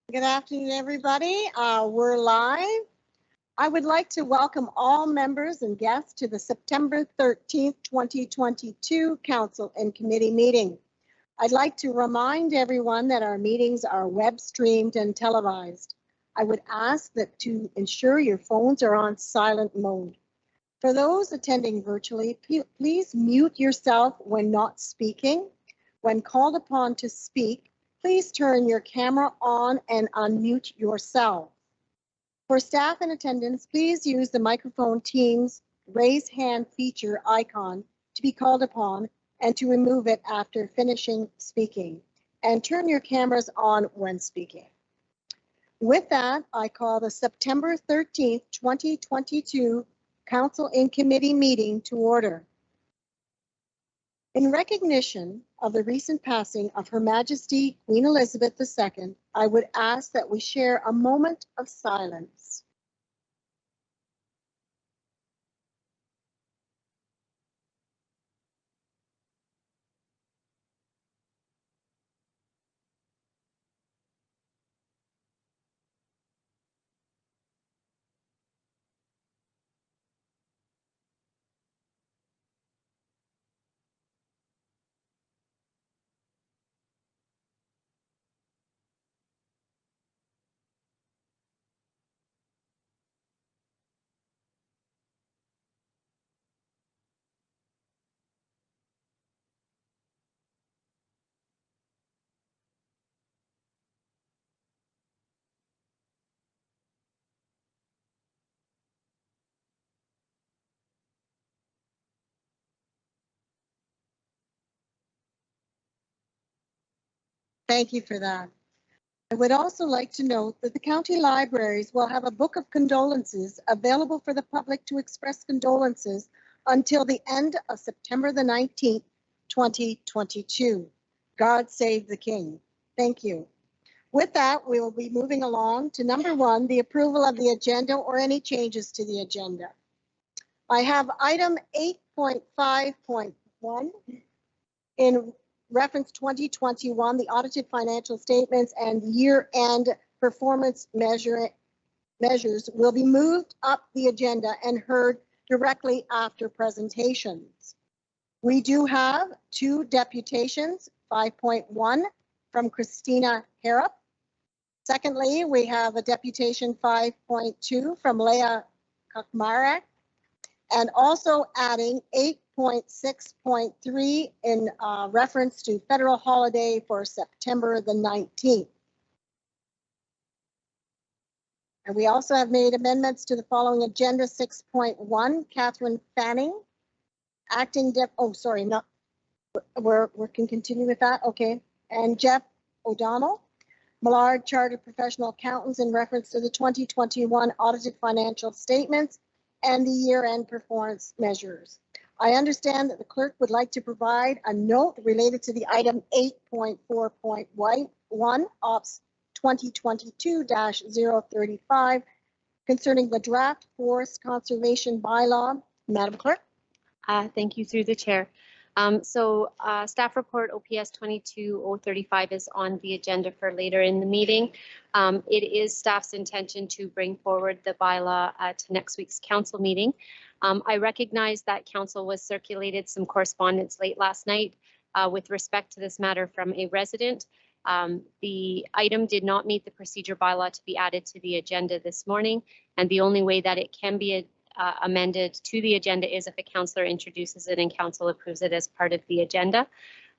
Good afternoon, everybody. We're live. I would like to welcome all members and guests to the September 13th, 2022 Council and Committee meeting. I'd like to remind everyone that our meetings are web streamed and televised. I would ask that to ensure your phones are on silent mode. For those attending virtually, please mute yourself when not speaking. When called upon to speak, please turn your camera on and unmute yourself. For staff in attendance, please use the microphone Teams raise hand feature icon to be called upon and to remove it after finishing speaking. And turn your cameras on when speaking. With that, I call the September 13th, 2022 Council in Committee meeting to order. In recognition of the recent passing of Her Majesty Queen Elizabeth II, I would ask that we share a moment of silence. Thank you for that. I would also like to note that the county libraries will have a book of condolences available for the public to express condolences until the end of September the 19th, 2022. God save the King. Thank you. With that, we will be moving along to number 1, the approval of the agenda or any changes to the agenda. I have item 8.5.1 in reference 2021, the audited financial statements and year-end performance measures will be moved up the agenda and heard directly after presentations. We do have 2 deputations, 5.1 from Christina Harrop. Secondly, we have a deputation 5.2 from Leah Kakmarek, and also adding 8.6.3 in reference to federal holiday for September the 19th. And we also have made amendments to the following agenda 6.1, Catherine Fanning, acting we can continue with that, okay. And Jeff O'Donnell, Millard Chartered Professional Accountants in reference to the 2021 audited financial statements and the year-end performance measures. I understand that the clerk would like to provide a note related to the item 8.4.1 Ops 2022-035 concerning the draft forest conservation bylaw. Madam Clerk. Thank you through the chair. Staff report OPS 22035 is on the agenda for later in the meeting. It is staff's intention to bring forward the bylaw at next week's council meeting. I recognize that council was circulated some correspondence late last night with respect to this matter from a resident. The item did not meet the procedure bylaw to be added to the agenda this morning, and the only way that it can be amended to the agenda is if a councillor introduces it and council approves it as part of the agenda.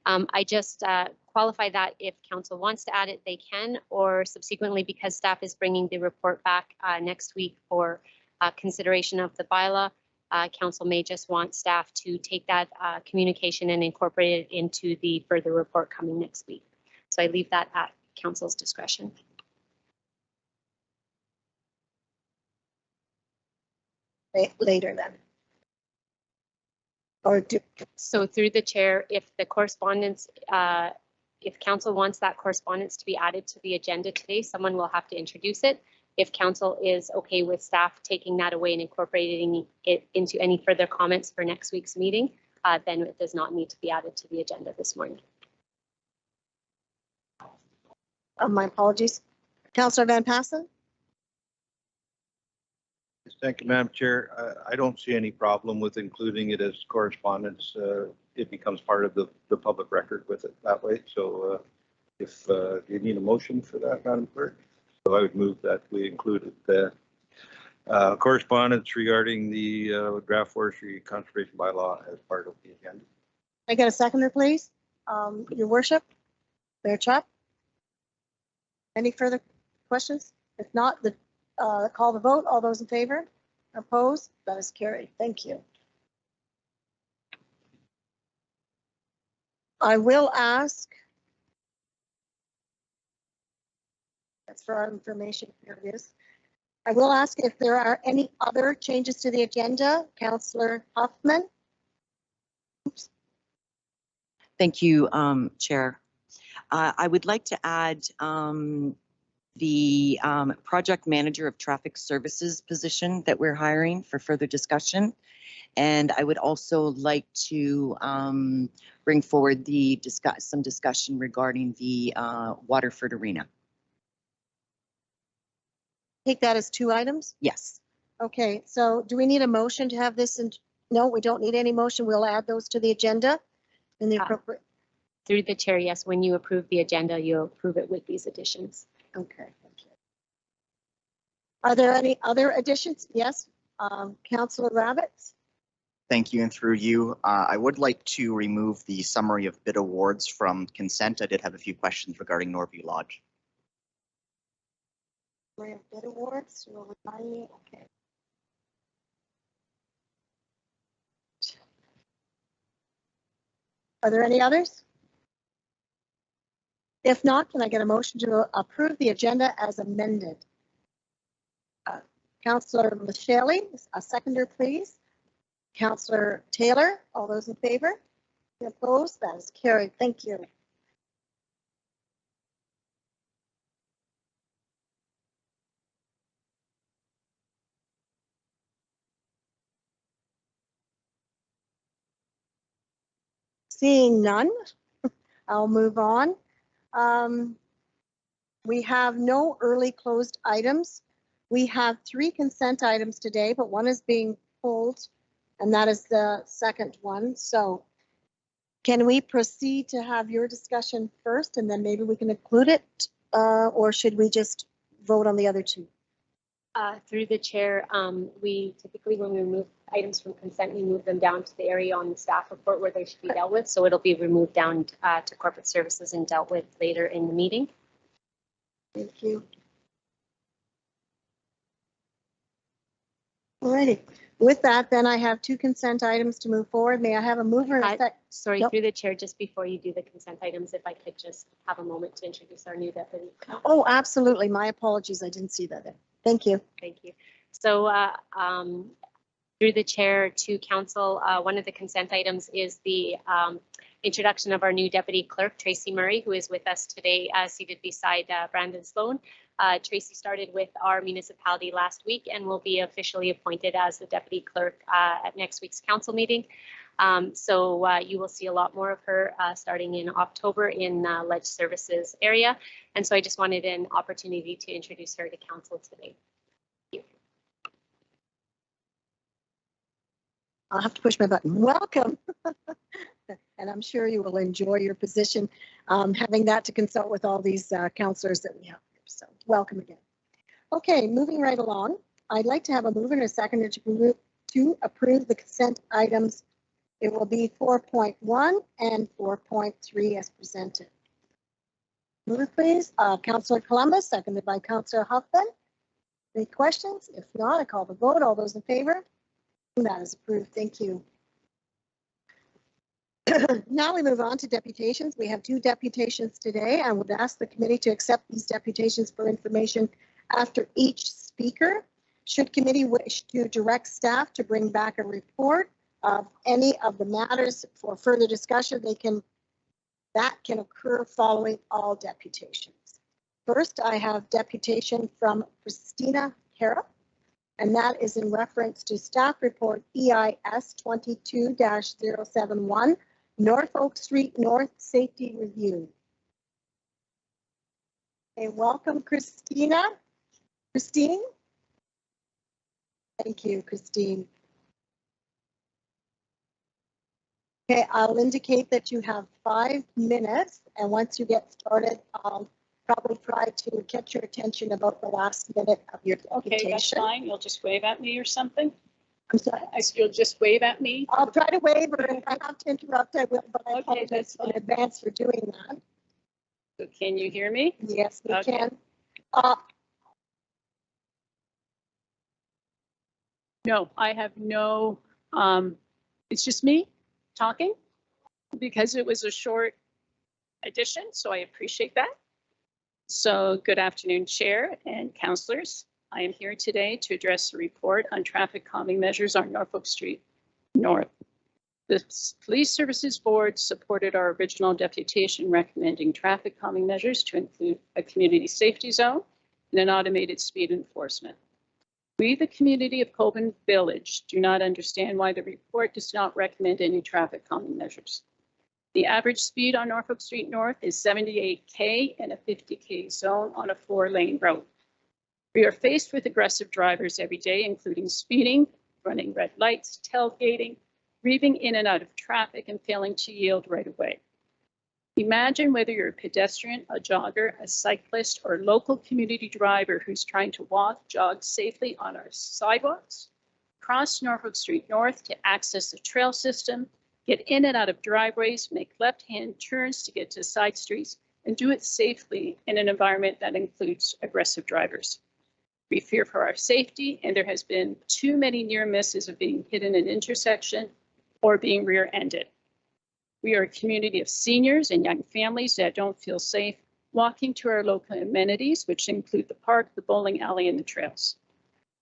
I just qualify that if council wants to add it, they can, or subsequently, because staff is bringing the report back next week for consideration of the bylaw, council may just want staff to take that communication and incorporate it into the further report coming next week. So I leave that at council's discretion. Later then. Or so through the chair, if the correspondence, if council wants that correspondence to be added to the agenda today, someone will have to introduce it. If council is okay with staff taking that away and incorporating it into any further comments for next week's meeting, then it does not need to be added to the agenda this morning. My apologies. Councillor Van Passen? Thank you, Madam Chair. I don't see any problem with including it as correspondence. It becomes part of the public record with it that way. So if you need a motion for that, Madam Clerk, so I would move that we included the correspondence regarding the draft forestry conservation bylaw as part of the agenda. I get a seconder, please? Your worship, Mayor Chuck? Any further questions? If not, call the vote. All those in favor? Opposed? That is carried. Thank you. I will ask. That's for our information. Here it is. I will ask if there are any other changes to the agenda. Councillor Huffman? Oops. Thank you, Chair. I would like to add the project manager of traffic services position that we're hiring for further discussion. And I would also like to bring forward some discussion regarding the Waterford Arena. Take that as 2 items? Yes. Okay, so do we need a motion to have this? No, we don't need any motion. We'll add those to the agenda in the appropriate. Through the chair, yes, when you approve the agenda, you'll approve it with these additions. Okay. Are there any other additions? Yes, Councillor Rabbits? Thank you, and through you, I would like to remove the summary of bid awards from consent. I did have a few questions regarding Norview Lodge. Bid awards, will remind me, okay. Are there any others? If not, can I get a motion to approve the agenda as amended? Councillor Michelle, a seconder, please. Councillor Taylor, all those in favor? Opposed? That is carried. Thank you. Seeing none, I'll move on. We have no early closed items. We have 3 consent items today, but one is being pulled, and that is the second one. So can we proceed to have your discussion first, and then maybe we can include it, or should we just vote on the other 2? Through the chair, we typically, when we remove items from consent, we move them down to the area on the staff report where they should be dealt with. So it'll be removed down to corporate services and dealt with later in the meeting. Thank you. Alrighty. With that, then I have 2 consent items to move forward. May I have a mover and a sec? Sorry, Nope. through the chair, just before you do the consent items, if I could just have a moment to introduce our new deputy. Oh, absolutely. My apologies. I didn't see that there. Thank you. Thank you. So through the chair to council, one of the consent items is the introduction of our new deputy clerk, Tracy Murray, who is with us today, seated beside Brandon Sloan. Tracy started with our municipality last week and will be officially appointed as the deputy clerk at next week's council meeting. So you will see a lot more of her starting in October in Ledge Services area. And so I just wanted an opportunity to introduce her to council today. Thank you. I'll have to push my button. Welcome. And I'm sure you will enjoy your position, having that to consult with all these councillors that we have here. So welcome again. Okay, moving right along. I'd like to have a mover and a seconder to approve the consent items. It will be 4.1 and 4.3 as presented. Mover, please. Councillor Columbus, seconded by Councillor Huffman. Any questions? If not, I call the vote. All those in favor? That is approved. Thank you. Now we move on to deputations. We have 2 deputations today. I would ask the committee to accept these deputations for information after each speaker. Should committee wish to direct staff to bring back a report of any of the matters for further discussion, that can occur following all deputations. First, I have deputation from Christina Harrop, and that is in reference to staff report EIS 22-071, Norfolk Street North Safety Review. Okay, welcome, Christina. Christine? Thank you, Christine. Okay, I'll indicate that you have 5 minutes, and once you get started, I'll probably try to catch your attention about the last minute of your Okay, that's presentation. fine. You'll just wave at me or something? I'm sorry. You'll just wave at me? I'll try to waive, or if I have to interrupt, I will, but I Okay, apologize that's in fine. advance for doing that. So can you hear me? Yes, we Okay. can. No, I have no, it's just me talking because it was a short addition, so I appreciate that. So good afternoon, Chair and councillors. I am here today to address the report on traffic calming measures on Norfolk Street North. The Police Services Board supported our original deputation recommending traffic calming measures to include a community safety zone and an automated speed enforcement. We, the community of Colburn Village, do not understand why the report does not recommend any traffic calming measures. The average speed on Norfolk Street North is 78 km in a 50 km zone on a 4-lane road. We are faced with aggressive drivers every day, including speeding, running red lights, tailgating, weaving in and out of traffic, and failing to yield right away. Imagine whether you're a pedestrian, a jogger, a cyclist, or local community driver who's trying to walk, jog safely on our sidewalks, cross Norfolk Street North to access the trail system, get in and out of driveways, make left-hand turns to get to side streets, and do it safely in an environment that includes aggressive drivers. We fear for our safety, and there has been too many near misses of being hit in an intersection or being rear-ended. We are a community of seniors and young families that don't feel safe walking to our local amenities, which include the park, the bowling alley, and the trails.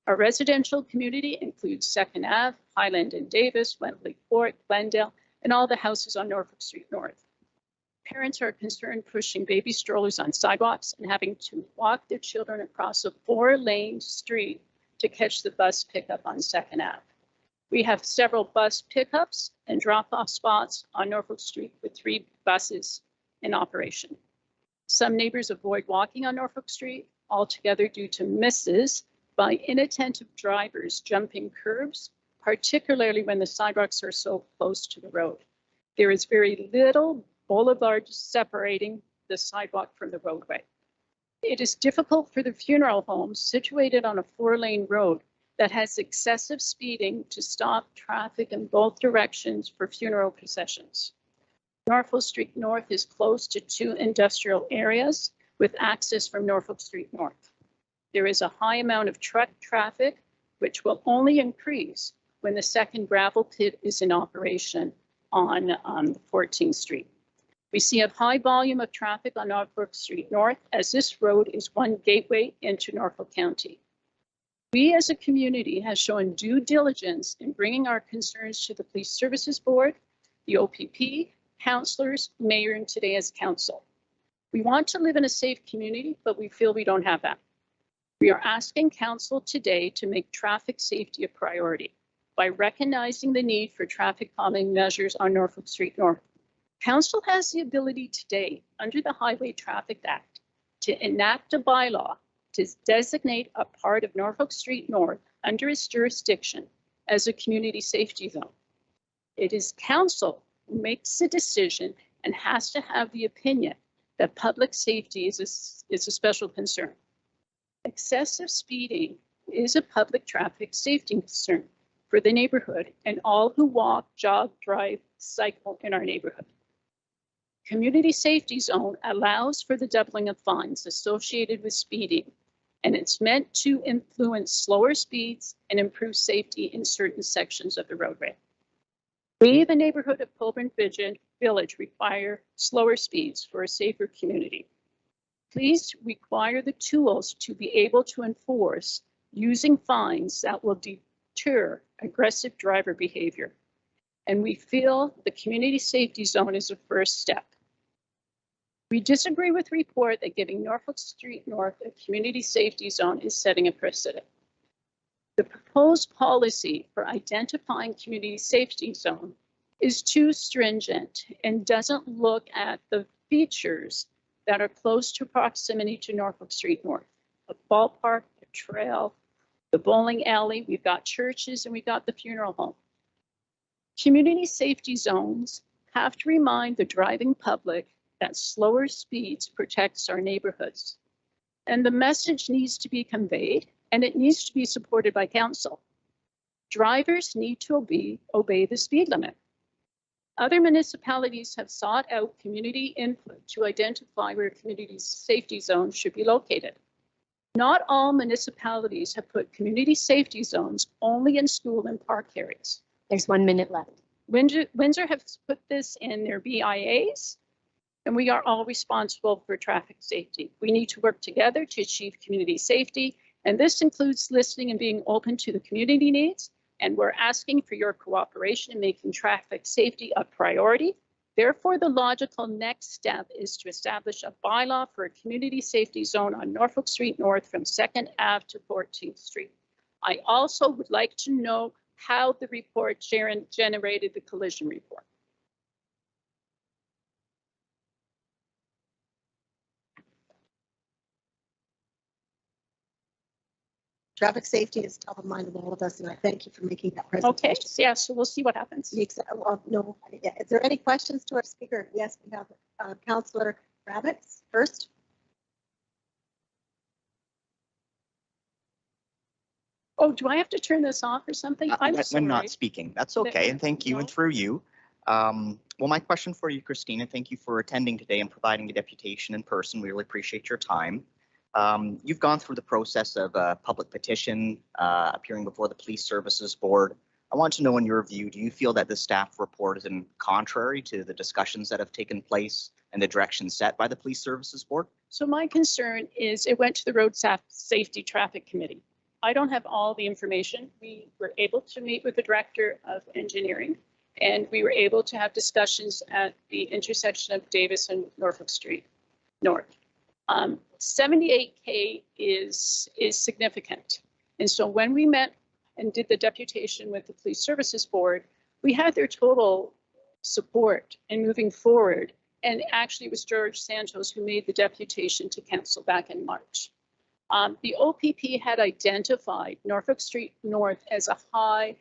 Our residential community includes 2nd Ave, Highland and Davis, Wentley Court, Glendale, and all the houses on Norfolk Street North. Parents are concerned pushing baby strollers on sidewalks and having to walk their children across a 4-lane street to catch the bus pickup on 2nd Ave. We have several bus pickups and drop-off spots on Norfolk Street with 3 buses in operation. Some neighbors avoid walking on Norfolk Street altogether due to misses by inattentive drivers jumping curbs, particularly when the sidewalks are so close to the road. There is very little boulevard separating the sidewalk from the roadway. It is difficult for the funeral homes situated on a 4-lane road that has excessive speeding to stop traffic in both directions for funeral processions. Norfolk Street North is close to 2 industrial areas with access from Norfolk Street North. There is a high amount of truck traffic, which will only increase when the 2nd gravel pit is in operation on 14th Street. We see a high volume of traffic on Norfolk Street North as this road is one gateway into Norfolk County. We as a community have shown due diligence in bringing our concerns to the Police Services Board, the OPP, councillors, mayor, and today as council. We want to live in a safe community, but we feel we don't have that. We are asking council today to make traffic safety a priority by recognizing the need for traffic calming measures on Norfolk Street North. Council has the ability today, under the Highway Traffic Act, to enact a bylaw to designate a part of Norfolk Street North under its jurisdiction as a community safety zone. It is council who makes the decision and has to have the opinion that public safety is a special concern. Excessive speeding is a public traffic safety concern for the neighborhood and all who walk, jog, drive, cycle in our neighborhood. Community safety zone allows for the doubling of fines associated with speeding, and it's meant to influence slower speeds and improve safety in certain sections of the roadway. We, the neighborhood of Colburn Village, require slower speeds for a safer community. Please require the tools to be able to enforce using fines that will deter aggressive driver behavior. And we feel the community safety zone is a first step. We disagree with the report that giving Norfolk Street North a community safety zone is setting a precedent. The proposed policy for identifying community safety zone is too stringent and doesn't look at the features that are close to proximity to Norfolk Street North. A ballpark, a trail, the bowling alley, we've got churches, and we've got the funeral home. Community safety zones have to remind the driving public that slower speeds protects our neighborhoods. And the message needs to be conveyed, and it needs to be supported by council. Drivers need to obey the speed limit. Other municipalities have sought out community input to identify where community safety zones should be located. Not all municipalities have put community safety zones only in school and park areas. There's 1 minute left. Windsor has put this in their BIAs, and we are all responsible for traffic safety. We need to work together to achieve community safety, and this includes listening and being open to the community needs, and we're asking for your cooperation in making traffic safety a priority. Therefore, the logical next step is to establish a bylaw for a community safety zone on Norfolk Street North from 2nd Ave to 14th Street. I also would like to know how the report generated the collision report. Traffic safety is top of mind of all of us, and I thank you for making that Okay, presentation. yeah, so we'll see what happens. Well, no, yeah. Is there any questions to our speaker? Yes, we have Councillor Rabbits first. Oh, do I have to turn this off or something? I'm When sorry. not speaking, that's okay, and thank you, and No. through you. Well, my question for you, Christina, thank you for attending today and providing the deputation in person. We really appreciate your time. You've gone through the process of a public petition, appearing before the Police Services Board. I want to know, in your view, do you feel that the staff report is in contrary to the discussions that have taken place and the direction set by the Police Services Board? So my concern is it went to the Road Safety Traffic Committee. I don't have all the information. We were able to meet with the Director of Engineering, and we were able to have discussions at the intersection of Davis and Norfolk Street North. 78K is significant. And so when we met and did the deputation with the Police Services Board, we had their total support in moving forward. And actually it was George Santos who made the deputation to council back in March. The OPP had identified Norfolk Street North as a high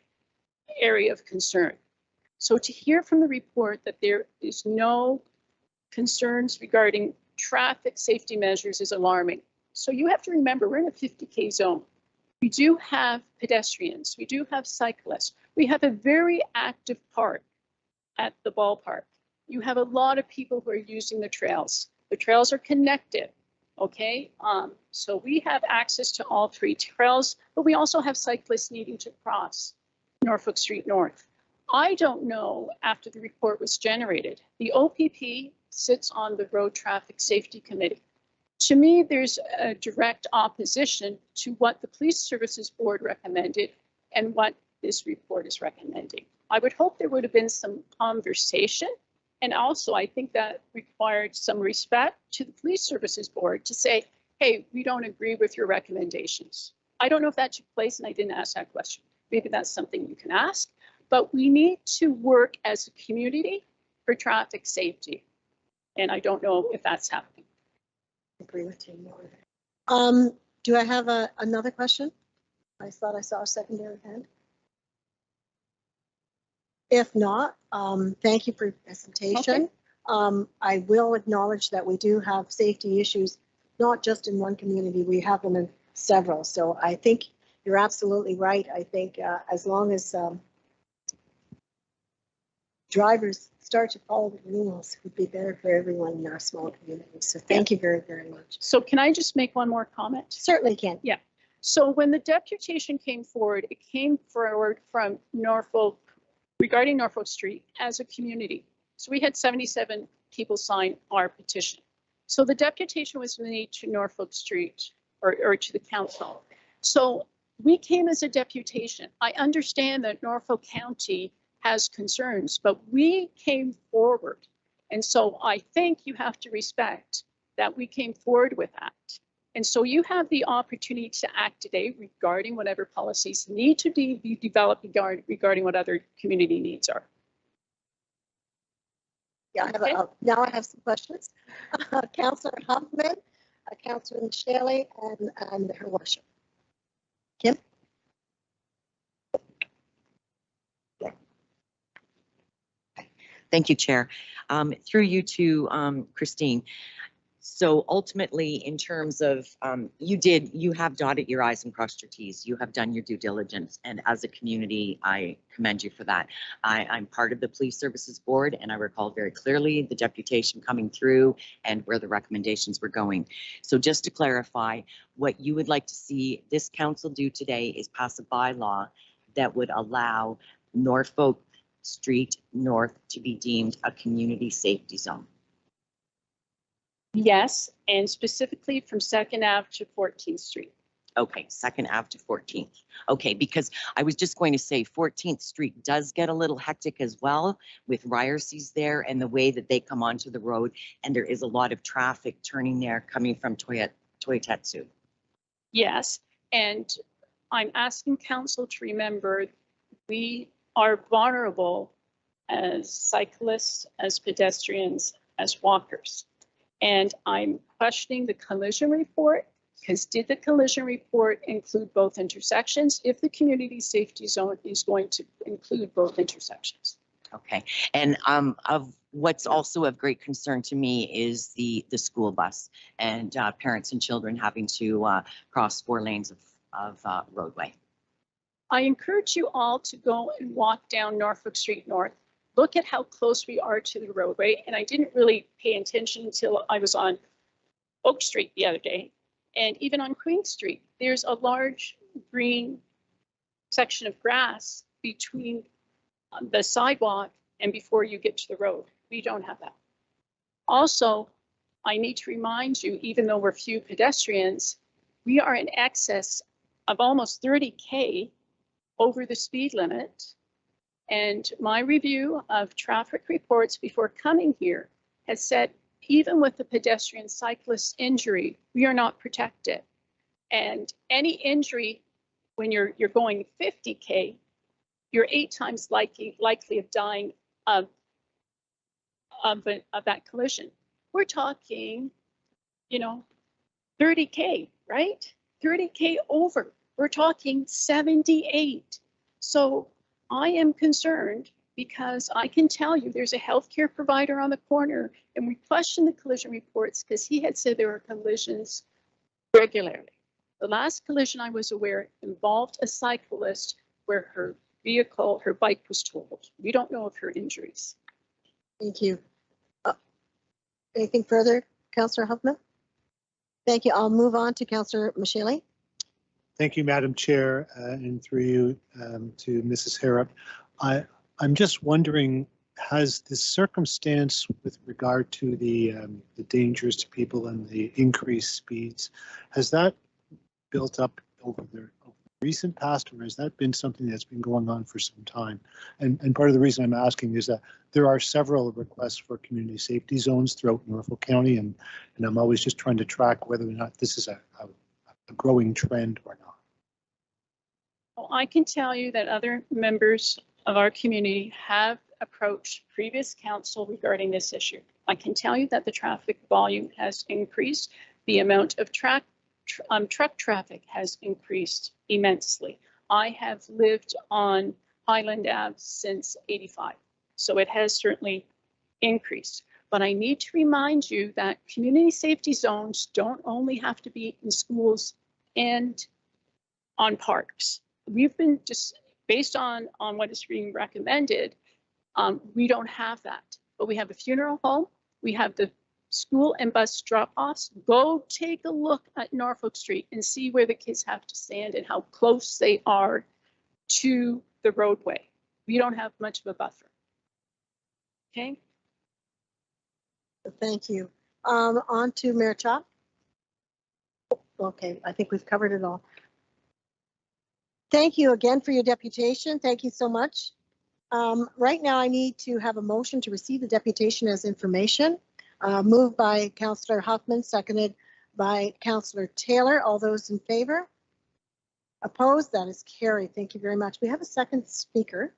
area of concern. So to hear from the report that there is no concerns regarding traffic safety measures is alarming. So you have to remember, we're in a 50K zone. We do have pedestrians, we do have cyclists, we have a very active park at the ballpark. You have a lot of people who are using the trails. The trails are connected, okay? So we have access to all three trails, but we also have cyclists needing to cross Norfolk Street North. I don't know, after the report was generated, the OPP sits on the Road Traffic Safety Committee. To me, there's a direct opposition to what the Police Services Board recommended and what this report is recommending. I would hope there would have been some conversation. And also, I think that required some respect to the Police Services Board to say, hey, we don't agree with your recommendations. I don't know if that took place, and I didn't ask that question. Maybe that's something you can ask. But we need to work as a community for traffic safety. And I don't know if that's happening. I agree with you. Do I have another question? I thought I saw a secondary hand. If not, thank you for your presentation. Okay. I will acknowledge that we do have safety issues, not just in one community, we have them in several. So I think you're absolutely right. I think as long as drivers start to follow the rules, it would be better for everyone in our small community. So thank you very, very much. So can I just make one more comment? Certainly can. Yeah. So when the deputation came forward, it came forward from Norfolk regarding Norfolk Street as a community. So we had 77 people sign our petition. So the deputation was made to Norfolk Street or to the council. So we came as a deputation. I understand that Norfolk County has concerns, but we came forward. And so I think you have to respect that we came forward with that. And so you have the opportunity to act today regarding whatever policies need to be developed regarding what other community needs are. Yeah, now I have some questions. Councillor Huffman, Councillor Michele, and her worship. Kim? Thank you, Chair. Through you to Christine. So ultimately, in terms of, you have dotted your I's and crossed your T's. You have done your due diligence. And as a community, I commend you for that. I'm part of the Police Services Board, and I recall very clearly the deputation coming through and where the recommendations were going. So just to clarify, what you would like to see this council do today is pass a bylaw that would allow Norfolk Street North to be deemed a community safety zone. Yes, and specifically from 2nd Ave to 14th Street. Okay, 2nd Ave to 14th. Okay, because I was just going to say 14th Street does get a little hectic as well with Ryersees there and the way that they come onto the road. And there is a lot of traffic turning there coming from Toyotetsu. Yes, and I'm asking council to remember we are vulnerable as cyclists, as pedestrians, as walkers. And I'm questioning the collision report, because did the collision report include both intersections? If the community safety zone is going to include both intersections. Okay, and of what's also of great concern to me is the school bus and parents and children having to cross 4 lanes of roadway. I encourage you all to go and walk down Norfolk Street North. Look at how close we are to the roadway. And I didn't really pay attention until I was on Oak Street the other day. And even on Queen Street, there's a large green section of grass between the sidewalk and before you get to the road. We don't have that. Also, I need to remind you, even though we're few pedestrians, we are in excess of almost 30K over the speed limit. And my review of traffic reports before coming here has said, even with the pedestrian cyclist injury, we are not protected. And any injury when you're going 50K, you're 8 times likely of dying of that collision. We're talking, 30K, right? 30K over. We're talking 78. So I am concerned because I can tell you there's a healthcare provider on the corner, and we questioned the collision reports because he had said there were collisions regularly. The last collision I was aware involved a cyclist where her bike was totaled. We don't know of her injuries. Thank you. Anything further, Councillor Huffman? Thank you. I'll move on to Councillor Michele. Thank you, Madam Chair, and through you to Mrs. Harrop. I'm just wondering, has the circumstance with regard to the dangers to people and the increased speeds, has that built up over the recent past, or has that been something that's been going on for some time? And part of the reason I'm asking is that there are several requests for community safety zones throughout Norfolk County, and I'm always just trying to track whether or not this is a growing trend or not. Well, I can tell you that other members of our community have approached previous council regarding this issue. I can tell you that the traffic volume has increased. The amount of truck traffic has increased immensely. I have lived on Highland Ave since '85, so it has certainly increased. But I need to remind you that community safety zones don't only have to be in schools and on parks. We've been just based on what is being recommended. We don't have that, but we have a funeral home. We have the school and bus drop-offs. Go take a look at Norfolk Street and see where the kids have to stand and how close they are to the roadway. We don't have much of a buffer. Okay. Thank you. On to Mayor Chop. Okay, I think we've covered it all. Thank you again for your deputation. Thank you so much. Right now, I need to have a motion to receive the deputation as information. Moved by Councillor Huffman, seconded by Councillor Taylor. All those in favor? Opposed? That is carried. Thank you very much. We have a second speaker,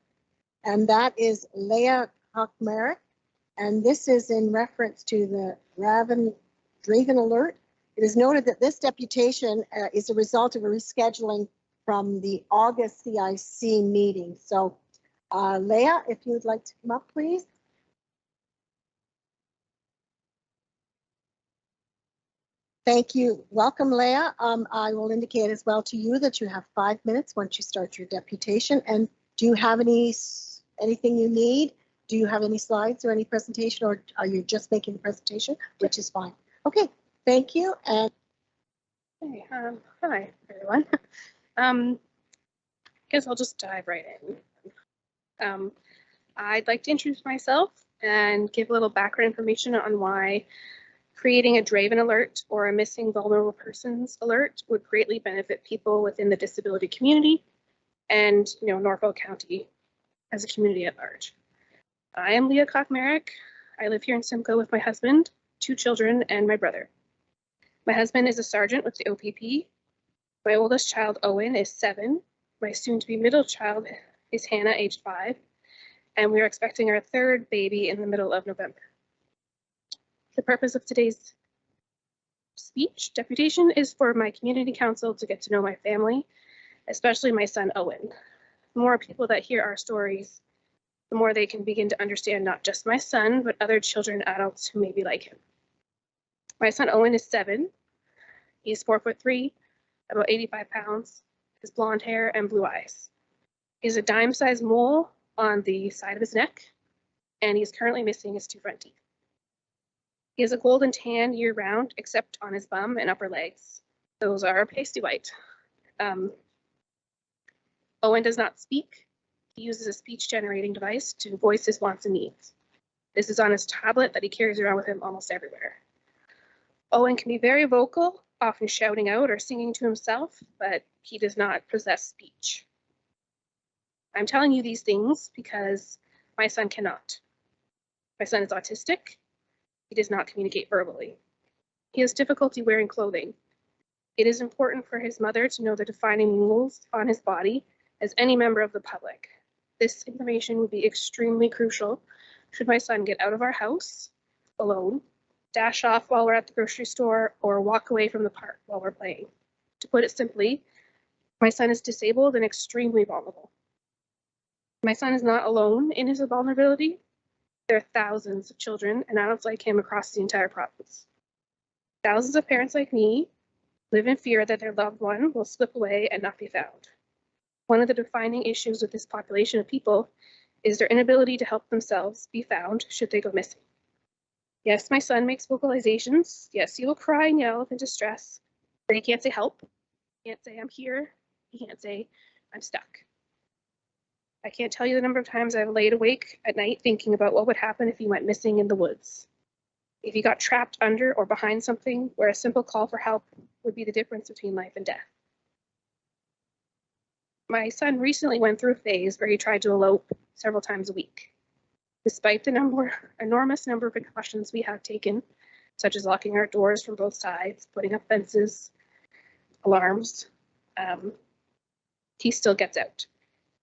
and that is Leah Hochmerich. and this is in reference to the Draven alert. It is noted that this deputation is a result of a rescheduling from the August CIC meeting. So Leah, if you would like to come up, please. Thank you. Welcome, Leah. I will indicate as well to you that you have 5 minutes once you start your deputation. And do you have anything you need? Do you have any slides or any presentation, or are you just making the presentation, which is fine? Okay, thank you. And hey, hi, everyone. Guess I'll just dive right in. I'd like to introduce myself and give a little background information on why creating a Draven alert or a missing vulnerable persons alert would greatly benefit people within the disability community and, Norfolk County as a community at large. I am Leah Koch-Merrick. I live here in Simcoe with my husband, 2 children, and my brother. My husband is a sergeant with the OPP. My oldest child, Owen, is 7. My soon-to-be middle child is Hannah, age 5. And we are expecting our 3rd baby in the middle of November. The purpose of today's speech deputation is for my community council to get to know my family, especially my son, Owen. The more people that hear our stories, the more they can begin to understand not just my son, but other children and adults who may be like him. My son, Owen, is 7. He's 4'3", about 85 pounds, has blonde hair and blue eyes. He has a dime-sized mole on the side of his neck, and he's currently missing his 2 front teeth. He has a golden tan year-round, except on his bum and upper legs. Those are pasty white. Owen does not speak. He uses a speech-generating device to voice his wants and needs. This is on his tablet that he carries around with him almost everywhere. Owen can be very vocal, often shouting out or singing to himself, but he does not possess speech. I'm telling you these things because my son cannot. My son is autistic. He does not communicate verbally. He has difficulty wearing clothing. It is important for his mother to know the defining rules on his body as any member of the public. This information would be extremely crucial should my son get out of our house alone, dash off while we're at the grocery store, or walk away from the park while we're playing. To put it simply, my son is disabled and extremely vulnerable. My son is not alone in his vulnerability. There are thousands of children and adults like him across the entire province. Thousands of parents like me live in fear that their loved one will slip away and not be found. One of the defining issues with this population of people is their inability to help themselves be found should they go missing. Yes, my son makes vocalizations. Yes, he will cry and yell in distress, but he can't say help. He can't say I'm here. He can't say I'm stuck. I can't tell you the number of times I've laid awake at night thinking about what would happen if he went missing in the woods. If he got trapped under or behind something where a simple call for help would be the difference between life and death. My son recently went through a phase where he tried to elope several times a week. Despite the enormous number of precautions we have taken, such as locking our doors from both sides, putting up fences, alarms, he still gets out.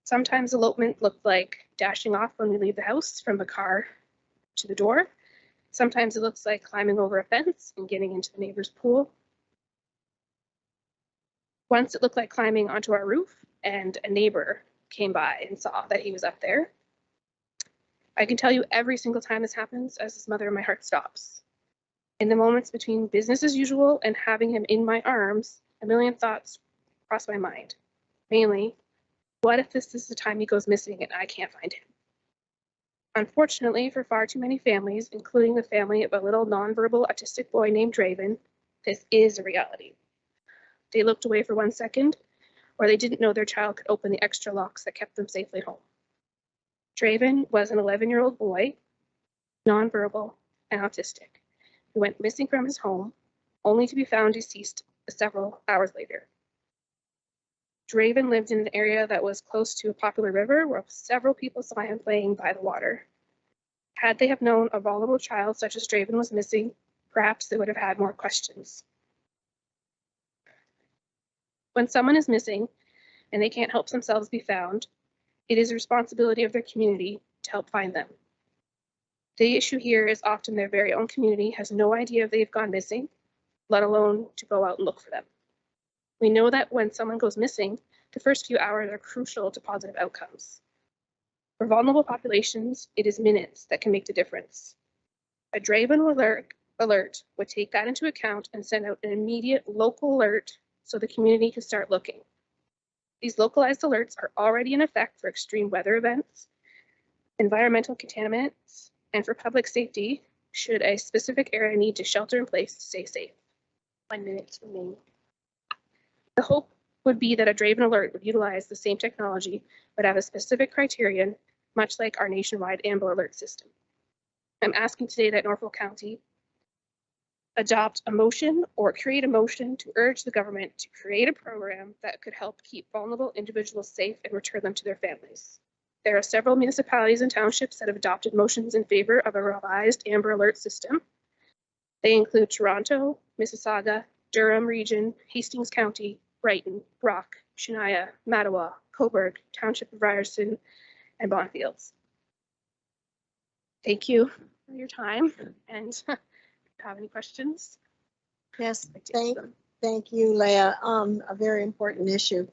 Sometimes elopement looked like dashing off when we leave the house from the car to the door. Sometimes it looks like climbing over a fence and getting into the neighbor's pool. Once it looked like climbing onto our roof, and a neighbor came by and saw that he was up there. I can tell you every single time this happens, as his mother, my heart stops. In the moments between business as usual and having him in my arms, a million thoughts cross my mind. Mainly, what if this is the time he goes missing and I can't find him? Unfortunately, for far too many families, including the family of a little nonverbal autistic boy named Draven, this is a reality. They looked away for 1 second, or they didn't know their child could open the extra locks that kept them safely home. Draven was an 11-year-old boy, nonverbal and autistic, who went missing from his home, only to be found deceased several hours later. Draven lived in an area that was close to a popular river where several people saw him playing by the water. Had they have known a vulnerable child such as Draven was missing, perhaps they would have had more questions. When someone is missing and they can't help themselves be found, it is the responsibility of their community to help find them. The issue here is often their very own community has no idea if they've gone missing, let alone to go out and look for them. We know that when someone goes missing, the first few hours are crucial to positive outcomes. For vulnerable populations, it is minutes that can make the difference. A Draven alert would take that into account and send out an immediate local alert so the community can start looking. These localized alerts are already in effect for extreme weather events, environmental contaminants, and for public safety, should a specific area need to shelter in place to stay safe. 1 minute remaining. The hope would be that a Draven alert would utilize the same technology, but have a specific criterion, much like our nationwide Amber Alert system. I'm asking today that Norfolk County adopt a motion or create a motion to urge the government to create a program that could help keep vulnerable individuals safe and return them to their families. There are several municipalities and townships that have adopted motions in favor of a revised Amber Alert system. They include Toronto, Mississauga, Durham Region, Hastings County, Brighton, Brock, Shania, Mattawa, Cobourg, Township of Ryerson, and Bonfields. Thank you for your time, and if you have any questions. Yes, I'd like to answer them. thank you, Leah. A very important issue.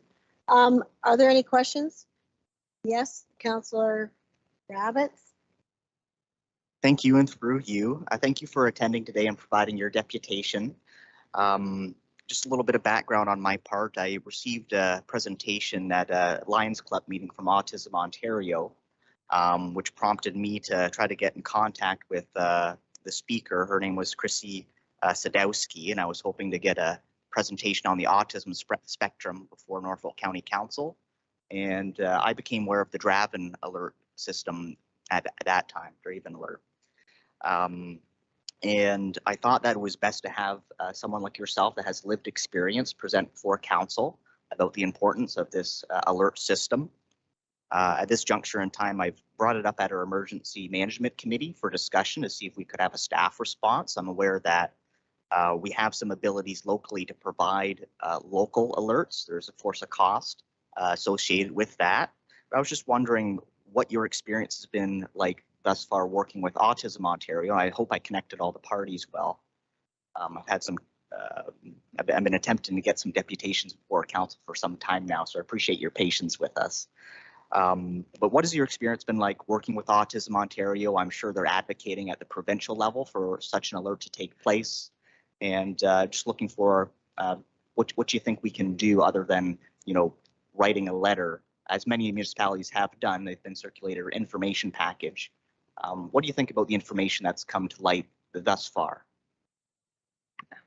Are there any questions? Yes, Councillor Rabbits. Thank you, and through you. Thank you for attending today and providing your deputation. Just a little bit of background on my part. I received a presentation at a Lions Club meeting from Autism Ontario, which prompted me to try to get in contact with the speaker. Her name was Chrissy Sadowski, and I was hoping to get a presentation on the autism spectrum before Norfolk County Council. And I became aware of the Draven alert system at that time, Draven alert. And I thought that it was best to have someone like yourself that has lived experience present before council about the importance of this alert system. At this juncture in time, I've brought it up at our emergency management committee for discussion to see if we could have a staff response. I'm aware that we have some abilities locally to provide local alerts. There's of course a cost associated with that. But I was just wondering what your experience has been like thus far working with Autism Ontario. I hope I connected all the parties well. I've had some, I've been attempting to get some deputations before council for some time now, so I appreciate your patience with us. But what has your experience been like working with Autism Ontario? I'm sure they're advocating at the provincial level for such an alert to take place, and just looking for what you think we can do other than, you know, writing a letter, as many municipalities have done. They've been circulated an information package. What do you think about the information that's come to light thus far?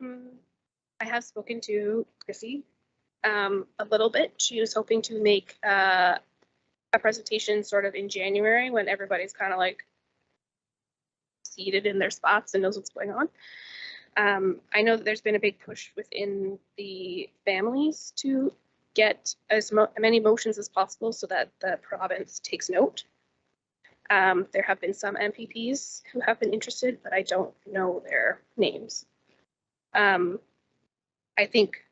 I have spoken to Chrissy a little bit. She was hoping to make a presentation sort of in January when everybody's kind of like seated in their spots and knows what's going on. I know that there's been a big push within the families to get as many motions as possible so that the province takes note. There have been some MPPs who have been interested, but I don't know their names. I think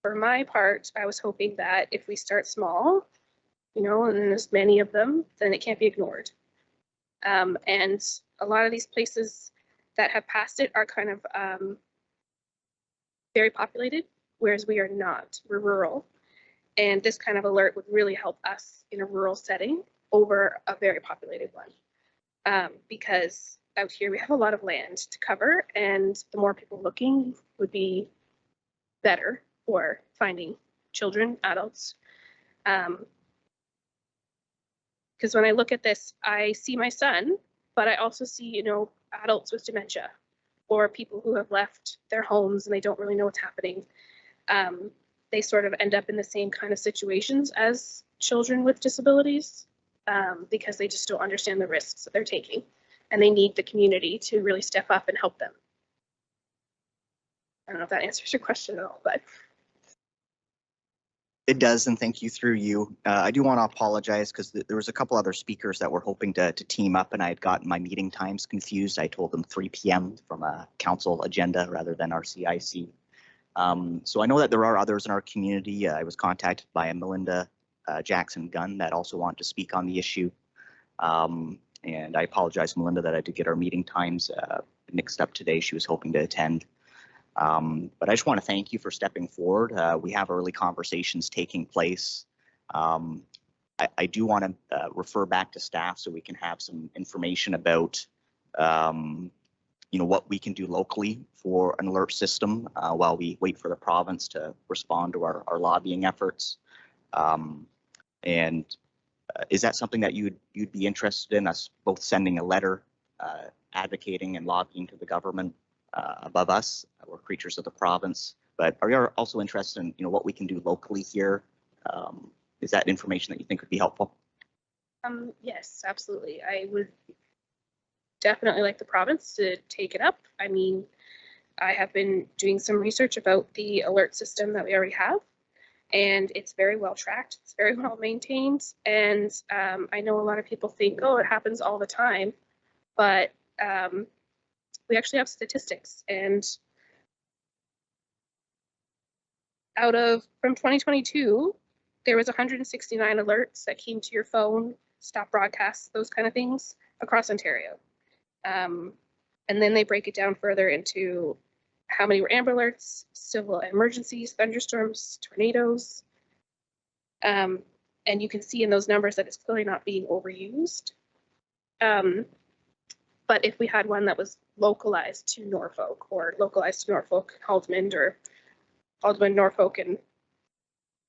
for my part, I was hoping that if we start small, you know, and there's many of them, then it can't be ignored. And a lot of these places that have passed it are kind of very populated, whereas we are not. We're rural. And this kind of alert would really help us in a rural setting over a very populated one. Because out here we have a lot of land to cover, and the more people looking would be better for finding children, adults. Because when I look at this, I see my son, but I also see, you know, adults with dementia or people who have left their homes and they don't really know what's happening. They sort of end up in the same kind of situations as children with disabilities because they just don't understand the risks that they're taking, and they need the community to really step up and help them. I don't know if that answers your question at all, but. It does, and thank you through you. I do want to apologize because there was a couple other speakers that were hoping to team up, and I had gotten my meeting times confused. I told them 3 p.m. from a council agenda rather than our CIC. So I know that there are others in our community. I was contacted by a Melinda Jackson Gunn that also wanted to speak on the issue. And I apologize, Melinda, that I did get our meeting times mixed up today. She was hoping to attend. But I just want to thank you for stepping forward. We have early conversations taking place. I do want to refer back to staff so we can have some information about what we can do locally for an alert system while we wait for the province to respond to our lobbying efforts. Is that something that you'd be interested in, us both sending a letter advocating and lobbying to the government above us? We're creatures of the province, but are you also interested in what we can do locally here? Is that information that you think would be helpful? Yes, absolutely. I would definitely like the province to take it up. I mean, I have been doing some research about the alert system that we already have, and it's very well tracked. It's very well maintained. And I know a lot of people think, oh, it happens all the time, but we actually have statistics. And from 2022, there was 169 alerts that came to your phone, stop broadcasts, those kind of things across Ontario. And then they break it down further into how many were Amber Alerts, civil emergencies, thunderstorms, tornadoes. And you can see in those numbers that it's clearly not being overused. But if we had one that was localized to Norfolk, or localized to Norfolk, Haldimand, or Haldimand, Norfolk, and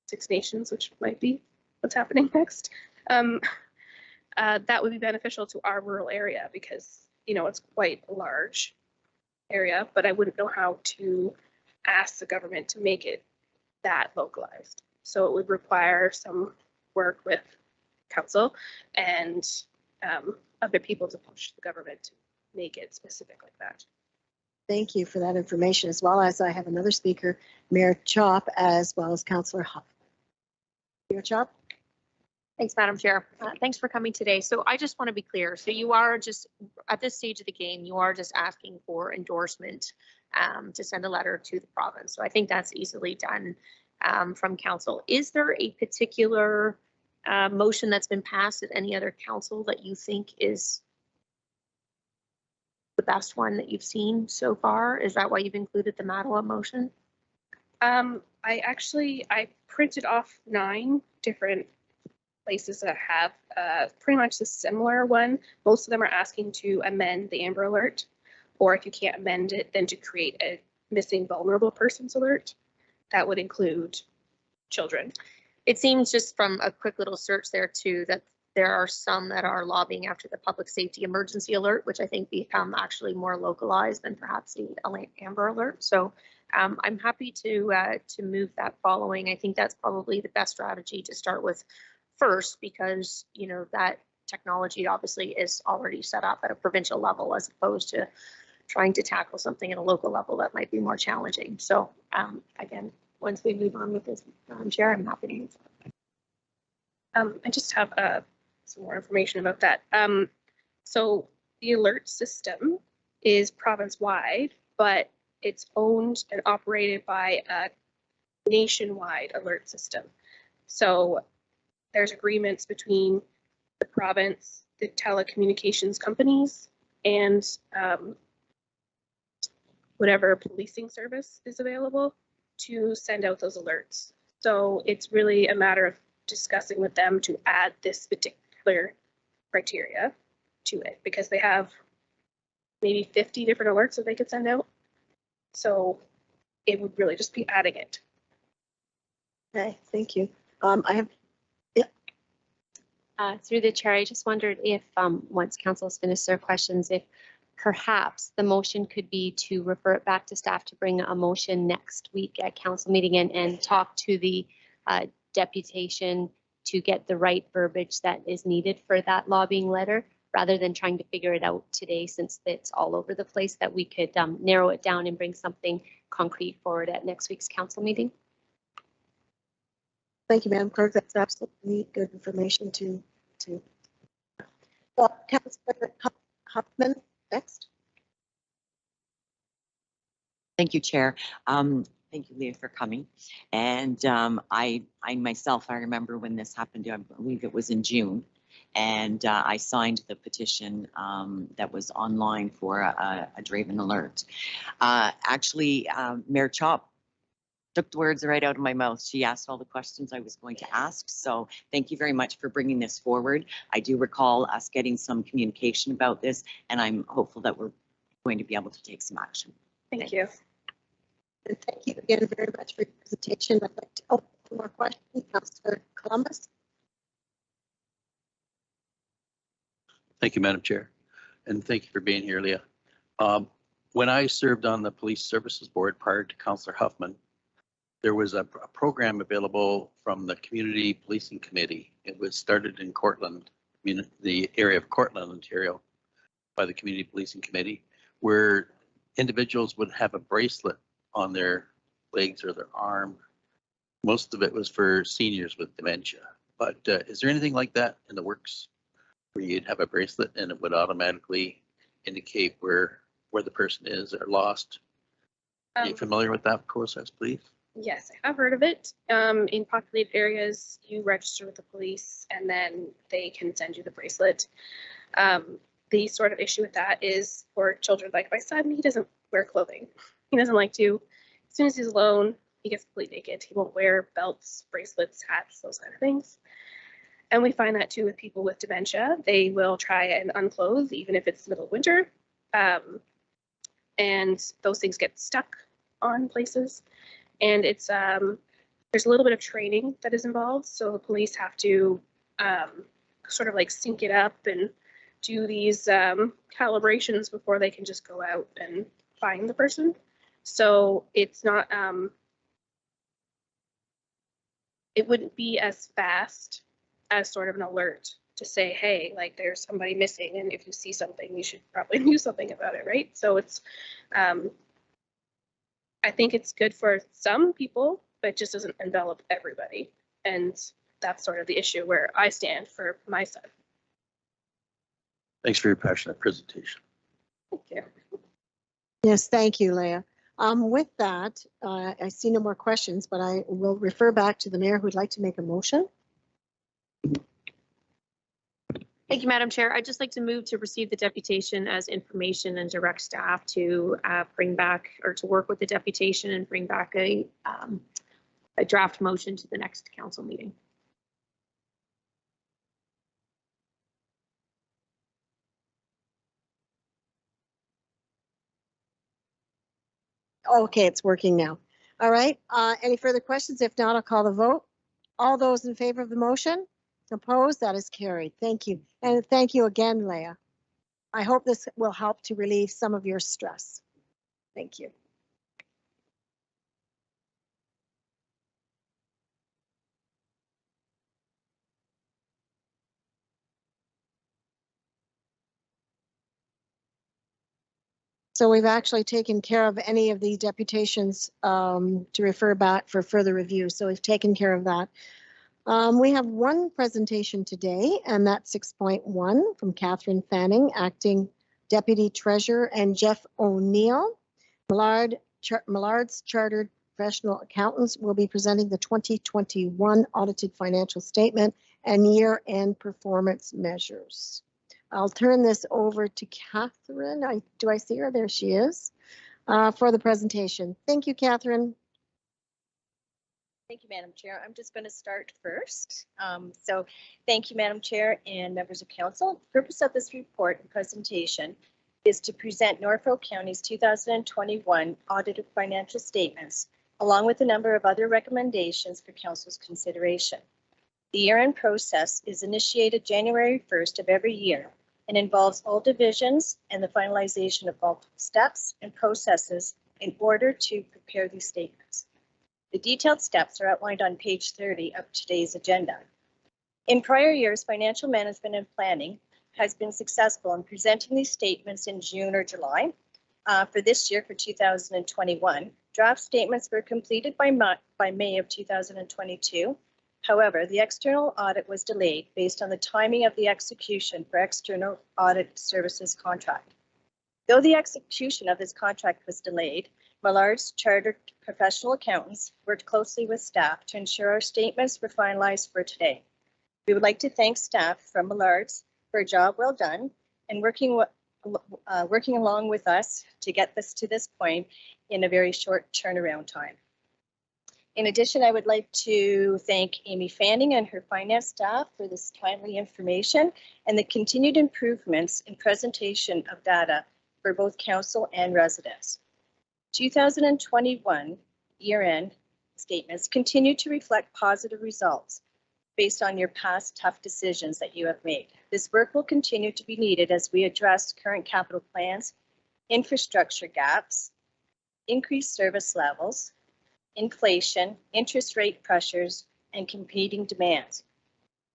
Six Nations, which might be what's happening next, that would be beneficial to our rural area because, it's quite a large area, but I wouldn't know how to ask the government to make it that localized. So it would require some work with council and other people to push the government to make it specific like that. Thank you for that information, as well as I have another speaker, Mayor Chop, as well as Councillor Huff. Mayor Chop. Thanks, Madam Chair. Thanks for coming today. So I just want to be clear. So you are just, at this stage of the game, you are just asking for endorsement to send a letter to the province. So I think that's easily done from council. Is there a particular motion that's been passed at any other council that you think is the best one that you've seen so far? Is that why you've included the Mattawa motion? I printed off 9 different places that have pretty much the similar one. Most of them are asking to amend the Amber Alert, or if you can't amend it, then to create a missing vulnerable persons alert. That would include children. It seems just from a quick little search there too, that there are some that are lobbying after the public safety emergency alert, which I think become actually more localized than perhaps the Amber Alert. So I'm happy to move that following. I think that's probably the best strategy to start with first, because that technology obviously is already set up at a provincial level as opposed to trying to tackle something at a local level that might be more challenging. So again, once we move on with this, Chair, I'm happy to move on. I just have some more information about that. So the alert system is province-wide, but it's owned and operated by a nationwide alert system. So there's agreements between the province, the telecommunications companies, and whatever policing service is available to send out those alerts. So it's really a matter of discussing with them to add this particular criteria to it, because they have maybe 50 different alerts that they could send out. So it would really just be adding it. Okay, thank you. I have Through the chair, I just wondered if once council has finished their questions, if perhaps the motion could be to refer it back to staff to bring a motion next week at council meeting and talk to the deputation to get the right verbiage that is needed for that lobbying letter, rather than trying to figure it out today, since it's all over the place, that we could narrow it down and bring something concrete forward at next week's council meeting. Thank you, Madam Clerk. That's absolutely good information to. Well, Councillor Huffman next. Thank you, Chair. Thank you, Leah, for coming. And I myself, I remember when this happened, I believe it was in June. And I signed the petition that was online for a Draven alert. Actually, Mayor Chop took the words right out of my mouth. She asked all the questions I was going to ask. So thank you very much for bringing this forward. I do recall us getting some communication about this, and I'm hopeful that we're going to be able to take some action. Thank you. And thank you again very much for your presentation. I'd like to open for more questions. Councillor Columbus. Thank you, Madam Chair, and thank you for being here, Leah. When I served on the Police Services Board prior to Councillor Huffman, there was a program available from the Community Policing Committee. It was started in Cortland, the area of Cortland, Ontario, by the Community Policing Committee, where individuals would have a bracelet on their legs or their arm. Most of it was for seniors with dementia. But is there anything like that in the works where you'd have a bracelet and it would automatically indicate where the person is or lost? Are you familiar with that process, please? Yes, I have heard of it. In populated areas, you register with the police and then they can send you the bracelet. The sort of issue with that is for children like my son, he doesn't wear clothing. He doesn't like to. As soon as he's alone, he gets completely naked. He won't wear belts, bracelets, hats, those kind of things. And we find that too with people with dementia. They will try and unclothe even if it's the middle of winter. And those things get stuck on places. And it's there's a little bit of training that is involved. So the police have to sort of like sync it up and do these calibrations before they can just go out and find the person. So it's not, it wouldn't be as fast as sort of an alert to say, hey, like there's somebody missing, and if you see something, you should probably do something about it, right? So it's, I think it's good for some people, but it just doesn't envelop everybody. And that's sort of the issue where I stand for my son. Thanks for your passionate presentation. Thank you. Yes, thank you, Leah. With that, I see no more questions, but I will refer back to the mayor who'd like to make a motion. Thank you, Madam Chair. I'd just like to move to receive the deputation as information and direct staff to bring back, or to work with the deputation and bring back a draft motion to the next council meeting. Okay, it's working now. All right, any further questions? If not, I'll call the vote. All those in favor of the motion? Opposed? That is carried. Thank you. And thank you again, Leah. I hope this will help to relieve some of your stress. Thank you. So we've actually taken care of any of the deputations to refer back for further review. So we've taken care of that. We have one presentation today, and that's 6.1 from Catherine Fanning, Acting Deputy Treasurer, and Jeff O'Neill. Millard's Chartered Professional Accountants will be presenting the 2021 audited financial statement and year-end performance measures. I'll turn this over to Catherine. Do I see her? There she is, for the presentation. Thank you, Catherine. Thank you, Madam Chair. I'm just going to start first. So thank you, Madam Chair and members of council. The purpose of this report and presentation is to present Norfolk County's 2021 audited financial statements, along with a number of other recommendations for council's consideration. The year-end process is initiated January 1st of every year and involves all divisions and the finalization of multiple steps and processes in order to prepare these statements. The detailed steps are outlined on page 30 of today's agenda. In prior years, financial management and planning has been successful in presenting these statements in June or July. For this year, for 2021, draft statements were completed by May of 2022. However, the external audit was delayed based on the timing of the execution for external audit services contract. Though the execution of this contract was delayed, Millard's Chartered Professional Accountants worked closely with staff to ensure our statements were finalized for today. We would like to thank staff from Millards for a job well done and working along with us to get this to this point in a very short turnaround time. In addition, I would like to thank Amy Fanning and her finance staff for this timely information and the continued improvements in presentation of data for both council and residents. 2021 year-end statements continue to reflect positive results based on your past tough decisions that you have made. This work will continue to be needed as we address current capital plans, infrastructure gaps, increased service levels, inflation, interest rate pressures, and competing demands.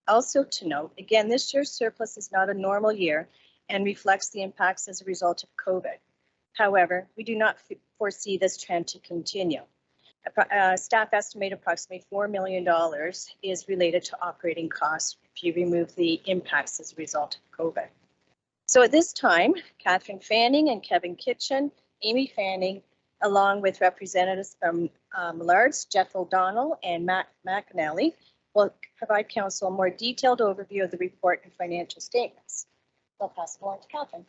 Also to note, again, this year's surplus is not a normal year and reflects the impacts as a result of COVID. However, we do not foresee this trend to continue. Staff estimate approximately $4 million is related to operating costs if you remove the impacts as a result of COVID. So at this time, Catherine Fanning and Kevin Kitchen, Amy Fanning, along with representatives from Millards, Jeff O'Donnell and Matt McAnally, will provide council a more detailed overview of the report and financial statements. I'll pass it along to Catherine.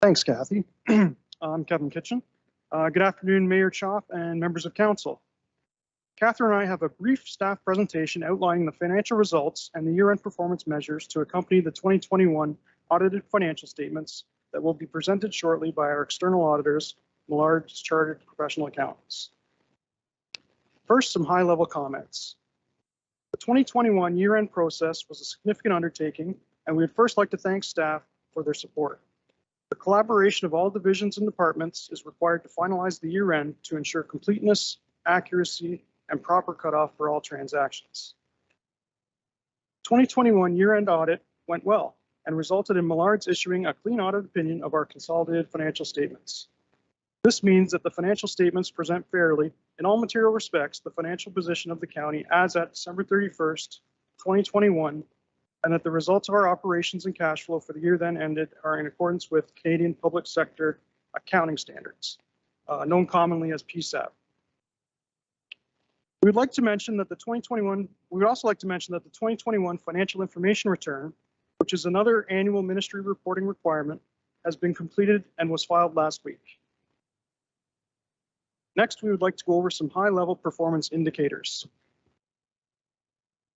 Thanks, Kathy. I'm Kevin Kitchen. Good afternoon, Mayor Choff and members of council. Catherine and I have a brief staff presentation outlining the financial results and the year-end performance measures to accompany the 2021 audited financial statements that will be presented shortly by our external auditors, Millards Chartered Professional Accountants. First, some high-level comments. The 2021 year-end process was a significant undertaking, and we would first like to thank staff for their support. The collaboration of all divisions and departments is required to finalize the year-end to ensure completeness, accuracy, and proper cutoff for all transactions. 2021 year-end audit went well and resulted in Millards issuing a clean audit opinion of our consolidated financial statements. This means that the financial statements present fairly, in all material respects, the financial position of the county as at December 31st, 2021, and that the results of our operations and cash flow for the year then ended are in accordance with Canadian public sector accounting standards, known commonly as PSAP. We would also like to mention that the 2021 financial information return, which is another annual ministry reporting requirement, has been completed and was filed last week. Next, we would like to go over some high-level performance indicators.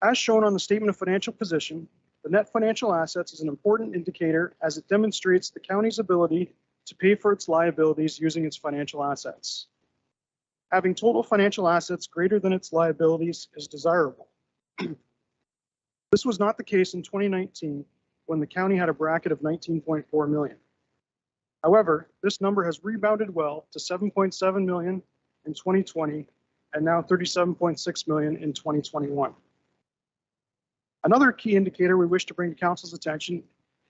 As shown on the statement of financial position, the net financial assets is an important indicator as it demonstrates the county's ability to pay for its liabilities using its financial assets. Having total financial assets greater than its liabilities is desirable. This was not the case in 2019 when the county had a bracket of 19.4 million. However, this number has rebounded well to 7.7 million in 2020 and now 37.6 million in 2021. Another key indicator we wish to bring to council's attention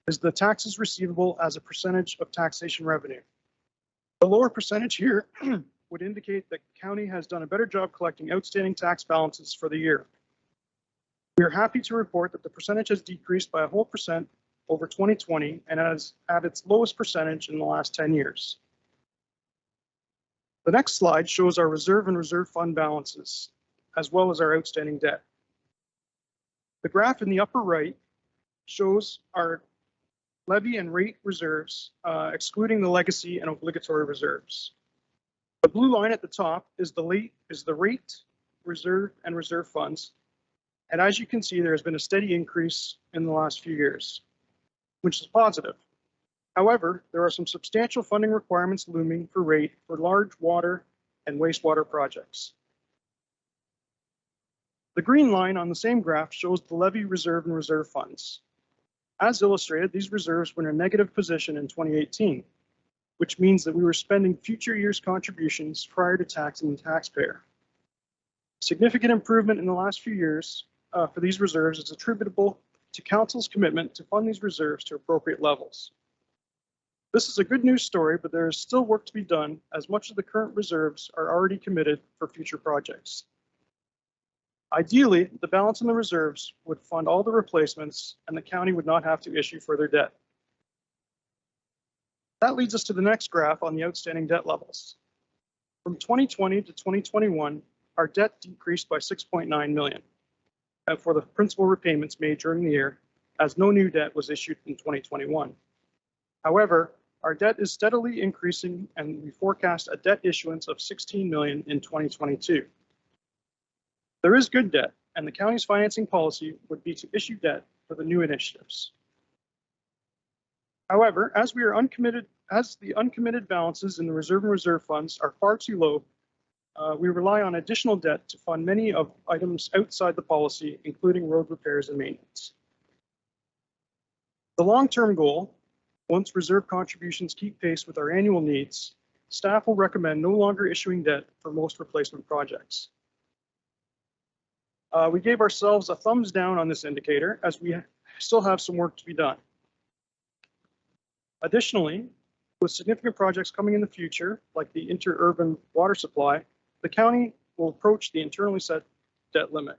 is the taxes receivable as a percentage of taxation revenue. The lower percentage here would indicate that the county has done a better job collecting outstanding tax balances for the year. We are happy to report that the percentage has decreased by a whole percent over 2020 and is at its lowest percentage in the last 10 years. The next slide shows our reserve and reserve fund balances, as well as our outstanding debt. The graph in the upper right shows our levy and rate reserves, excluding the legacy and obligatory reserves. The blue line at the top is the rate, reserve, and reserve funds. And as you can see, there has been a steady increase in the last few years, which is positive. However, there are some substantial funding requirements looming for rate for large water and wastewater projects. The green line on the same graph shows the levy, reserve, and reserve funds. As illustrated, these reserves were in a negative position in 2018, which means that we were spending future years' contributions prior to taxing the taxpayer. Significant improvement in the last few years for these reserves is attributable to council's commitment to fund these reserves to appropriate levels. This is a good news story, but there is still work to be done as much of the current reserves are already committed for future projects. Ideally, the balance in the reserves would fund all the replacements and the county would not have to issue further debt. That leads us to the next graph on the outstanding debt levels. From 2020 to 2021, our debt decreased by 6.9 million for the principal repayments made during the year, as no new debt was issued in 2021. However, our debt is steadily increasing and we forecast a debt issuance of 16 million in 2022. There is good debt, and the county's financing policy would be to issue debt for the new initiatives. However, as the uncommitted balances in the reserve and reserve funds are far too low, we rely on additional debt to fund many of items outside the policy, including road repairs and maintenance. The long-term goal, once reserve contributions keep pace with our annual needs, staff will recommend no longer issuing debt for most replacement projects. We gave ourselves a thumbs down on this indicator as we still have some work to be done. Additionally, with significant projects coming in the future, like the interurban water supply, the county will approach the internally set debt limit.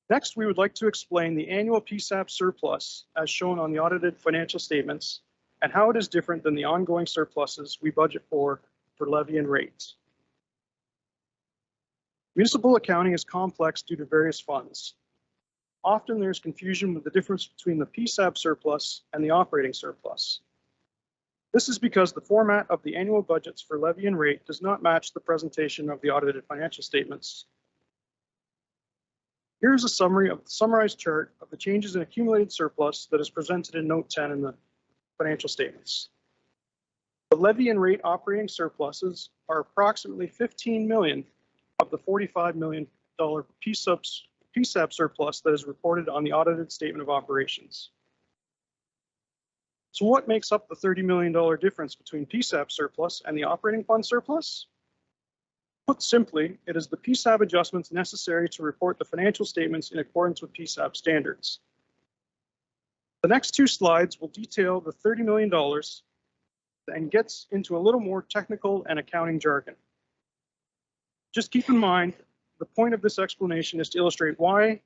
Next, we would like to explain the annual PSAP surplus as shown on the audited financial statements and how it is different than the ongoing surpluses we budget for levy and rates. Municipal accounting is complex due to various funds. Often there's confusion with the difference between the PSAP surplus and the operating surplus. This is because the format of the annual budgets for levy and rate does not match the presentation of the audited financial statements. Here's a summary of the summarized chart of the changes in accumulated surplus that is presented in note 10 in the financial statements. The levy and rate operating surpluses are approximately 15 million of the $45 million PSAP surplus that is reported on the audited statement of operations. So what makes up the $30 million difference between PSAP surplus and the operating fund surplus? Put simply, it is the PSAP adjustments necessary to report the financial statements in accordance with PSAP standards. The next two slides will detail the $30 million and gets into a little more technical and accounting jargon. Just keep in mind, the point of this explanation is to illustrate why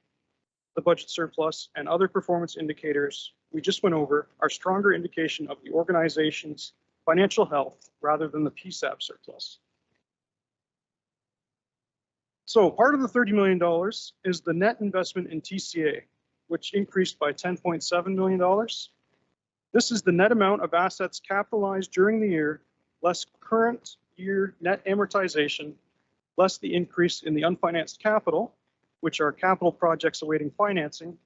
the budget surplus and other performance indicators we just went over are stronger indication of the organization's financial health rather than the PSAP surplus. So part of the $30 million is the net investment in TCA, which increased by $10.7 million. This is the net amount of assets capitalized during the year, less current year net amortization, less the increase in the unfinanced capital, which are capital projects awaiting financing,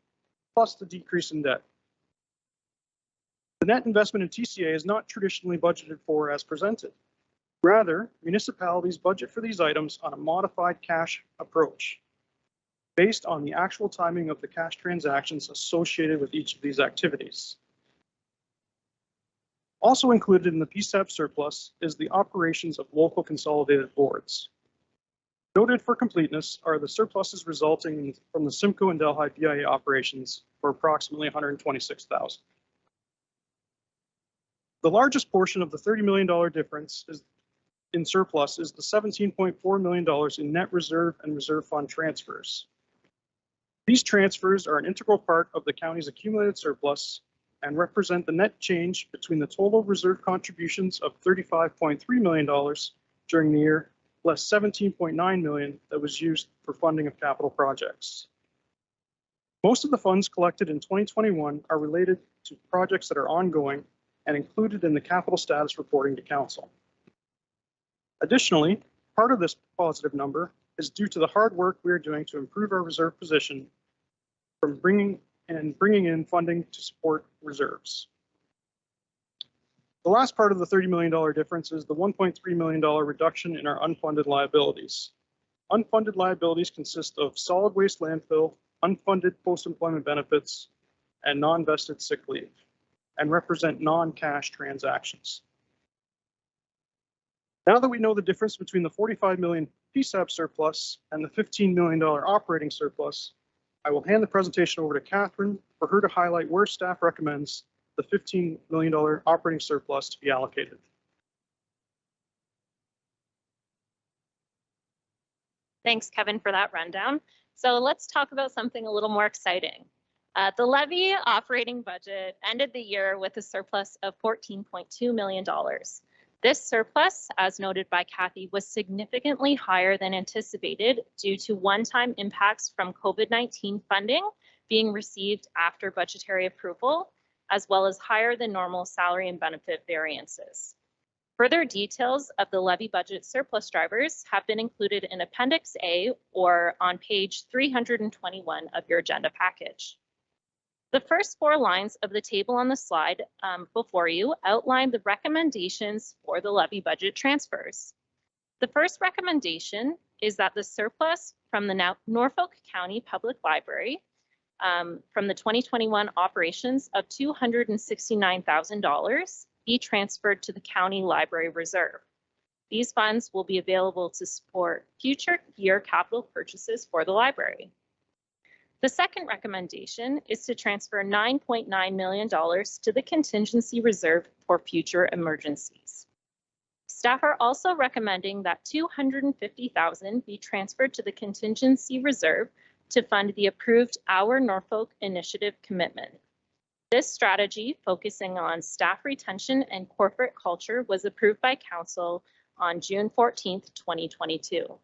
plus the decrease in debt. The net investment in TCA is not traditionally budgeted for as presented. Rather, municipalities budget for these items on a modified cash approach, based on the actual timing of the cash transactions associated with each of these activities. Also included in the PSAP surplus is the operations of local consolidated boards. Noted for completeness are the surpluses resulting from the Simcoe and Delhi BIA operations for approximately $126,000. The largest portion of the $30 million difference in surplus is the $17.4 million in net reserve and reserve fund transfers. These transfers are an integral part of the county's accumulated surplus and represent the net change between the total reserve contributions of $35.3 million during the year, less $17.9 million that was used for funding of capital projects. Most of the funds collected in 2021 are related to projects that are ongoing and included in the capital status reporting to council. Additionally, part of this positive number is due to the hard work we are doing to improve our reserve position from bringing in funding to support reserves. The last part of the $30 million difference is the $1.3 million reduction in our unfunded liabilities. Unfunded liabilities consist of solid waste landfill, unfunded post-employment benefits, and non-vested sick leave, and represent non-cash transactions. Now that we know the difference between the $45 million PSAP surplus and the $15 million operating surplus, I will hand the presentation over to Catherine for her to highlight where staff recommends the $15 million operating surplus to be allocated. Thanks, Kevin, for that rundown. So let's talk about something a little more exciting. The levy operating budget ended the year with a surplus of $14.2 million. This surplus, as noted by Kathy, was significantly higher than anticipated due to one-time impacts from COVID-19 funding being received after budgetary approval, as well as higher than normal salary and benefit variances. Further details of the levy budget surplus drivers have been included in Appendix A or on page 321 of your agenda package. The first 4 lines of the table on the slide before you outline the recommendations for the levy budget transfers. The first recommendation is that the surplus from the Norfolk County Public Library from the 2021 operations of $269,000 be transferred to the County Library Reserve. These funds will be available to support future year capital purchases for the library. The second recommendation is to transfer $9.9 million to the contingency reserve for future emergencies. Staff are also recommending that $250,000 be transferred to the contingency reserve to fund the approved Our Norfolk Initiative commitment. This strategy, focusing on staff retention and corporate culture, was approved by Council on June 14th, 2022.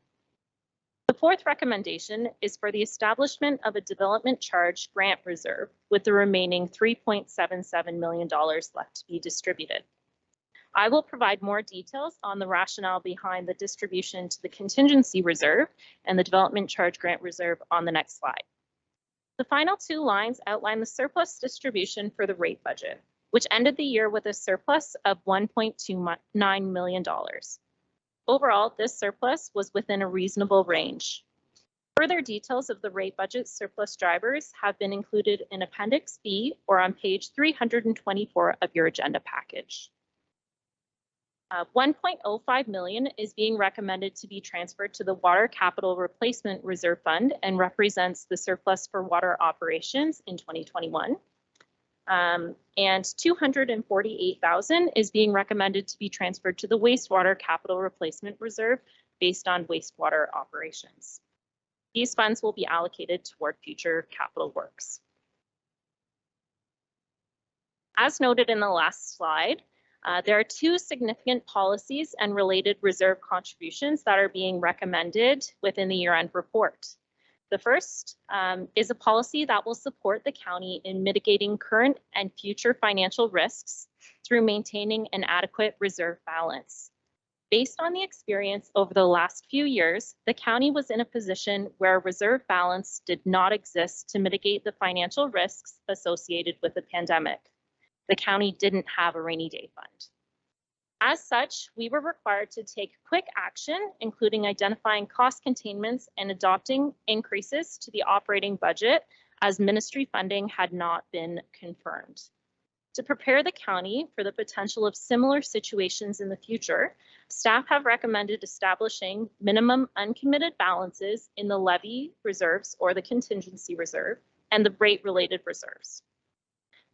The fourth recommendation is for the establishment of a development charge grant reserve with the remaining $3.77 million left to be distributed. I will provide more details on the rationale behind the distribution to the contingency reserve and the development charge grant reserve on the next slide. The final 2 lines outline the surplus distribution for the rate budget, which ended the year with a surplus of $1.29 million. Overall, this surplus was within a reasonable range. Further details of the rate budget surplus drivers have been included in Appendix B or on page 324 of your agenda package. $1.05 million is being recommended to be transferred to the Water Capital Replacement Reserve Fund and represents the surplus for water operations in 2021. And $248,000 is being recommended to be transferred to the Wastewater Capital Replacement Reserve based on wastewater operations. These funds will be allocated toward future capital works. As noted in the last slide, there are 2 significant policies and related reserve contributions that are being recommended within the year-end report. The first is a policy that will support the county in mitigating current and future financial risks through maintaining an adequate reserve balance. Based on the experience over the last few years, the county was in a position where a reserve balance did not exist to mitigate the financial risks associated with the pandemic. The county didn't have a rainy day fund. As such, we were required to take quick action, including identifying cost containments and adopting increases to the operating budget as ministry funding had not been confirmed. To prepare the county for the potential of similar situations in the future, staff have recommended establishing minimum uncommitted balances in the levy reserves or the contingency reserve and the rate-related reserves.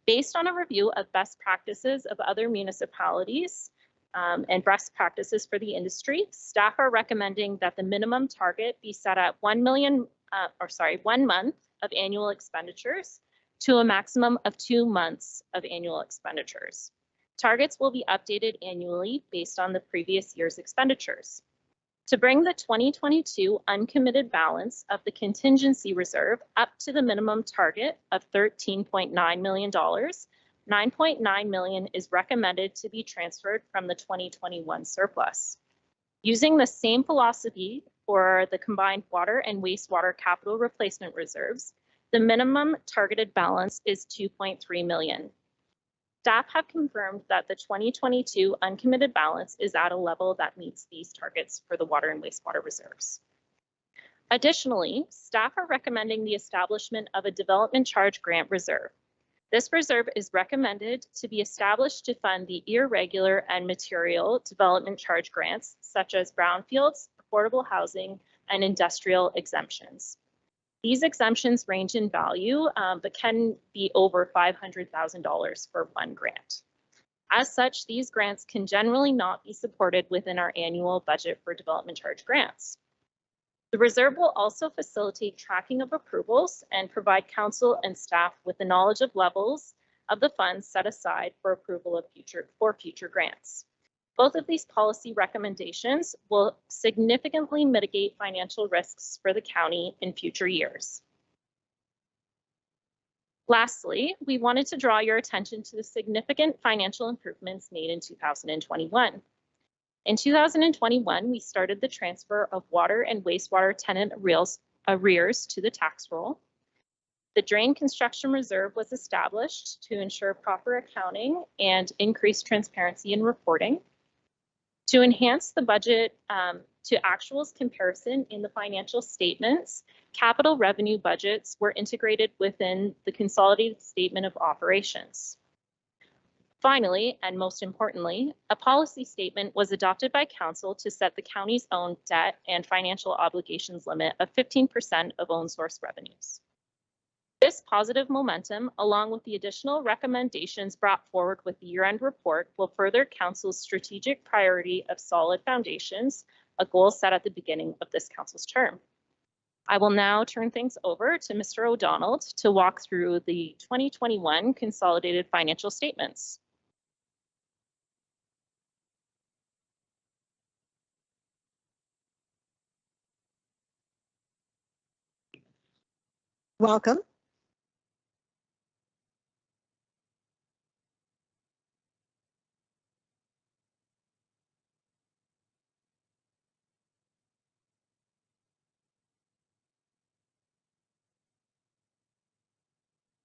Based on a review of best practices of other municipalities, and best practices for the industry, staff are recommending that the minimum target be set at 1 month of annual expenditures to a maximum of 2 months of annual expenditures. Targets will be updated annually based on the previous year's expenditures. To bring the 2022 uncommitted balance of the contingency reserve up to the minimum target of $13.9 million, $9.9 million is recommended to be transferred from the 2021 surplus. Using the same philosophy for the combined water and wastewater capital replacement reserves, the minimum targeted balance is $2.3 million. Staff have confirmed that the 2022 uncommitted balance is at a level that meets these targets for the water and wastewater reserves. Additionally, staff are recommending the establishment of a development charge grant reserve. This reserve is recommended to be established to fund the irregular and material development charge grants, such as brownfields, affordable housing, and industrial exemptions. These exemptions range in value, but can be over $500,000 for one grant. As such, these grants can generally not be supported within our annual budget for development charge grants. The reserve will also facilitate tracking of approvals and provide council and staff with the knowledge of levels of the funds set aside for approval of future grants. Both of these policy recommendations will significantly mitigate financial risks for the county in future years. Lastly, we wanted to draw your attention to the significant financial improvements made in 2021. In 2021, we started the transfer of water and wastewater tenant arrears to the tax roll. The drain construction reserve was established to ensure proper accounting and increase transparency in reporting. To enhance the budget to actuals comparison in the financial statements, capital revenue budgets were integrated within the consolidated statement of operations. Finally, and most importantly, a policy statement was adopted by council to set the county's own debt and financial obligations limit of 15% of own source revenues. This positive momentum, along with the additional recommendations brought forward with the year-end report, will further council's strategic priority of solid foundations, a goal set at the beginning of this council's term. I will now turn things over to Mr. O'Donnell to walk through the 2021 consolidated financial statements. Welcome.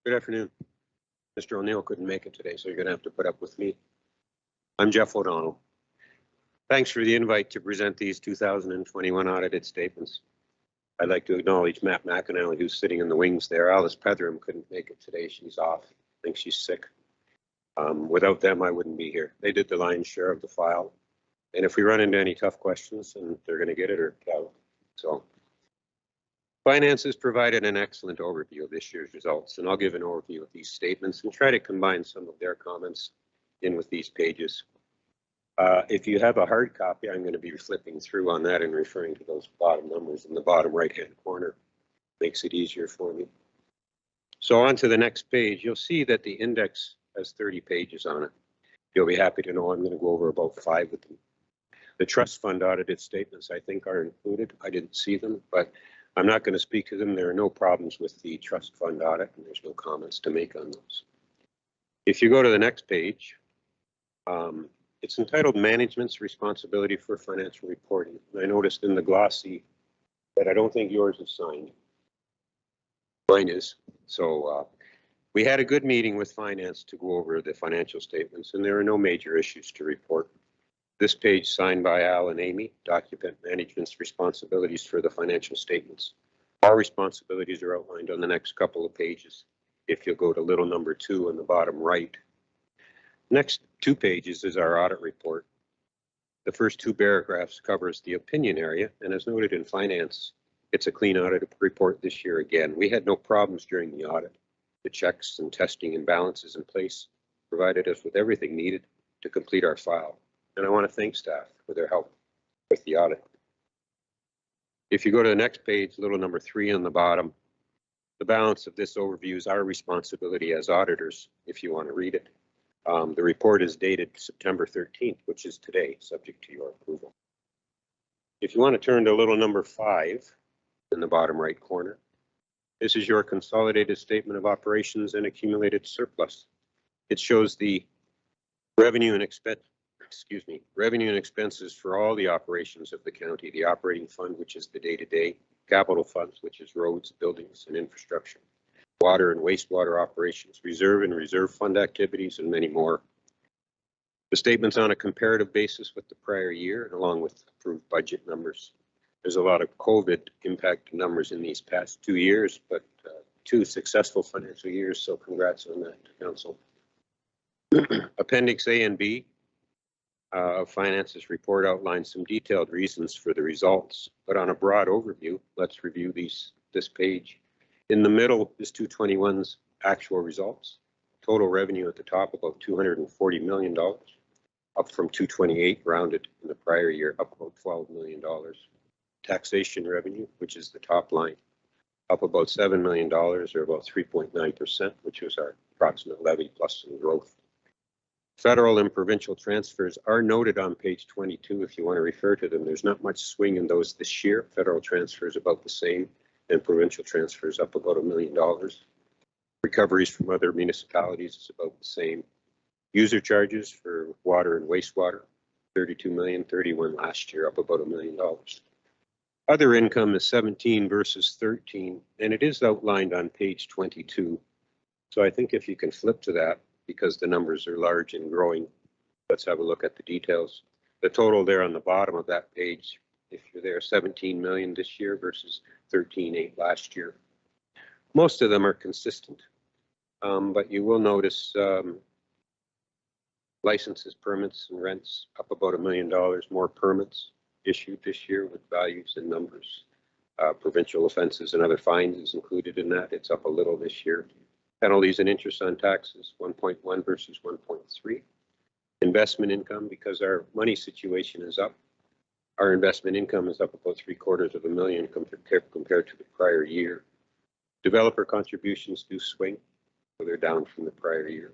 Good afternoon. Mr. O'Neill couldn't make it today, so you're going to have to put up with me. I'm Jeff O'Donnell. Thanks for the invite to present these 2021 audited statements. I'd like to acknowledge Matt McAnally, who's sitting in the wings there. Alice Petheram couldn't make it today. She's off. I think she's sick. Without them, I wouldn't be here. They did the lion's share of the file. And if we run into any tough questions, then they're going to get it or out. So Finance has provided an excellent overview of this year's results, and I'll give an overview of these statements and try to combine some of their comments in with these pages. If you have a hard copy, I'm going to be flipping through on that and referring to those bottom numbers in the bottom right-hand corner. Makes it easier for me. So on to the next page, you'll see that the index has 30 pages on it. You'll be happy to know I'm going to go over about 5 of them. The trust fund audited statements, I think, are included. I didn't see them, but I'm not going to speak to them. There are no problems with the trust fund audit, and there's no comments to make on those. If you go to the next page, it's entitled Management's Responsibility for Financial Reporting. And I noticed in the glossy that I don't think yours is signed. Mine is. So we had a good meeting with finance to go over the financial statements, and there are no major issues to report. This page signed by Al and Amy, document management's responsibilities for the financial statements. Our responsibilities are outlined on the next couple of pages. If you'll go to little number 2 on the bottom right. Next 2 pages is our audit report. The first 2 paragraphs covers the opinion area, and as noted in finance, it's a clean audit report this year again. We had no problems during the audit. The checks and testing and balances in place provided us with everything needed to complete our file. And I want to thank staff for their help with the audit. If you go to the next page, little number 3 on the bottom, the balance of this overview is our responsibility as auditors, if you want to read it. The report is dated September 13th, which is today, subject to your approval. If you want to turn to little number 5 in the bottom right corner, this is your consolidated statement of operations and accumulated surplus. It shows the revenue and expenses for all the operations of the county, the operating fund, which is the day-to-day, capital funds, which is roads, buildings, and infrastructure, water and wastewater operations, reserve and reserve fund activities, and many more. The statement's on a comparative basis with the prior year, and along with approved budget numbers. There's a lot of COVID impact numbers in these past 2 years, but 2 successful financial years, so congrats on that, Council. Appendix A and B of Finance's report outlines some detailed reasons for the results, but on a broad overview, let's review this page. In the middle is 221's actual results. Total revenue at the top about $240 million, up from 228 rounded in the prior year, up about $12 million. taxation revenue, which is the top line, up about $7 million or about 3.9%, which was our approximate levy plus some growth. Federal and provincial transfers are noted on page 22 if you want to refer to them. There's not much swing in those this year. Federal transfers about the same and provincial transfers up about $1 million. Recoveries from other municipalities is about the same. User charges for water and wastewater, 32 million, 31 last year, up about $1 million. Other income is 17 versus 13, and it is outlined on page 22. So I think if you can flip to that, because the numbers are large and growing, let's have a look at the details. The total there on the bottom of that page, if you're there, 17 million this year versus 13.8 last year. Most of them are consistent, but you will notice licenses, permits, and rents up about $1 million, more permits issued this year with values and numbers. Provincial offenses and other fines is included in that. It's up a little this year. Penalties and interest on taxes, 1.1 versus 1.3. Investment income, because our money situation is up, our investment income is up about $750,000 compared to the prior year. Developer contributions do swing, so they're down from the prior year.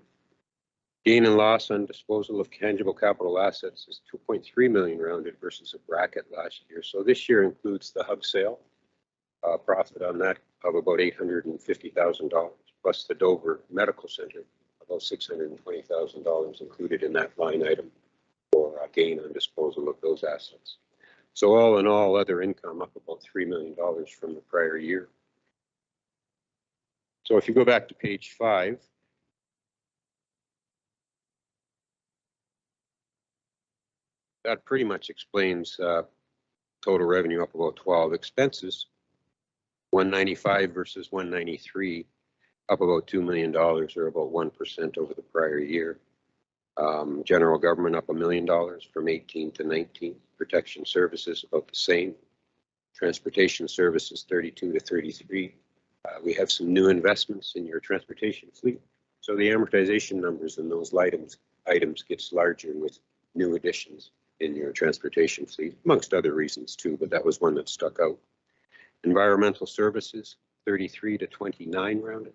Gain and loss on disposal of tangible capital assets is 2.3 million rounded versus a bracket last year. So this year includes the hub sale, profit on that of about $850,000, plus the Dover Medical Center, about $620,000 included in that line item for gain on disposal of those assets. So all in all, other income up about $3 million from the prior year. So if you go back to page 5, that pretty much explains total revenue up about 12. Expenses, 195 versus 193, up about $2 million or about 1% over the prior year. General government up $1 million from 18 to 19. Protection services about the same. Transportation services 32 to 33. We have some new investments in your transportation fleet. So the amortization numbers in those items gets larger with new additions in your transportation fleet, amongst other reasons too, but that was one that stuck out. Environmental services, 33 to 29 rounded.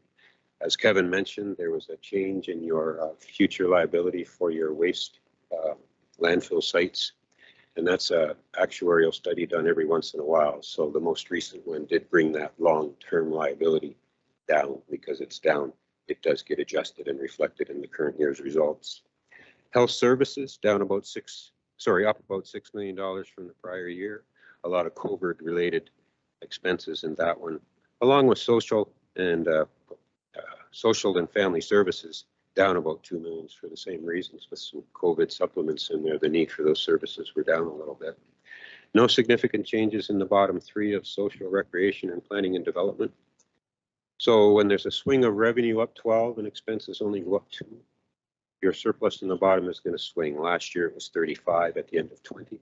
As Kevin mentioned, there was a change in your future liability for your waste landfill sites, and that's a actuarial study done every once in a while. So the most recent one did bring that long-term liability down. Because it's down, it does get adjusted and reflected in the current year's results. Health services down about up about $6 million from the prior year. A lot of COVID-related expenses in that one, along with social and family services down about $2 million for the same reasons, with some COVID supplements in there. The need for those services were down a little bit. No significant changes in the bottom 3 of social, recreation, and planning and development. So when there's a swing of revenue up 12 and expenses only go up 2, your surplus in the bottom is going to swing. Last year it was 35 at the end of 20,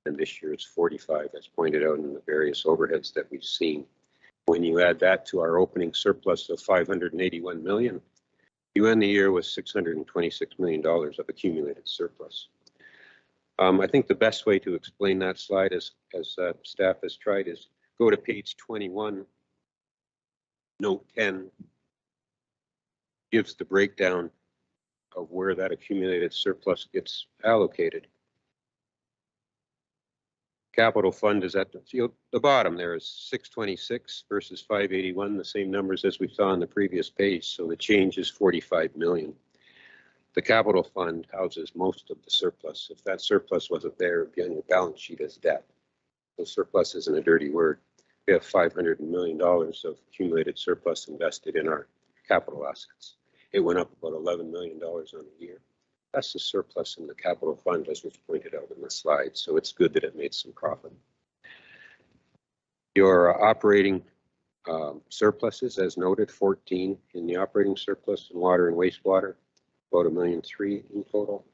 and this year it's 45, as pointed out in the various overheads that we've seen. When you add that to our opening surplus of $581 million, you end the year with $626 million of accumulated surplus. I think the best way to explain that slide, as staff has tried, is go to page 21. Note 10 gives the breakdown of where that accumulated surplus gets allocated. Capital fund is at the bottom. There is 626 versus 581, the same numbers as we saw on the previous page. So the change is 45 million. The capital fund houses most of the surplus. If that surplus wasn't there, it would be on your balance sheet as debt. So surplus isn't a dirty word. We have $500 million of accumulated surplus invested in our capital assets. It went up about $11 million on the year. That's the surplus in the capital fund, as was pointed out in the slide. So it's good that it made some profit. Your operating surpluses, as noted, 14 in the operating surplus in water and wastewater, about $1.3 million in total.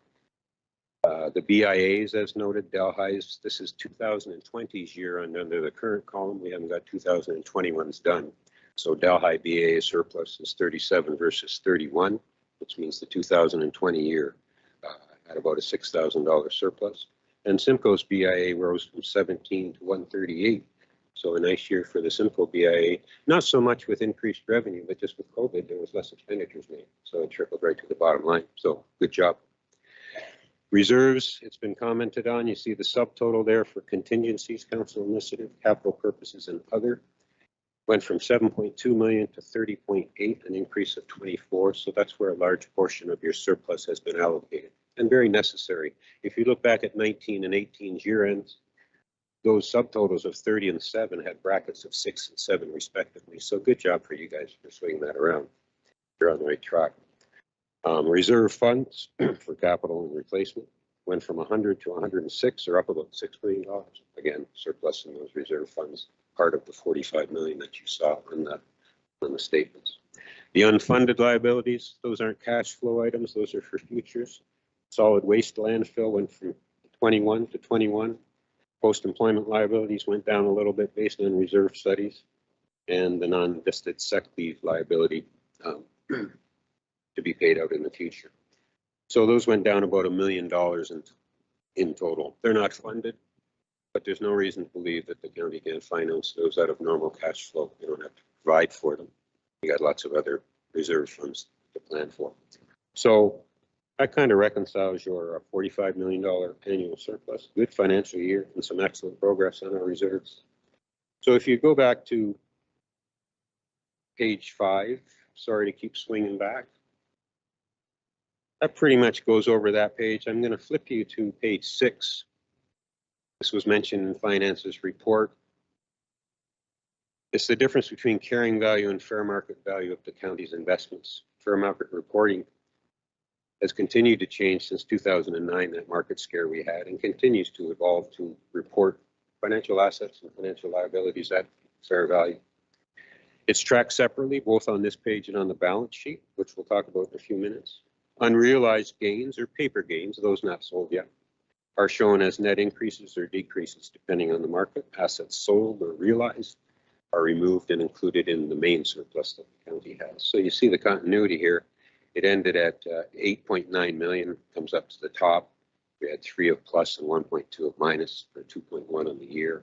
The BIAs, as noted, Delhi's, this is 2020's year, and under the current column, we haven't got 2021's done. So Delhi BIA surplus is 37 versus 31, which means the 2020 year had about a $6,000 surplus. And Simcoe's BIA rose from 17 to 138. So a nice year for the Simcoe BIA, not so much with increased revenue, but just with COVID, there was less expenditures made. So it trickled right to the bottom line. So good job. Reserves, it's been commented on. You see the subtotal there for contingencies, council initiative, capital purposes and other. Went from 7.2 million to 30.8, an increase of 24. So that's where a large portion of your surplus has been allocated and very necessary. If you look back at 19 and 18's year ends, those subtotals of 30 and 7 had brackets of 6 and 7 respectively. So good job for you guys for swinging that around. You're on the right track. Reserve funds for capital and replacement went from 100 to 106, or up about $6 million. Again, surplus in those reserve funds, part of the 45 million that you saw on the statements. The unfunded liabilities, those aren't cash flow items, those are for futures. Solid waste landfill went from 21 to 21. Post-employment liabilities went down a little bit based on reserve studies, and the non-vested SEC leave liability to be paid out in the future. So those went down about $1 million in total. They're not funded, but there's no reason to believe that the county can't finance those out of normal cash flow. You don't have to provide for them. You got lots of other reserve funds to plan for. So that kind of reconciles your $45 million annual surplus. Good financial year and some excellent progress on our reserves. So if you go back to page 5, sorry to keep swinging back. That pretty much goes over that page. I'm going to flip you to page 6. This was mentioned in Finance's report. It's the difference between carrying value and fair market value of the county's investments. Fair market reporting has continued to change since 2009, that market scare we had, and continues to evolve to report financial assets and financial liabilities at fair value. It's tracked separately, both on this page and on the balance sheet, which we'll talk about in a few minutes. Unrealized gains or paper gains, those not sold yet, are shown as net increases or decreases depending on the market. Assets sold or realized are removed and included in the main surplus that the county has. So you see the continuity here. It ended at 8.9 million, comes up to the top. We had 3 of plus and 1.2 of minus for 2.1 on the year.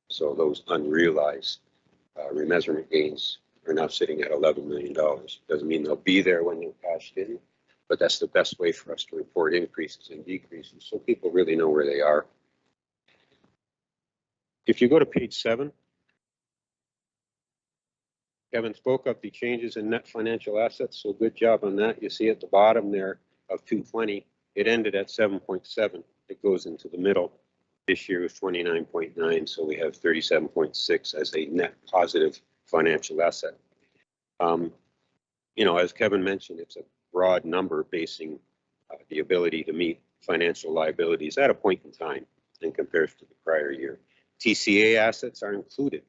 So those unrealized remeasurement gains are now sitting at $11 million. Doesn't mean they'll be there when they're cashed in, but that's the best way for us to report increases and decreases so people really know where they are. If you go to page 7, Kevin spoke of the changes in net financial assets, so good job on that. You see at the bottom there of 220, it ended at 7.7. It goes into the middle. This year was 29.9, so we have 37.6 as a net positive financial asset. You know, as Kevin mentioned, it's a broad number basing the ability to meet financial liabilities at a point in time and compares to the prior year. TCA assets are included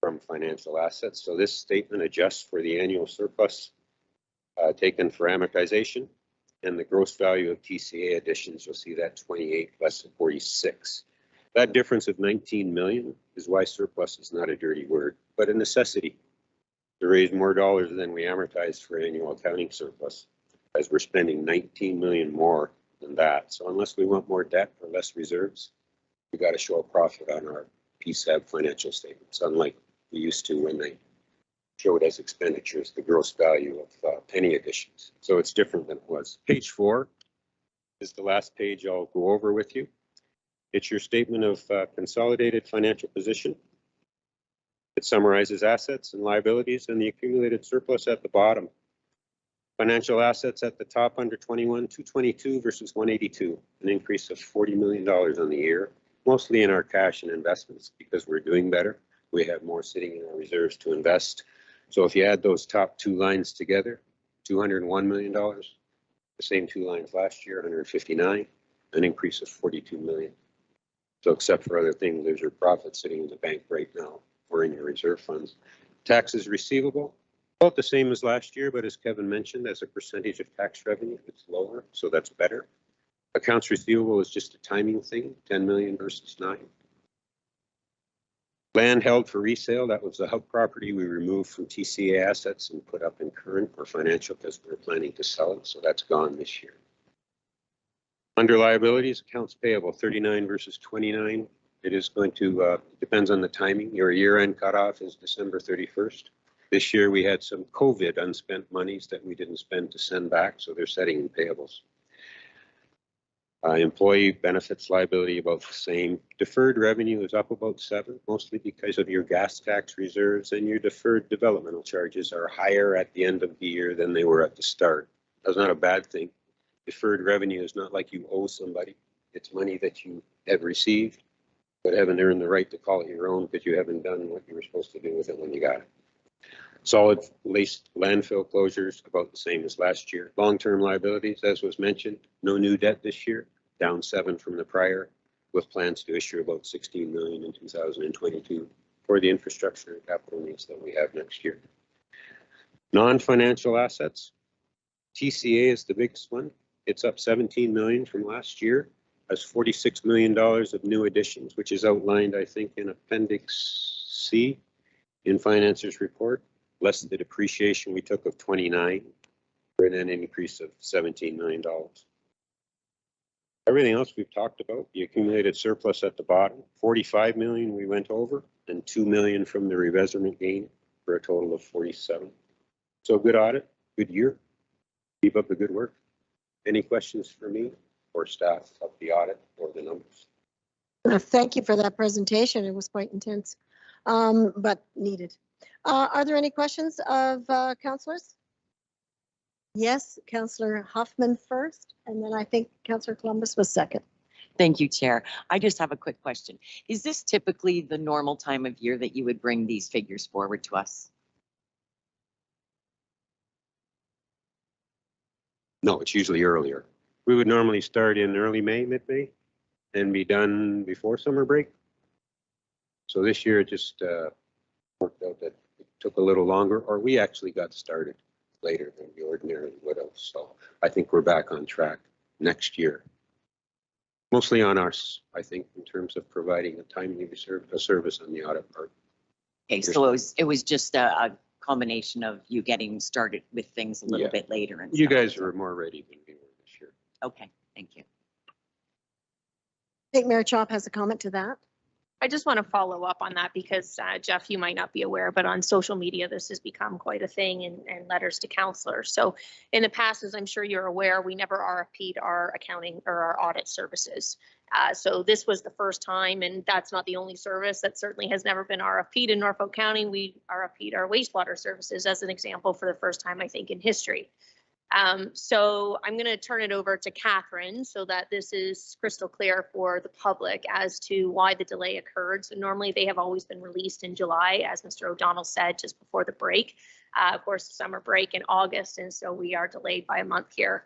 from financial assets. So this statement adjusts for the annual surplus taken for amortization and the gross value of TCA additions. You'll see that 28 less than 46. That difference of 19 million is why surplus is not a dirty word, but a necessity to raise more dollars than we amortize for annual accounting surplus, as we're spending 19 million more than that. So unless we want more debt or less reserves, we got to show a profit on our PSAB financial statements, unlike we used to when they showed as expenditures the gross value of penny additions. So it's different than it was. Page 4 is the last page I'll go over with you. It's your statement of consolidated financial position. It summarizes assets and liabilities and the accumulated surplus at the bottom. Financial assets at the top under 21, 222 versus 182, an increase of $40 million on the year, mostly in our cash and investments because we're doing better. We have more sitting in our reserves to invest. So if you add those top two lines together, $201 million, the same two lines last year, 159, an increase of 42 million. So except for other things, there's your profit sitting in the bank right now or in your reserve funds. Taxes receivable, about the same as last year, but as Kevin mentioned, as a percentage of tax revenue, it's lower, so that's better. Accounts receivable is just a timing thing, 10 million versus 9. Land held for resale, that was the hub property we removed from TCA assets and put up in current or financial because we were planning to sell it, so that's gone this year. Under liabilities, accounts payable 39 versus 29. It is going to, depends on the timing. Your year-end cutoff is December 31st. This year we had some COVID unspent monies that we didn't spend to send back, so they're setting in payables. Employee benefits liability about the same. Deferred revenue is up about 7, mostly because of your gas tax reserves, and your deferred developmental charges are higher at the end of the year than they were at the start. That's not a bad thing. Deferred revenue is not like you owe somebody. It's money that you have received, but haven't earned the right to call it your own because you haven't done what you were supposed to do with it when you got it. Solid waste landfill closures about the same as last year. Long-term liabilities, as was mentioned, no new debt this year, down 7 from the prior, with plans to issue about 16 million in 2022 for the infrastructure and capital needs that we have next year. Non-financial assets, TCA is the biggest one. It's up 17 million from last year, has $46 million of new additions, which is outlined, I think, in Appendix C in Finance's report, less the depreciation we took of 29, for an increase of $17 million. Everything else we've talked about, the accumulated surplus at the bottom, 45 million we went over, and 2 million from the remeasurement gain for a total of 47. So good audit, good year. Keep up the good work. Any questions for me or staff of the audit or the numbers? Thank you for that presentation. It was quite intense, but needed. Are there any questions of councillors? Yes, Councillor Huffman first, and then I think Councillor Columbus was second. Thank you, Chair. I just have a quick question. Is this typically the normal time of year that you would bring these figures forward to us? No, it's usually earlier. We would normally start in early May, mid-May, and be done before summer break. So this year it just worked out that it took a little longer, or we actually got started later than we ordinarily would have. So I think we're back on track next year. Mostly on us, I think, in terms of providing a timely service on the audit part. Okay, so it was just a combination of you getting started with things a little bit later. And you stuff. guys were more ready than we were this year. Okay, thank you. I think Mayor Chop has a comment to that. I just want to follow up on that because Jeff, you might not be aware, but on social media, this has become quite a thing and letters to councillors. So in the past, as I'm sure you're aware, we never RFP'd our accounting or our audit services. So this was the first time, and that's not the only service that certainly has never been RFP'd in Norfolk County. We RFP'd our wastewater services as an example for the first time, I think, in history. So I'm going to turn it over to Catherine so that this is crystal clear for the public as to why the delay occurred. So normally they have always been released in July, as Mr. O'Donnell said, just before the break. Of course, summer break in August, and so we are delayed by a month here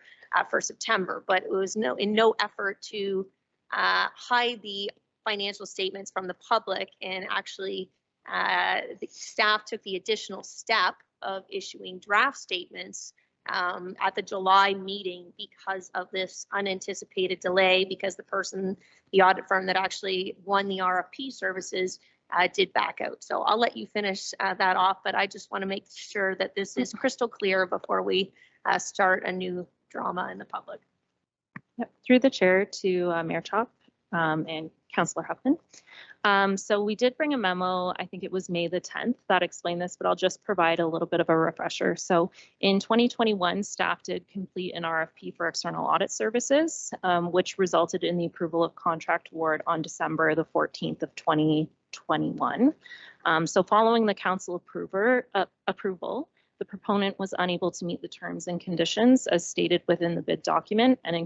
for September. But it was in no effort to hide the financial statements from the public, and actually the staff took the additional step of issuing draft statements at the July meeting because of this unanticipated delay, because the audit firm that actually won the RFP services did back out. So I'll let you finish that off, but I just want to make sure that this is crystal clear before we start a new drama in the public. Yep. Through the chair to Mayor Chop and Councillor Huffman. So we did bring a memo, I think it was May the 10th, that explained this, but I'll just provide a little bit of a refresher. So in 2021, staff did complete an RFP for external audit services, which resulted in the approval of contract award on December the 14th of 2021. So following the council approval, the proponent was unable to meet the terms and conditions as stated within the bid document and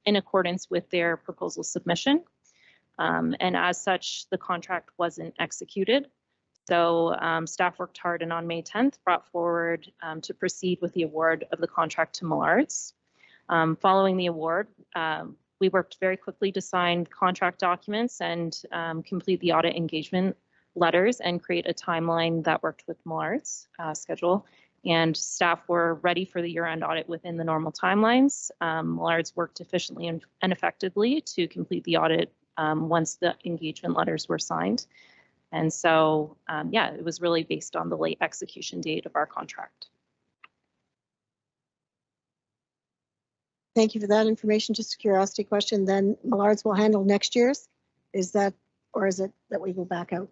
in accordance with their proposal submission. And as such, the contract wasn't executed. So staff worked hard and on May 10th brought forward to proceed with the award of the contract to Millards. Following the award, we worked very quickly to sign contract documents and complete the audit engagement letters and create a timeline that worked with Millards' schedule. And staff were ready for the year-end audit within the normal timelines. Millards worked efficiently and effectively to complete the audit once the engagement letters were signed. And so, yeah, it was really based on the late execution date of our contract. Thank you for that information. Just a curiosity question. Then Millards will handle next year's? Is that, or is it that we go back out?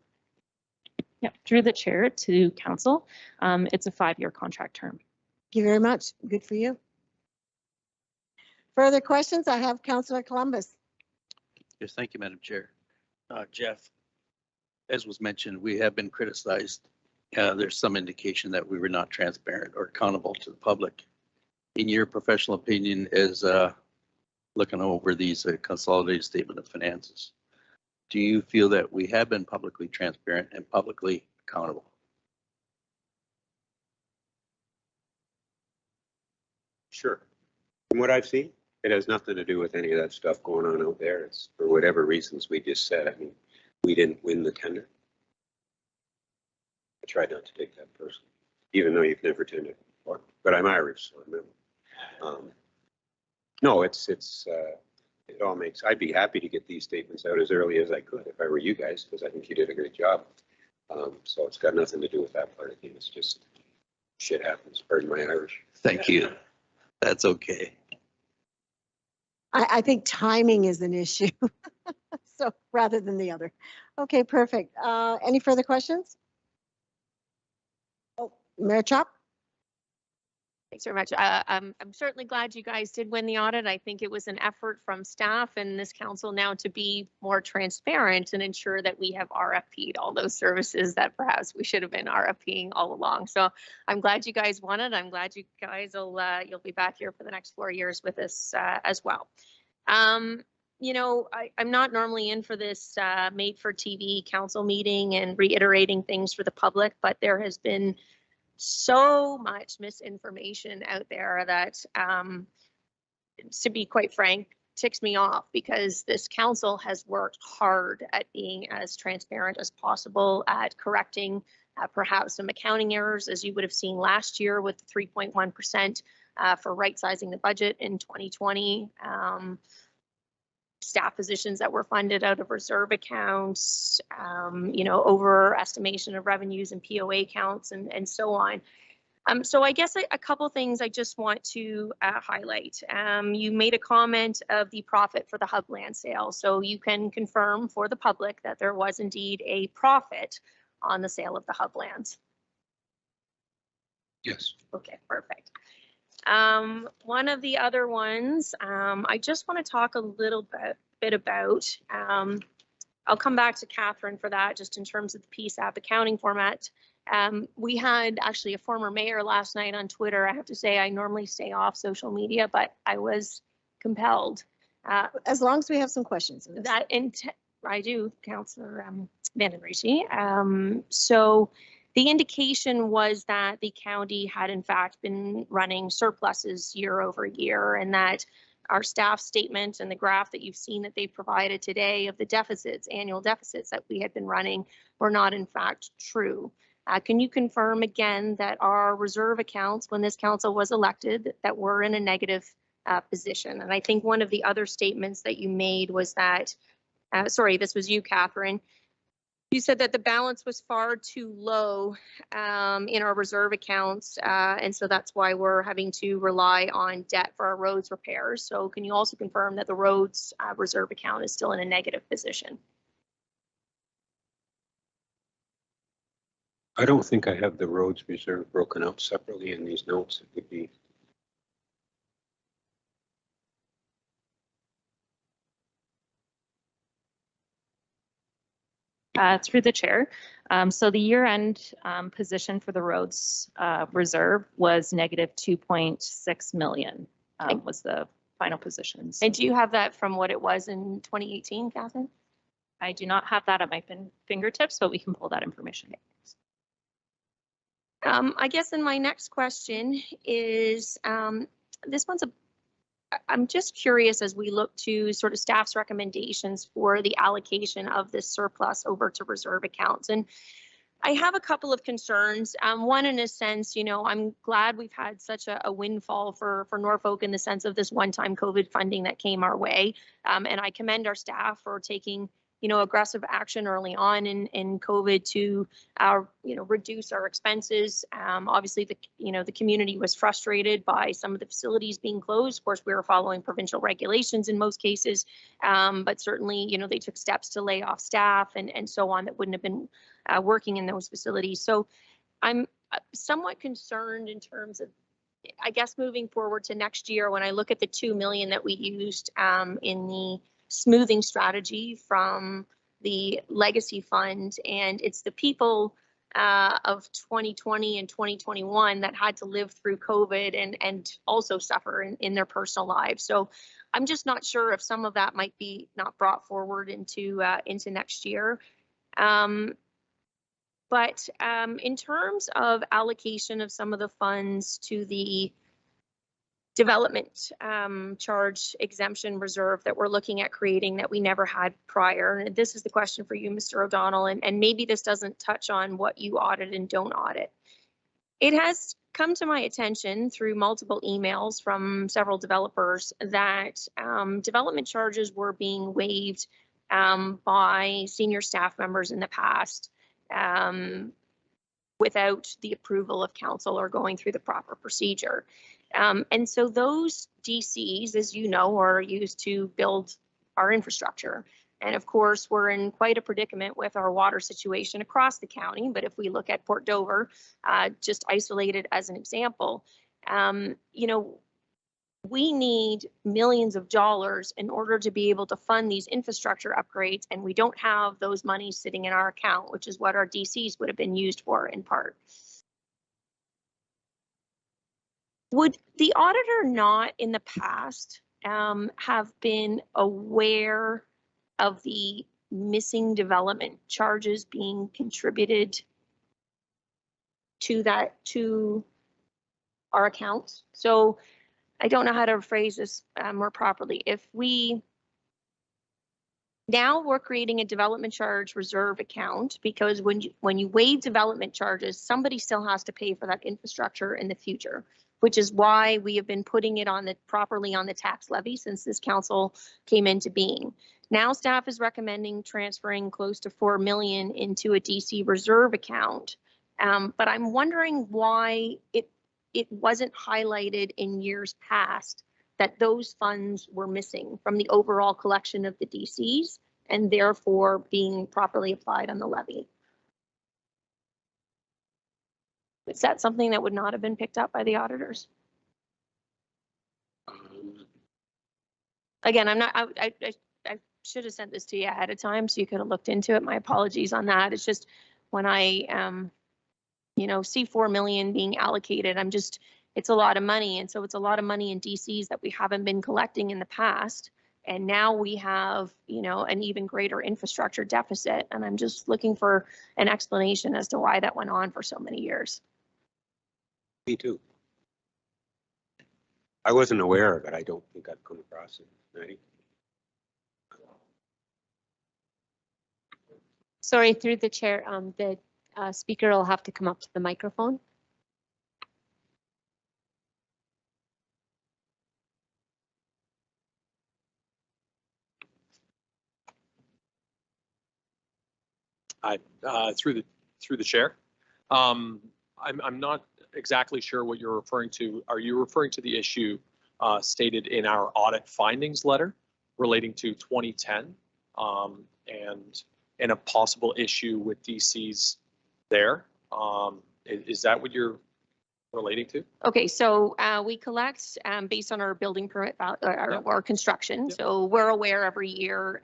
Yeah, through the chair to council. It's a 5-year contract term. Thank you very much. Good for you. Further questions? I have Councillor Columbus. Yes, thank you, Madam Chair. Jeff, as was mentioned, we have been criticized. There's some indication that we were not transparent or accountable to the public. In your professional opinion, as looking over these consolidated statement of finances, do you feel that we have been publicly transparent and publicly accountable? Sure. From what I've seen, it has nothing to do with any of that stuff going on out there. It's for whatever reasons we just said. I mean, we didn't win the tender. I tried not to take that personally, even though you've never tendered before. But I'm Irish, so I'm no, it all makes. I'd be happy to get these statements out as early as I could if I were you guys, because I think you did a great job. So it's got nothing to do with that part of things. It's just shit happens. Pardon my Irish. Thank you. That's okay. I think timing is an issue. So rather than the other. Okay, perfect. Any further questions? Oh, Mayor Chop? Thanks very much. I'm certainly glad you guys did win the audit. I think it was an effort from staff and this council now to be more transparent and ensure that we have RFP'd all those services that perhaps we should have been RFPing all along. So I'm glad you guys won it. I'm glad you guys will you'll be back here for the next 4 years with us as well. You know, I'm not normally in for this made for TV council meeting and reiterating things for the public, but there has been so much misinformation out there that, to be quite frank, ticks me off because this council has worked hard at being as transparent as possible, at correcting perhaps some accounting errors, as you would have seen last year with the 3.1% for right sizing the budget in 2020. Staff positions that were funded out of reserve accounts, you know, overestimation of revenues and POA accounts and so on. So I guess a couple things I just want to highlight. You made a comment of the profit for the hub land sale. So you can confirm for the public that there was indeed a profit on the sale of the hub lands. Yes. Okay, perfect. One of the other ones, I just want to talk a little bit about, I'll come back to Catherine for that, just in terms of the PSAP accounting format. We had actually a former mayor last night on Twitter. I have to say I normally stay off social media, but I was compelled. As long as we have some questions. That I do, Councillor Van Riesche. So the indication was that the county had in fact been running surpluses year over year, and that our staff statement and the graph that you've seen that they provided today of the deficits, annual deficits that we had been running were not in fact true. Can you confirm again that our reserve accounts, when this council was elected, that were in a negative position? And I think one of the other statements that you made was that, sorry, this was you, Catherine. You said that the balance was far too low in our reserve accounts, and so that's why we're having to rely on debt for our roads repairs. So can you also confirm that the roads reserve account is still in a negative position? I don't think I have the roads reserve broken out separately in these notes. It would be. Through the chair. So the year-end position for the roads reserve was negative 2.6 million was the final positions. And do you have that from what it was in 2018, Catherine? I do not have that at my fingertips, but we can pull that information. I guess then my next question is, this one's I'm just curious as we look to sort of staff's recommendations for the allocation of this surplus over to reserve accounts. And I have a couple of concerns. One, in a sense, you know, I'm glad we've had such a windfall for Norfolk in the sense of this one-time COVID funding that came our way. And I commend our staff for taking, aggressive action early on in COVID to, reduce our expenses. Obviously, the community was frustrated by some of the facilities being closed. Of course, we were following provincial regulations in most cases, but certainly, they took steps to lay off staff and so on that wouldn't have been working in those facilities. So I'm somewhat concerned in terms of, I guess, moving forward to next year, when I look at the 2 million that we used in the smoothing strategy from the legacy fund, and it's the people of 2020 and 2021 that had to live through COVID and also suffer in their personal lives. So I'm just not sure if some of that might be not brought forward into next year. But in terms of allocation of some of the funds to the development charge exemption reserve that we're looking at creating that we never had prior. And this is the question for you, Mr. O'Donnell, and maybe this doesn't touch on what you audit and don't audit. It has come to my attention through multiple emails from several developers that development charges were being waived by senior staff members in the past without the approval of council or going through the proper procedure. And so those DCs, as you know, are used to build our infrastructure. And of course, we're in quite a predicament with our water situation across the county. But if we look at Port Dover, just isolated as an example, we need millions of dollars in order to be able to fund these infrastructure upgrades. And we don't have those monies sitting in our account, which is what our DCs would have been used for in part. Would the auditor not in the past have been aware of the missing development charges being contributed to our accounts? So I don't know how to phrase this more properly. If now we're creating a development charge reserve account, because when you waive development charges, somebody still has to pay for that infrastructure in the future, which is why we have been putting it properly on the tax levy since this council came into being. Now staff is recommending transferring close to 4 million into a DC reserve account. But I'm wondering why it wasn't highlighted in years past that those funds were missing from the overall collection of the DCs and therefore being properly applied on the levy. Is that something that would not have been picked up by the auditors? Again, I should have sent this to you ahead of time so you could have looked into it. My apologies on that. It's just when I, see 4 million being allocated, it's a lot of money. And so it's a lot of money in DCs that we haven't been collecting in the past. And now we have, an even greater infrastructure deficit. And I'm just looking for an explanation as to why that went on for so many years. Me too. I wasn't aware of it. I don't think I've come across it. Right? Sorry, through the chair, the speaker will have to come up to the microphone. Through the chair. I'm not exactly sure what you're referring to. Are you referring to the issue stated in our audit findings letter relating to 2010 and a possible issue with DCs there? Is that what you're relating to? Okay, so we collect based on our building permit or construction. Yep. So we're aware every year.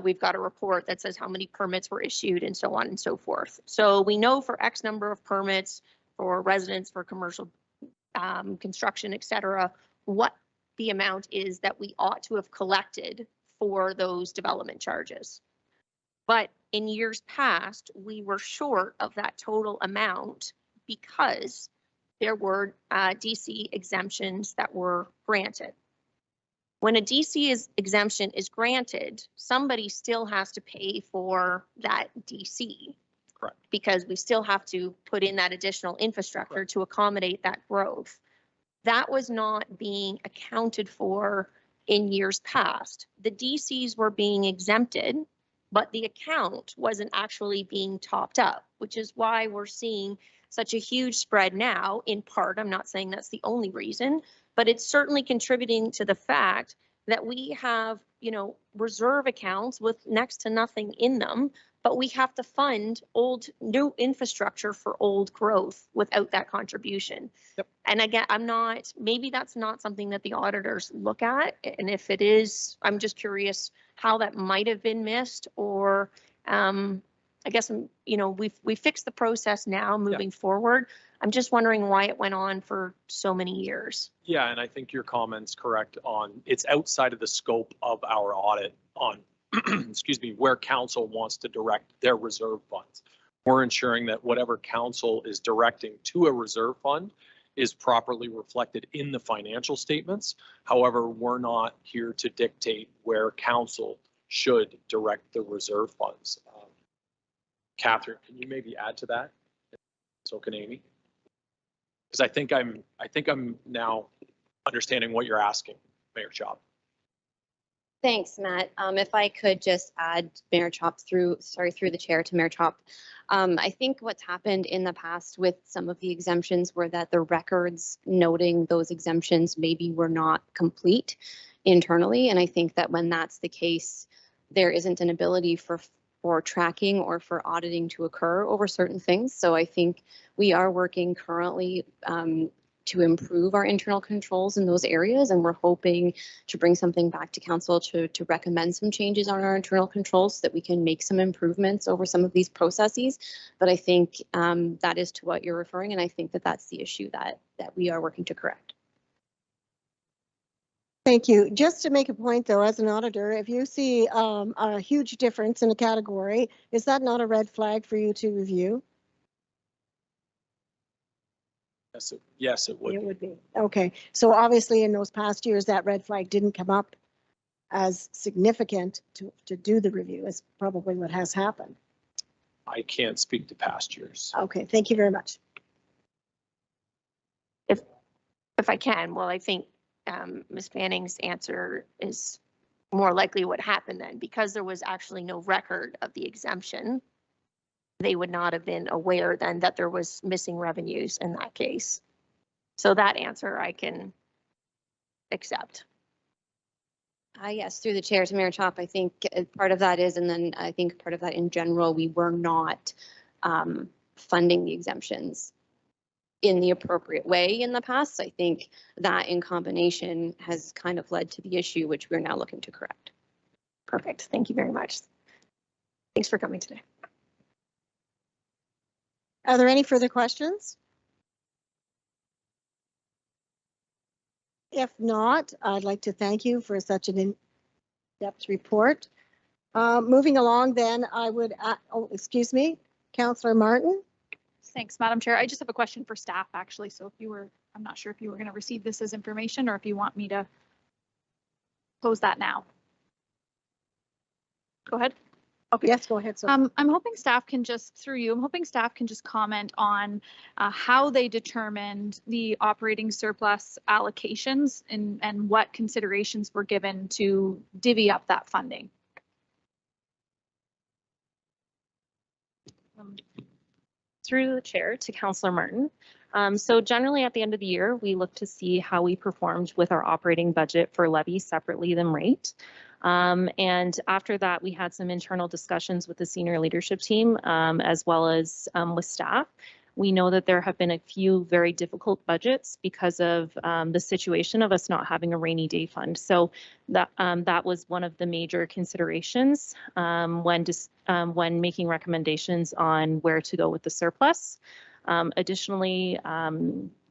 We've got a report that says how many permits were issued and so on and so forth. So we know for X number of permits for residents, for commercial construction, et cetera, what the amount is that we ought to have collected for those development charges. But in years past, we were short of that total amount because there were DC exemptions that were granted. When a DC exemption is granted, somebody still has to pay for that DC. Correct. Because we still have to put in that additional infrastructure. Correct. To accommodate that growth. That was not being accounted for in years past. The DCs were being exempted, but the account wasn't actually being topped up, which is why we're seeing such a huge spread now. In part, I'm not saying that's the only reason, but it's certainly contributing to the fact that we have, you know, reserve accounts with next to nothing in them, but we have to fund new infrastructure for old growth without that contribution. Yep. And again, maybe that's not something that the auditors look at. And if it is, I'm just curious how that might have been missed, or I guess, you know, we fixed the process now moving forward. I'm just wondering why it went on for so many years. Yeah, and I think your comment's correct on, it's outside of the scope of our audit on, excuse me, where council wants to direct their reserve funds. We're ensuring that whatever council is directing to a reserve fund is properly reflected in the financial statements. However, we're not here to dictate where council should direct the reserve funds. Catherine, can you maybe add to that? So can Amy. Because I think I'm now understanding what you're asking, Mayor Chop. Thanks, Matt. If I could just add Mayor Chop through the chair to Mayor Chop. I think what's happened in the past with some of the exemptions were that the records noting those exemptions maybe were not complete internally. And I think that when that's the case, there isn't an ability for tracking or for auditing to occur over certain things. So I think we are working currently to improve our internal controls in those areas, and we're hoping to bring something back to council to recommend some changes on our internal controls so that we can make some improvements over some of these processes. But I think that is to what you're referring, and I think that that's the issue that we are working to correct. Thank you. Just to make a point, though, as an auditor, if you see a huge difference in a category, is that not a red flag for you to review? Yes, it would. It would be. Okay. So obviously in those past years, that red flag didn't come up as significant to do the review. Is probably what has happened. I can't speak to past years. Okay. Thank you very much. If I can, well, I think Ms. Fanning's answer is more likely what happened then, because there was actually no record of the exemption. They would not have been aware then that there was missing revenues in that case. So that answer I can accept. Yes, through the chair to Mayor Chop, I think part of that is, and then I think part of that in general, we were not funding the exemptions in the appropriate way in the past. I think that in combination has kind of led to the issue, which we're now looking to correct. Perfect. Thank you very much. Thanks for coming today. Are there any further questions? If not, I'd like to thank you for such an in-depth report. Moving along then, I would, excuse me, Councillor Martin. Thanks, Madam Chair. I just have a question for staff, actually. So if you were, I'm not sure if you were going to receive this as information or if you want me to pose that now. Go ahead. Okay. Yes, go ahead. I'm hoping staff can just, through you, I'm hoping staff can just comment on how they determined the operating surplus allocations and what considerations were given to divvy up that funding. Through the chair to Councillor Martin. So generally at the end of the year, we look to see how we performed with our operating budget for levy separately than rate. And after that, we had some internal discussions with the senior leadership team, as well as with staff. We know that there have been a few very difficult budgets because of the situation of us not having a rainy day fund. So that was one of the major considerations when making recommendations on where to go with the surplus. Additionally,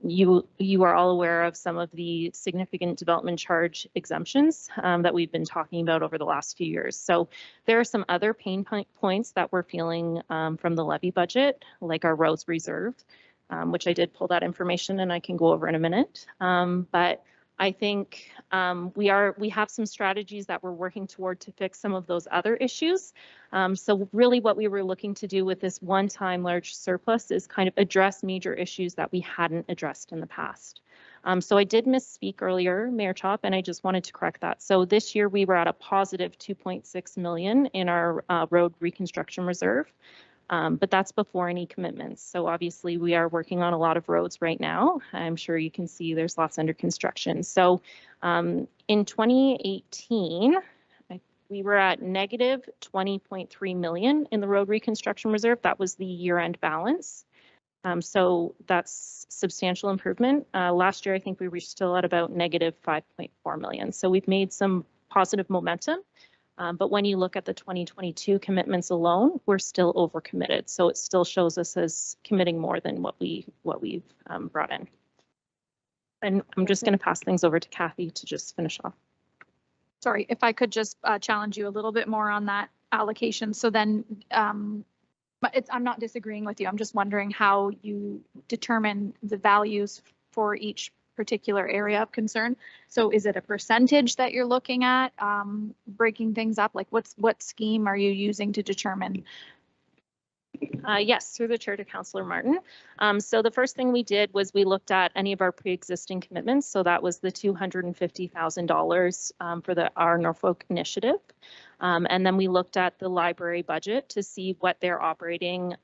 you are all aware of some of the significant development charge exemptions that we've been talking about over the last few years. So there are some other pain points that we're feeling from the levy budget, like our roads reserve, which I did pull that information and I can go over in a minute. But I think we have some strategies that we're working toward to fix some of those other issues. So really what we were looking to do with this one-time large surplus is kind of address major issues that we hadn't addressed in the past. So I did misspeak earlier, Mayor Chop, and I just wanted to correct that. So this year we were at a positive 2.6 million in our road reconstruction reserve. But that's before any commitments. So obviously we are working on a lot of roads right now. I'm sure you can see there's lots under construction. So in 2018, we were at negative 20.3 million in the road reconstruction reserve. That was the year-end balance. So that's substantial improvement. Last year, I think we were still at about negative 5.4 million. So we've made some positive momentum. But when you look at the 2022 commitments alone, we're still overcommitted. So it still shows us as committing more than what we've brought in. And I'm just going to pass things over to Kathy to just finish off. Sorry, if I could just challenge you a little bit more on that allocation. So then, but I'm not disagreeing with you. I'm just wondering how you determine the values for each particular area of concern. So is it a percentage that you're looking at, breaking things up? Like what scheme are you using to determine? Yes, through the chair to Councillor Martin. So the first thing we did was we looked at any of our pre-existing commitments. So that was the $250,000 for our Norfolk initiative. And then we looked at the library budget to see what their operating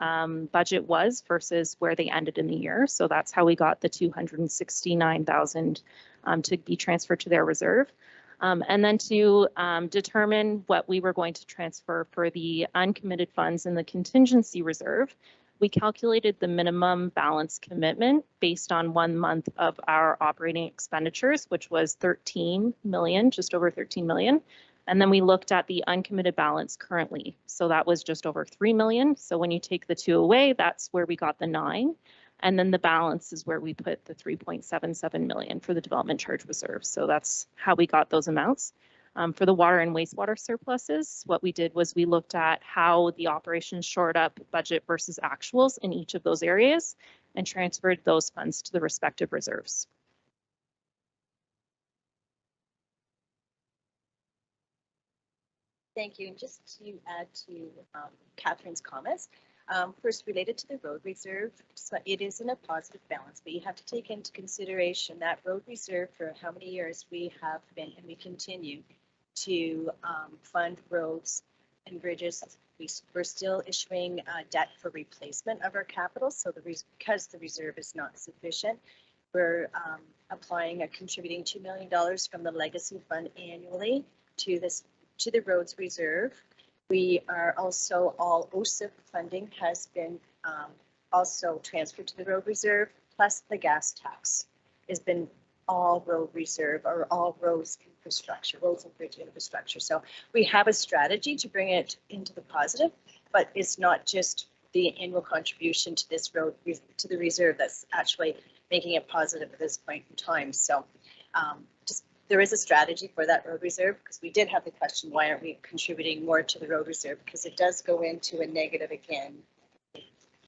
budget was versus where they ended in the year. So that's how we got the $269,000 to be transferred to their reserve. And then to determine what we were going to transfer for the uncommitted funds in the contingency reserve, we calculated the minimum balance commitment based on 1 month of our operating expenditures, which was 13 million, just over 13 million. And then we looked at the uncommitted balance currently. So that was just over 3 million. So when you take the 2 away, that's where we got the 9. And then the balance is where we put the 3.77 million for the development charge reserve. So that's how we got those amounts. For the water and wastewater surpluses, what we did was we looked at how the operations shored up budget versus actuals in each of those areas and transferred those funds to the respective reserves. Thank you. And just to add to Catherine's comments, first related to the road reserve, so it is in a positive balance, but you have to take into consideration that road reserve for how many years we have been and we continue to fund roads and bridges. We're still issuing debt for replacement of our capital. So because the reserve is not sufficient, we're contributing $2 million from the legacy fund annually to the roads reserve. We are also, all OSIP funding has been also transferred to the road reserve, plus the gas tax has been all road reserve or all roads infrastructure, roads and bridge infrastructure. So we have a strategy to bring it into the positive, but it's not just the annual contribution to this road, to the reserve, that's actually making it positive at this point in time. So there is a strategy for that road reserve, because we did have the question, why aren't we contributing more to the road reserve? Because it does go into a negative again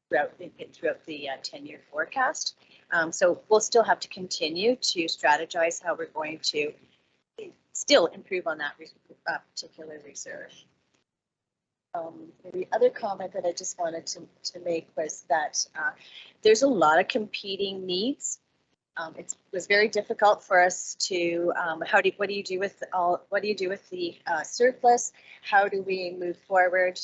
throughout the 10-year forecast. So we'll still have to continue to strategize how we're going to still improve on that particular reserve. The other comment that I just wanted to make was that there's a lot of competing needs. It was very difficult for us to what do you do with the surplus? How do we move forward?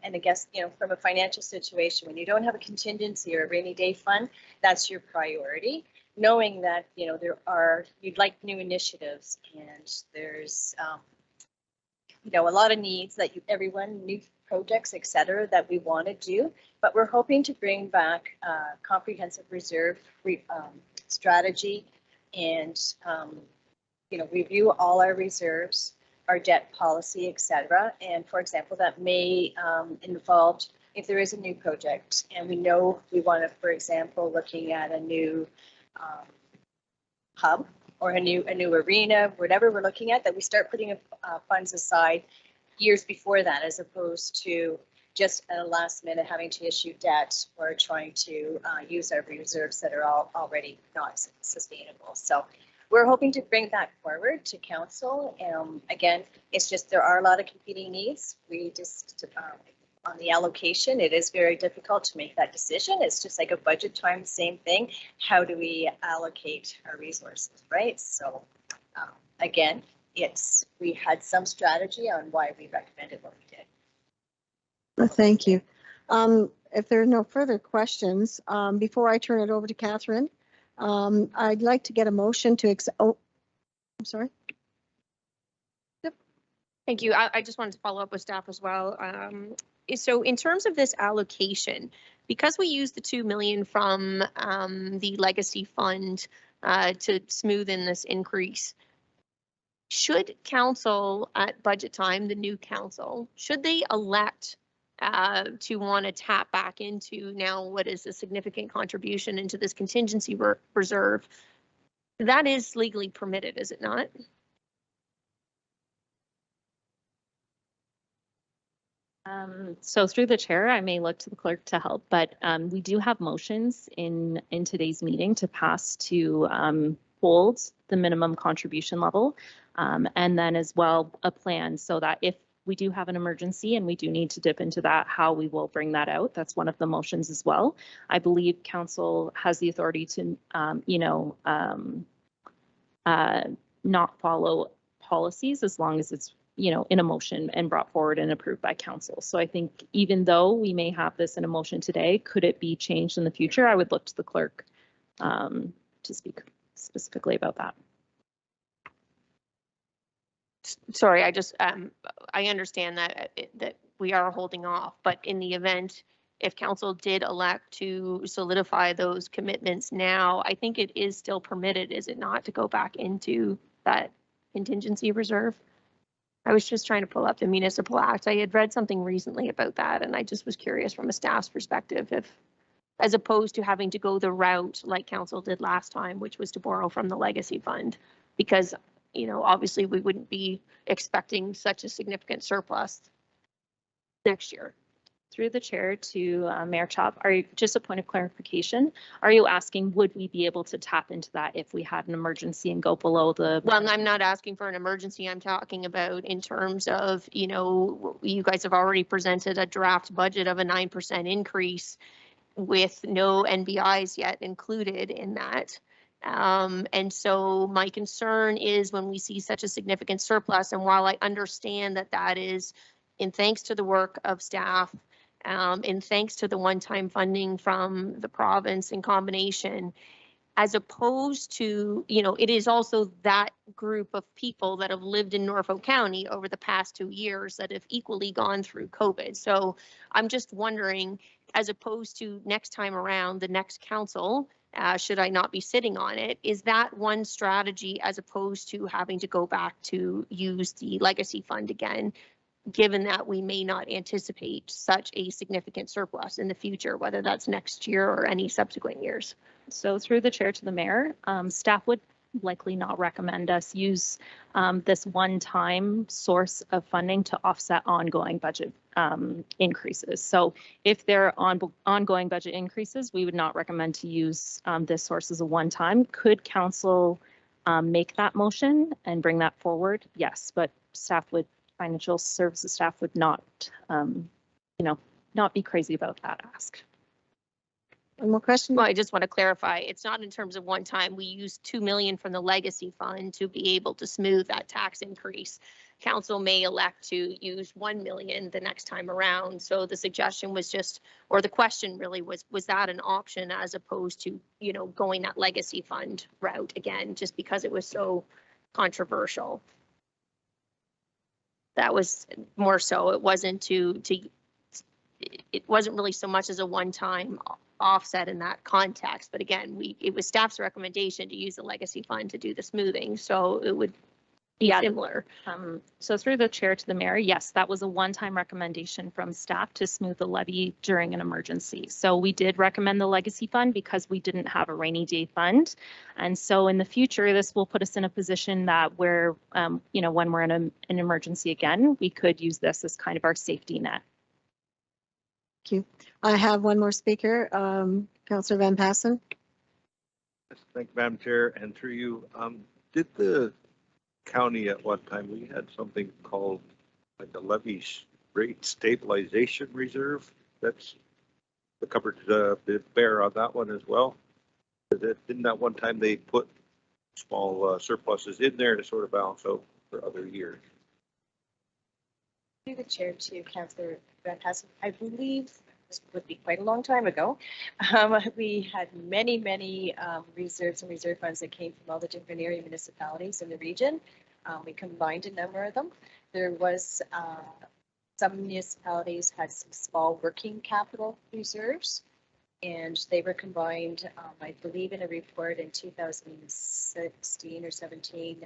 And I guess, from a financial situation, when you don't have a contingency or a rainy day fund, that's your priority. Knowing that you'd like new initiatives, and there's a lot of needs that new projects, etc., that we want to do, but we're hoping to bring back comprehensive reserve strategy and review all our reserves, our debt policy, etc. And for example, that may involve, if there is a new project and we know we want to, for example, looking at a new hub or a new arena, whatever we're looking at, that we start putting funds aside years before that, as opposed to just at a last minute having to issue debt or trying to use our reserves that are already not sustainable. So we're hoping to bring that forward to council. Again, it's just there are a lot of competing needs. We just on the allocation. It is very difficult to make that decision. It's just like a budget time, same thing. How do we allocate our resources, right? So again, we had some strategy on why we recommended what we did. Well, thank you. If there are no further questions, before I turn it over to Catherine, I'd like to get a motion to I'm sorry. Thank you. I just wanted to follow up with staff as well. So in terms of this allocation, because we use the 2 million from the legacy fund to smooth in this increase, should council at budget time, the new council, should they elect to want to tap back into now what is a significant contribution into this contingency reserve, that is legally permitted, is it not? So through the chair, I may look to the clerk to help, but we do have motions in today's meeting to pass to hold the minimum contribution level, and then as well a plan so that if we do have an emergency and we do need to dip into that, how we will bring that out. That's one of the motions as well. I believe council has the authority to, not follow policies as long as it's in a motion and brought forward and approved by council. So I think even though we may have this in a motion today, could it be changed in the future? I would look to the clerk to speak specifically about that. Sorry, I just, I understand that we are holding off, but in the event, if council did elect to solidify those commitments now, I think it is still permitted, is it not, to go back into that contingency reserve? I was just trying to pull up the municipal act. I had read something recently about that, and I just was curious from a staff's perspective, if, as opposed to having to go the route like council did last time, which was to borrow from the legacy fund, because, obviously we wouldn't be expecting such a significant surplus next year. Through the chair to Mayor Chop, just a point of clarification, are you asking would we be able to tap into that if we had an emergency and go below the? Well, I'm not asking for an emergency. I'm talking about in terms of, you guys have already presented a draft budget of a 9% increase with no NBIs yet included in that. And so my concern is when we see such a significant surplus, and while I understand that that is in thanks to the work of staff, and thanks to the one-time funding from the province in combination, as opposed to, it is also that group of people that have lived in Norfolk County over the past 2 years that have equally gone through COVID. So I'm just wondering, as opposed to next time around, the next council, should I not be sitting on it, is that one strategy as opposed to having to go back to use the legacy fund again, given that we may not anticipate such a significant surplus in the future, whether that's next year or any subsequent years? So through the chair to the mayor, staff would likely not recommend us use this one-time source of funding to offset ongoing budget increases. So if there are ongoing budget increases, we would not recommend to use this source as a one-time. Could council make that motion and bring that forward? Yes, but financial services staff would not, not be crazy about that ask. One more question? Well, I just want to clarify, it's not in terms of one time. We used 2 million from the legacy fund to be able to smooth that tax increase. Council may elect to use 1 million the next time around. So the suggestion was just, or the question really was that an option as opposed to, going that legacy fund route again, just because it was so controversial? That was more so. It wasn't it wasn't really so much as a one-time offset in that context. But again, it was staff's recommendation to use the legacy fund to do the smoothing. So it would be similar. So through the chair to the mayor, yes, that was a one-time recommendation from staff to smooth the levy during an emergency. So we did recommend the legacy fund because we didn't have a rainy day fund. And so in the future, this will put us in a position that where, when we're in an emergency again, we could use this as kind of our safety net. Thank you. I have one more speaker, Councillor Van Passen. Thank you, Madam Chair, and through you, did the county at one time, we had something called like a levy rate stabilization reserve. That's the covered the bear on that one as well. Didn't that one time they put small surpluses in there to sort of balance out for other years? Through the chair to Councillor Van Passen, I believe this would be quite a long time ago. We had many reserves and reserve funds that came from all the different area municipalities in the region. We combined a number of them. There was some municipalities had some small working capital reserves, and they were combined, I believe, in a report in 2016 or 17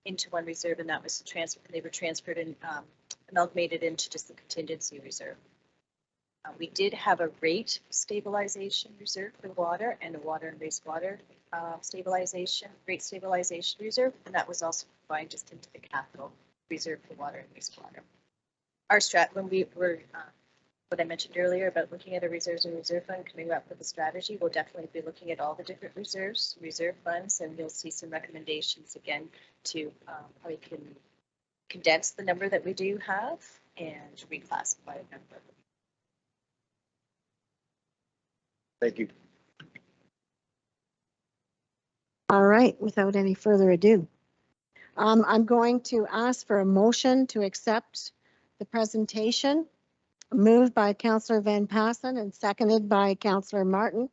into one reserve, and that was transferred. They were transferred and amalgamated into just the contingency reserve. We did have a rate stabilization reserve for water and a water and wastewater rate stabilization reserve, and that was also combined just into the capital reserve for water and wastewater. Our when we were, what I mentioned earlier about looking at a reserves and reserve fund, coming up with a strategy, we'll definitely be looking at all the different reserves, reserve funds, and you'll see some recommendations again to how we can condense the number that we do have and reclassify a number. Thank you. All right, without any further ado, I'm going to ask for a motion to accept the presentation, moved by Councillor Van Passen and seconded by Councillor Martin.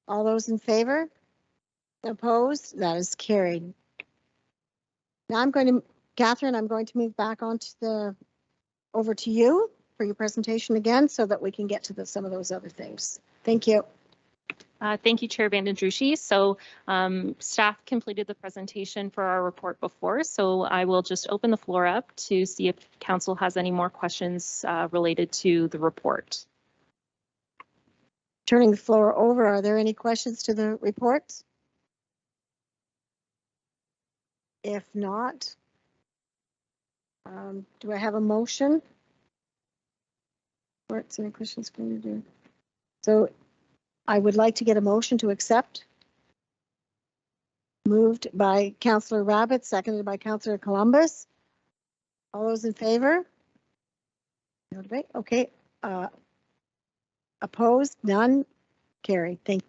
All those in favor? Opposed? That is carried. Now Catherine, I'm going to move back over to you for your presentation again so that we can get to some of those other things. Thank you. Thank you, Chair Bandandrushi. So staff completed the presentation for our report before, so I will just open the floor up to see if council has any more questions related to the report. Turning the floor over, are there any questions to the report? If not, do I have a motion? Any questions going to do? So I would like to get a motion to accept. Moved by Councillor Rabbit, seconded by Councillor Columbus. All those in favor? No debate. Okay. Opposed? None? Carried. Thank you.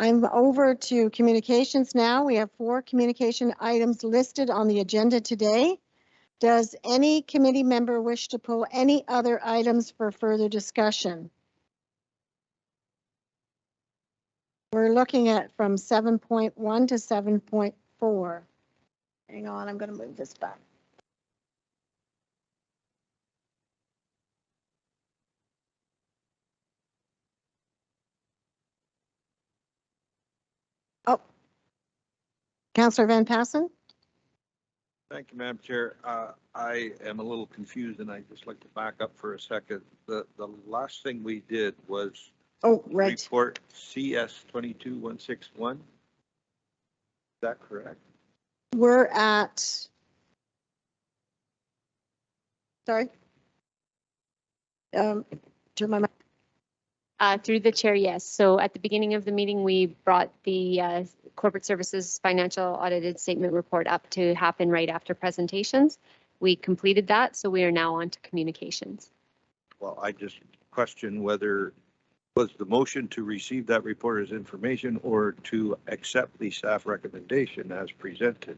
I'm over to communications now. We have 4 communication items listed on the agenda today. Does any committee member wish to pull any other items for further discussion? We're looking at from 7.1 to 7.4. Hang on, I'm going to move this back. Oh, Councillor Van Passen? Thank you, Madam Chair. I am a little confused, and I'd just like to back up for a second. The last thing we did was report CS 22161. Is that correct? We're at, sorry. Turn my mic. Through the chair, yes. So at the beginning of the meeting, we brought the corporate services financial audited statement report up to happen right after presentations. We completed that, so we are now on to communications. Well, I just question whether was the motion to receive that report as information or to accept the staff recommendation as presented.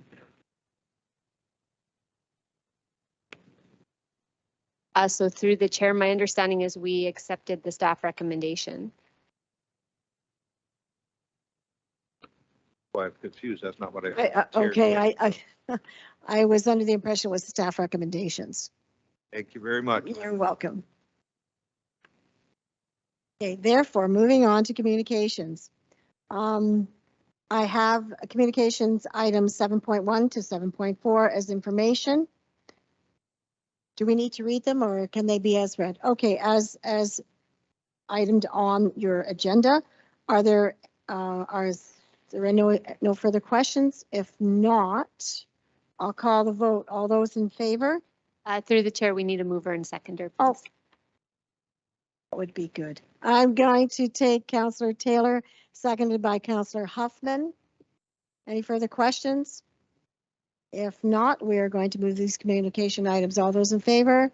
So through the chair, my understanding is we accepted the staff recommendation. Well, I'm confused. That's not what I. Okay, I was under the impression it was staff recommendations. Thank you very much. You're welcome. Okay, therefore, moving on to communications. I have communications items 7.1 to 7.4 as information. Do we need to read them or can they be as read? Okay, as itemed on your agenda, are there no further questions? If not, I'll call the vote. All those in favor? Through the chair, we need a mover and seconder. Please. Oh. That would be good. I'm going to take Councillor Taylor, seconded by Councillor Huffman. Any further questions? If not, we are going to move these communication items. All those in favor?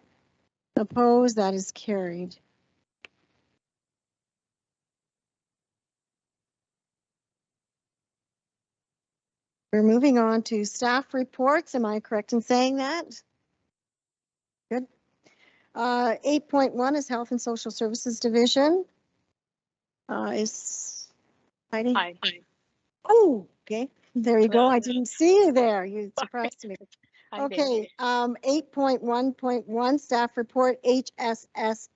Opposed? That is carried. We're moving on to staff reports. Am I correct in saying that? Good. 8.1 is Health and Social Services Division. Is Heidi? Hi. Oh, okay. There you go. I didn't see you there. You surprised me. Okay. 8.1.1 staff report HSS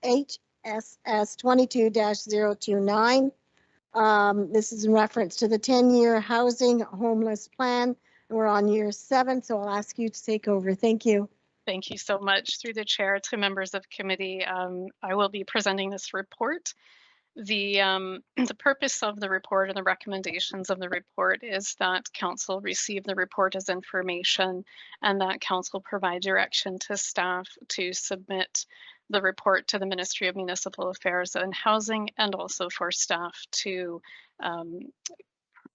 22-029. This is in reference to the 10-year housing homeless plan. We're on year 7, so I'll ask you to take over. Thank you. Thank you so much. Through the chair to members of committee, I will be presenting this report. The purpose of the report and the recommendations of the report is that council receive the report as information and that council provide direction to staff to submit the report to the Ministry of Municipal Affairs and Housing, and also for staff to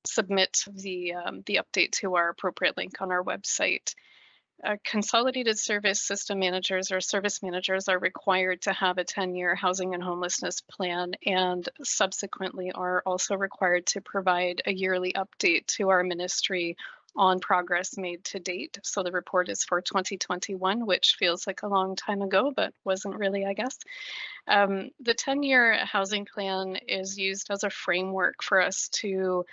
submit the update to our appropriate link on our website. Consolidated service system managers or service managers are required to have a 10-year housing and homelessness plan, and subsequently are also required to provide a yearly update to our ministry on progress made to date. So the report is for 2021, which feels like a long time ago, but wasn't really, I guess. The 10-year housing plan is used as a framework for us to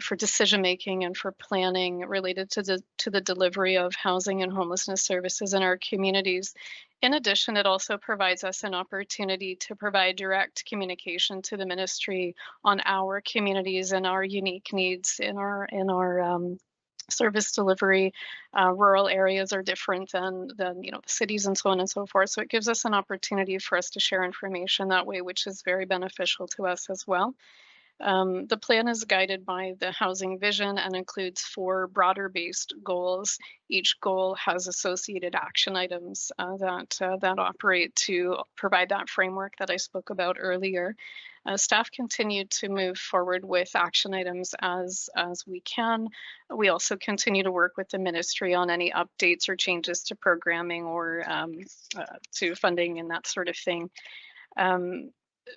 for decision making and for planning related to the delivery of housing and homelessness services in our communities. In addition, it also provides us an opportunity to provide direct communication to the ministry on our communities and our unique needs in our service delivery. Rural areas are different than the cities and so on and so forth. So it gives us an opportunity for us to share information that way, which is very beneficial to us as well. The plan is guided by the housing vision and includes 4 broader based goals. Each goal has associated action items that operate to provide that framework that I spoke about earlier. Staff continue to move forward with action items as we can. We also continue to work with the ministry on any updates or changes to programming or to funding and that sort of thing.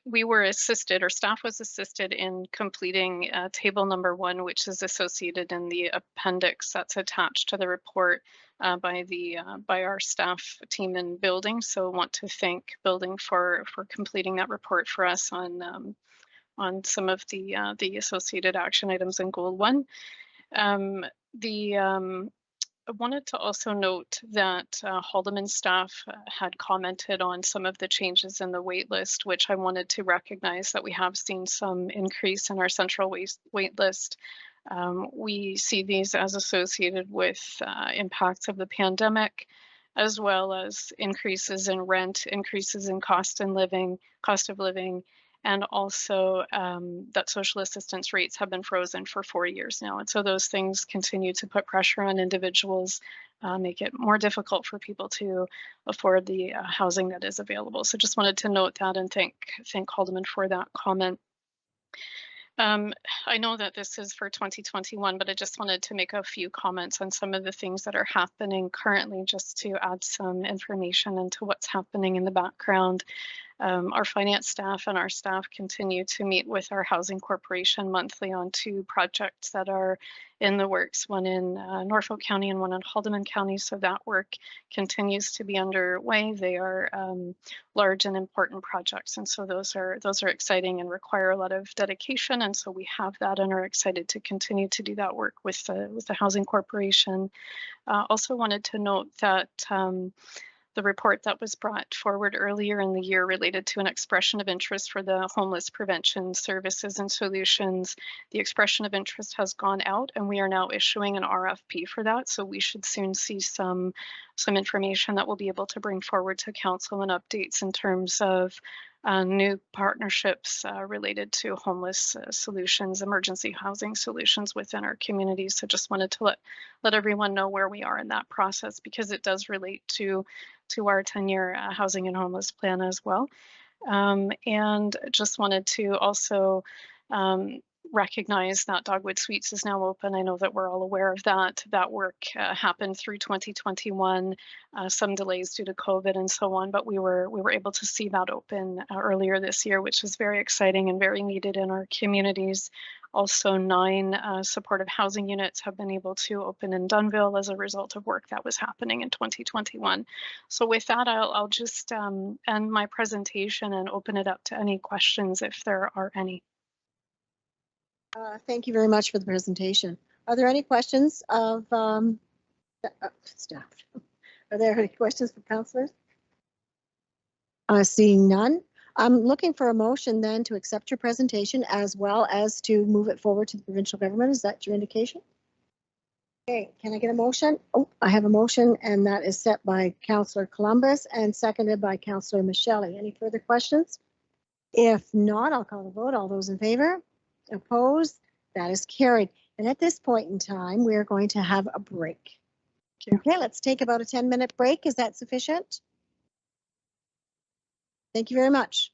We were assisted, or staff was assisted in completing table number 1, which is associated in the appendix that's attached to the report by our staff team in building. So I want to thank building for completing that report for us on some of the associated action items in goal 1. I wanted to also note that Haldeman staff had commented on some of the changes in the wait list, which I wanted to recognize that we have seen some increase in our central wait list. We see these as associated with impacts of the pandemic, as well as increases in rent, increases in cost of living, and also that social assistance rates have been frozen for 4 years now. And so those things continue to put pressure on individuals, make it more difficult for people to afford the housing that is available. So just wanted to note that and thank Haldeman for that comment. I know that this is for 2021, but I just wanted to make a few comments on some of the things that are happening currently, just to add some information into what's happening in the background. Our finance staff and our staff continue to meet with our housing corporation monthly on 2 projects that are in the works, one in Norfolk County and one in Haldeman County. So that work continues to be underway. They are large and important projects, and so those are exciting and require a lot of dedication. And so we have that and are excited to continue to do that work with the housing corporation. Also wanted to note that the report that was brought forward earlier in the year related to an expression of interest for the homeless prevention services and solutions. The expression of interest has gone out and we are now issuing an RFP for that. So we should soon see some information that we'll be able to bring forward to council and updates in terms of new partnerships related to homeless solutions, emergency housing solutions within our communities. So just wanted to let everyone know where we are in that process, because it does relate to our 10-year housing and homeless plan as well. And just wanted to also recognize that Dogwood Suites is now open. I know that we're all aware of that. That work happened through 2021, some delays due to COVID and so on, but we were able to see that open earlier this year, which is very exciting and very needed in our communities. Also, 9 supportive housing units have been able to open in Dunnville as a result of work that was happening in 2021. So with that, I'll just end my presentation and open it up to any questions if there are any. Thank you very much for the presentation. Are there any questions of staff? Are there any questions for councillors? Seeing none, I'm looking for a motion then to accept your presentation as well as to move it forward to the provincial government. Is that your indication? Okay, can I get a motion? Oh, I have a motion, and that is set by Councillor Columbus and seconded by Councillor Michelle. Any further questions? If not, I'll call the vote. All those in favor? Opposed? That is carried. And at this point in time, we are going to have a break. Okay, let's take about a 10-minute break. Is that sufficient? Thank you very much.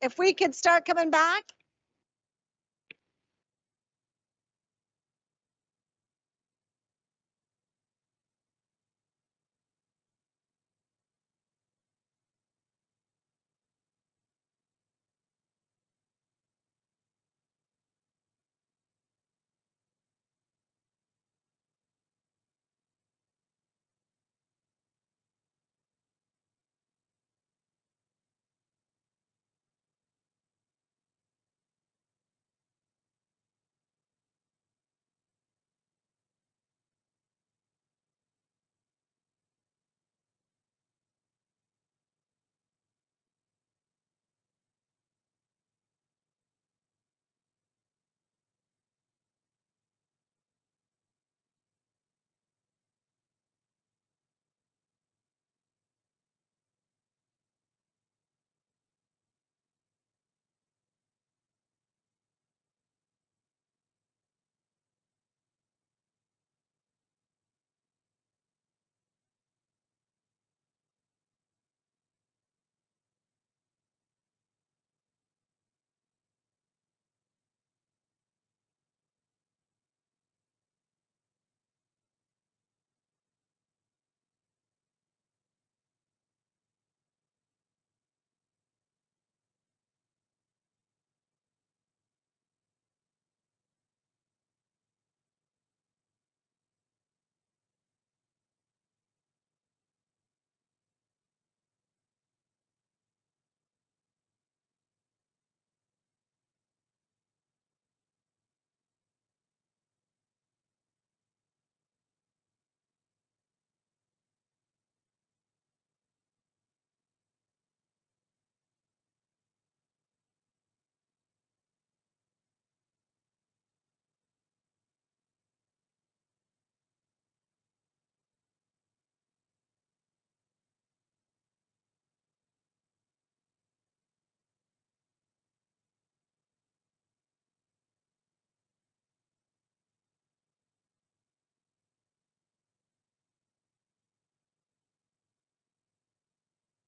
If we could start coming back.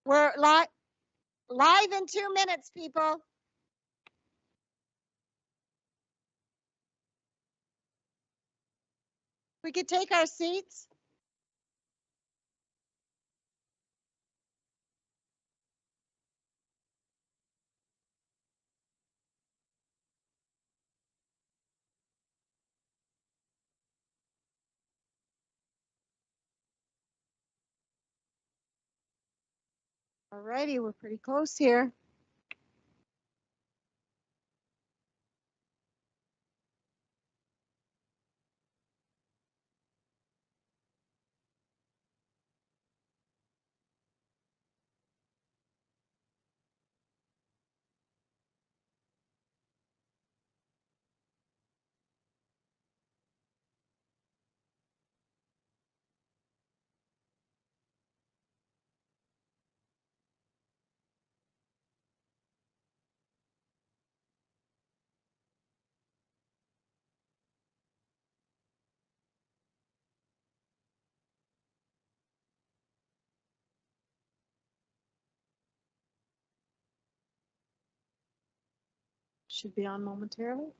We're live in 2 minutes, people. We could take our seats. All righty, we're pretty close here. Should be on momentarily.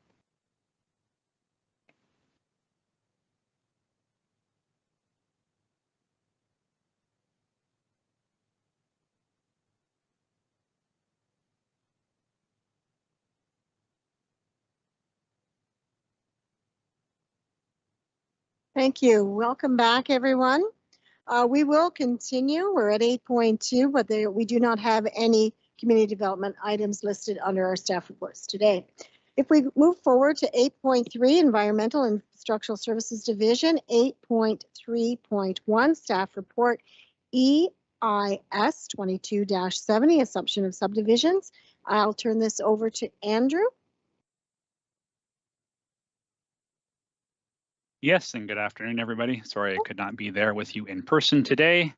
Thank you. Welcome back, everyone. We will continue. We're at 8.2, but we do not have any community development items listed under our staff reports today. If we move forward to 8.3, Environmental and Structural Services Division, 8.3.1, Staff Report EIS 22-70, Assumption of Subdivisions. I'll turn this over to Andrew. Yes, and good afternoon, everybody. Sorry I could not be there with you in person today.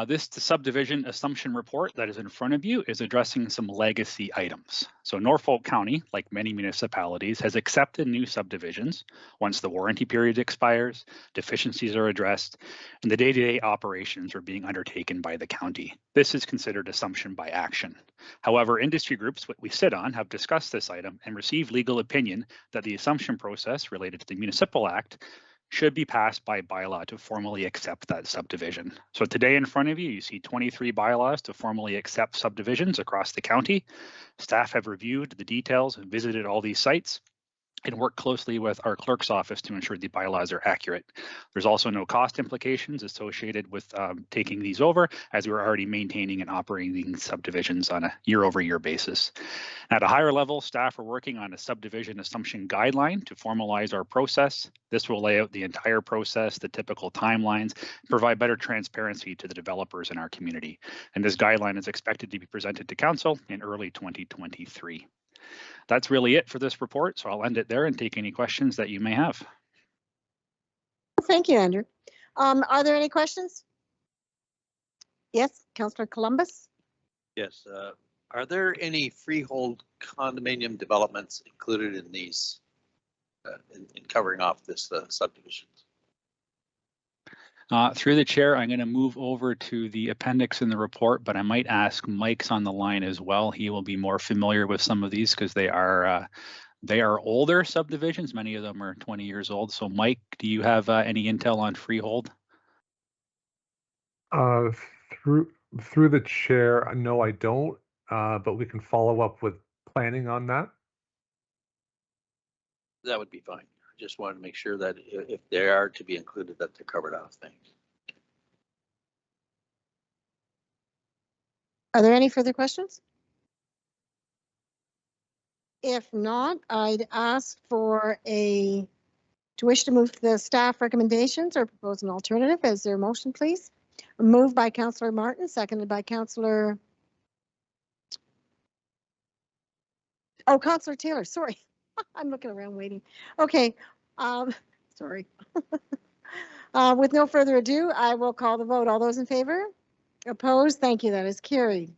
This subdivision assumption report that is in front of you is addressing some legacy items. So Norfolk County, like many municipalities, has accepted new subdivisions once the warranty period expires, deficiencies are addressed, and the day-to-day operations are being undertaken by the county. This is considered assumption by action. However, industry groups what we sit on have discussed this item and received legal opinion that the assumption process related to the Municipal Act should be passed by bylaw to formally accept that subdivision. So today in front of you, you see 23 bylaws to formally accept subdivisions across the county. Staff have reviewed the details and visited all these sites and work closely with our clerk's office to ensure the bylaws are accurate. There's also no cost implications associated with taking these over, as we're already maintaining and operating subdivisions on a year-over-year basis. At a higher level, staff are working on a subdivision assumption guideline to formalize our process. This will lay out the entire process, the typical timelines, and provide better transparency to the developers in our community. And this guideline is expected to be presented to council in early 2023. That's really it for this report, so I'll end it there and take any questions that you may have. Thank you, Andrew. Are there any questions? Yes, Councillor Columbus. Yes. Are there any freehold condominium developments included in these, in covering off this subdivision? Through the chair, I'm going to move over to the appendix in the report, but I might ask Mike's on the line as well. He will be more familiar with some of these because they are older subdivisions. Many of them are 20 years old. So Mike, do you have any intel on freehold? Through the chair, no, I don't, but we can follow up with planning on that. That would be fine. I just wanted to make sure that if they are to be included, that they're covered off things. Are there any further questions? If not, I'd ask for to wish to move the staff recommendations or propose an alternative. Is there a motion, please? Moved by Councillor Martin, seconded by Councillor. Oh, Councillor Taylor, sorry. I'm looking around waiting. Okay, sorry. With no further ado, I will call the vote. All those in favor? Opposed? Thank you. That is carried.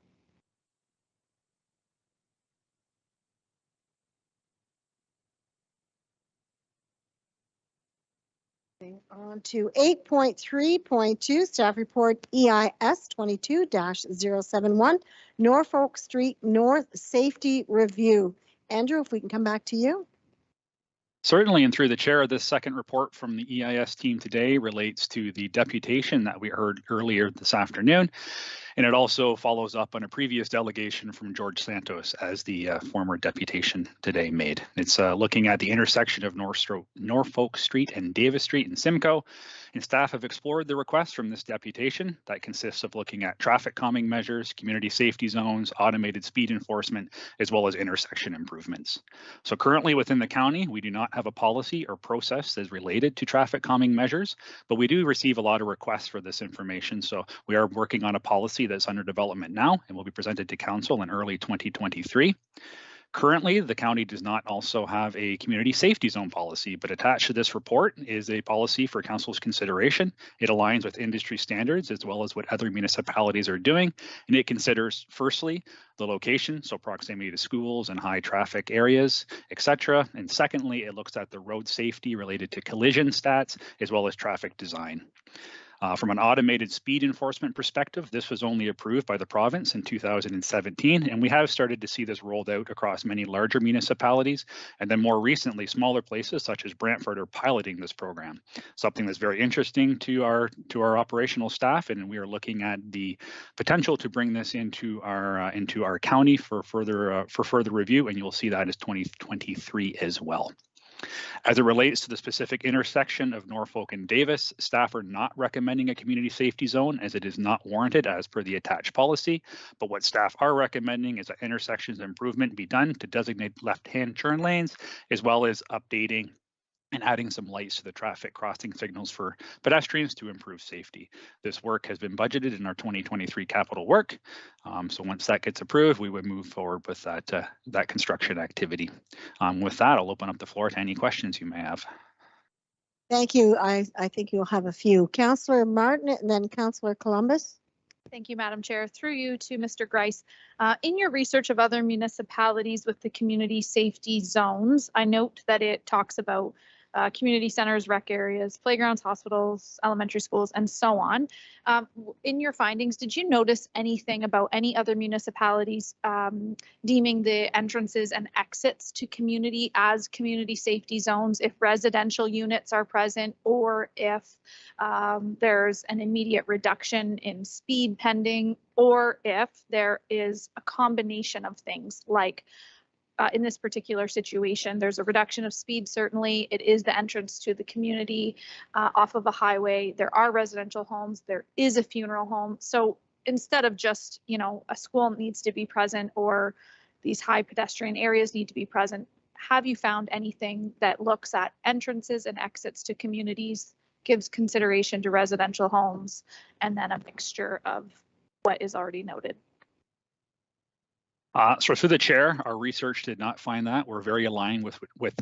On to 8.3.2 staff report EIS 22-071 Norfolk Street North Safety Review. Andrew, if we can come back to you. Certainly, and through the chair, this second report from the EIS team today relates to the deputation that we heard earlier this afternoon. And it also follows up on a previous delegation from George Santos as the former deputation today made. It's looking at the intersection of Norfolk Street and Davis Street in Simcoe. And staff have explored the request from this deputation that consists of looking at traffic calming measures, community safety zones, automated speed enforcement, as well as intersection improvements. So currently within the county, we do not have a policy or process that is related to traffic calming measures, but we do receive a lot of requests for this information. So we are working on a policy that's under development now and will be presented to council in early 2023. Currently, the county does not also have a community safety zone policy, but attached to this report is a policy for council's consideration. It aligns with industry standards as well as what other municipalities are doing, and it considers firstly the location, so proximity to schools and high traffic areas, etc. And secondly, it looks at the road safety related to collision stats as well as traffic design. From an automated speed enforcement perspective, this was only approved by the province in 2017, and we have started to see this rolled out across many larger municipalities, and then more recently, smaller places such as Brantford are piloting this program. Something that's very interesting to our operational staff, and we are looking at the potential to bring this into our county for further review, and you'll see that as 2023 as well. As it relates to the specific intersection of Norfolk and Davis, staff are not recommending a community safety zone as it is not warranted as per the attached policy. But what staff are recommending is that intersections improvement be done to designate left-hand turn lanes, as well as updating and adding some lights to the traffic crossing signals for pedestrians to improve safety. This work has been budgeted in our 2023 capital work. So once that gets approved, we would move forward with that construction activity. With that, I'll open up the floor to any questions you may have. Thank you. I think you'll have a few. Councillor Martin and then Councillor Columbus. Thank you, Madam Chair. Through you to Mr. Grice. In your research of other municipalities with the community safety zones, I note that it talks about community centers, rec areas, playgrounds, hospitals, elementary schools, and so on. In your findings, did you notice anything about any other municipalities deeming the entrances and exits to community as community safety zones if residential units are present, or if there's an immediate reduction in speed pending, or if there is a combination of things like in this particular situation, there's a reduction of speed. Certainly, it is the entrance to the community off of a highway. There are residential homes. There is a funeral home. So instead of just, you know, a school needs to be present or these high pedestrian areas need to be present, have you found anything that looks at entrances and exits to communities, gives consideration to residential homes, and then a mixture of what is already noted? So through the chair, our research did not find that. We're very aligned with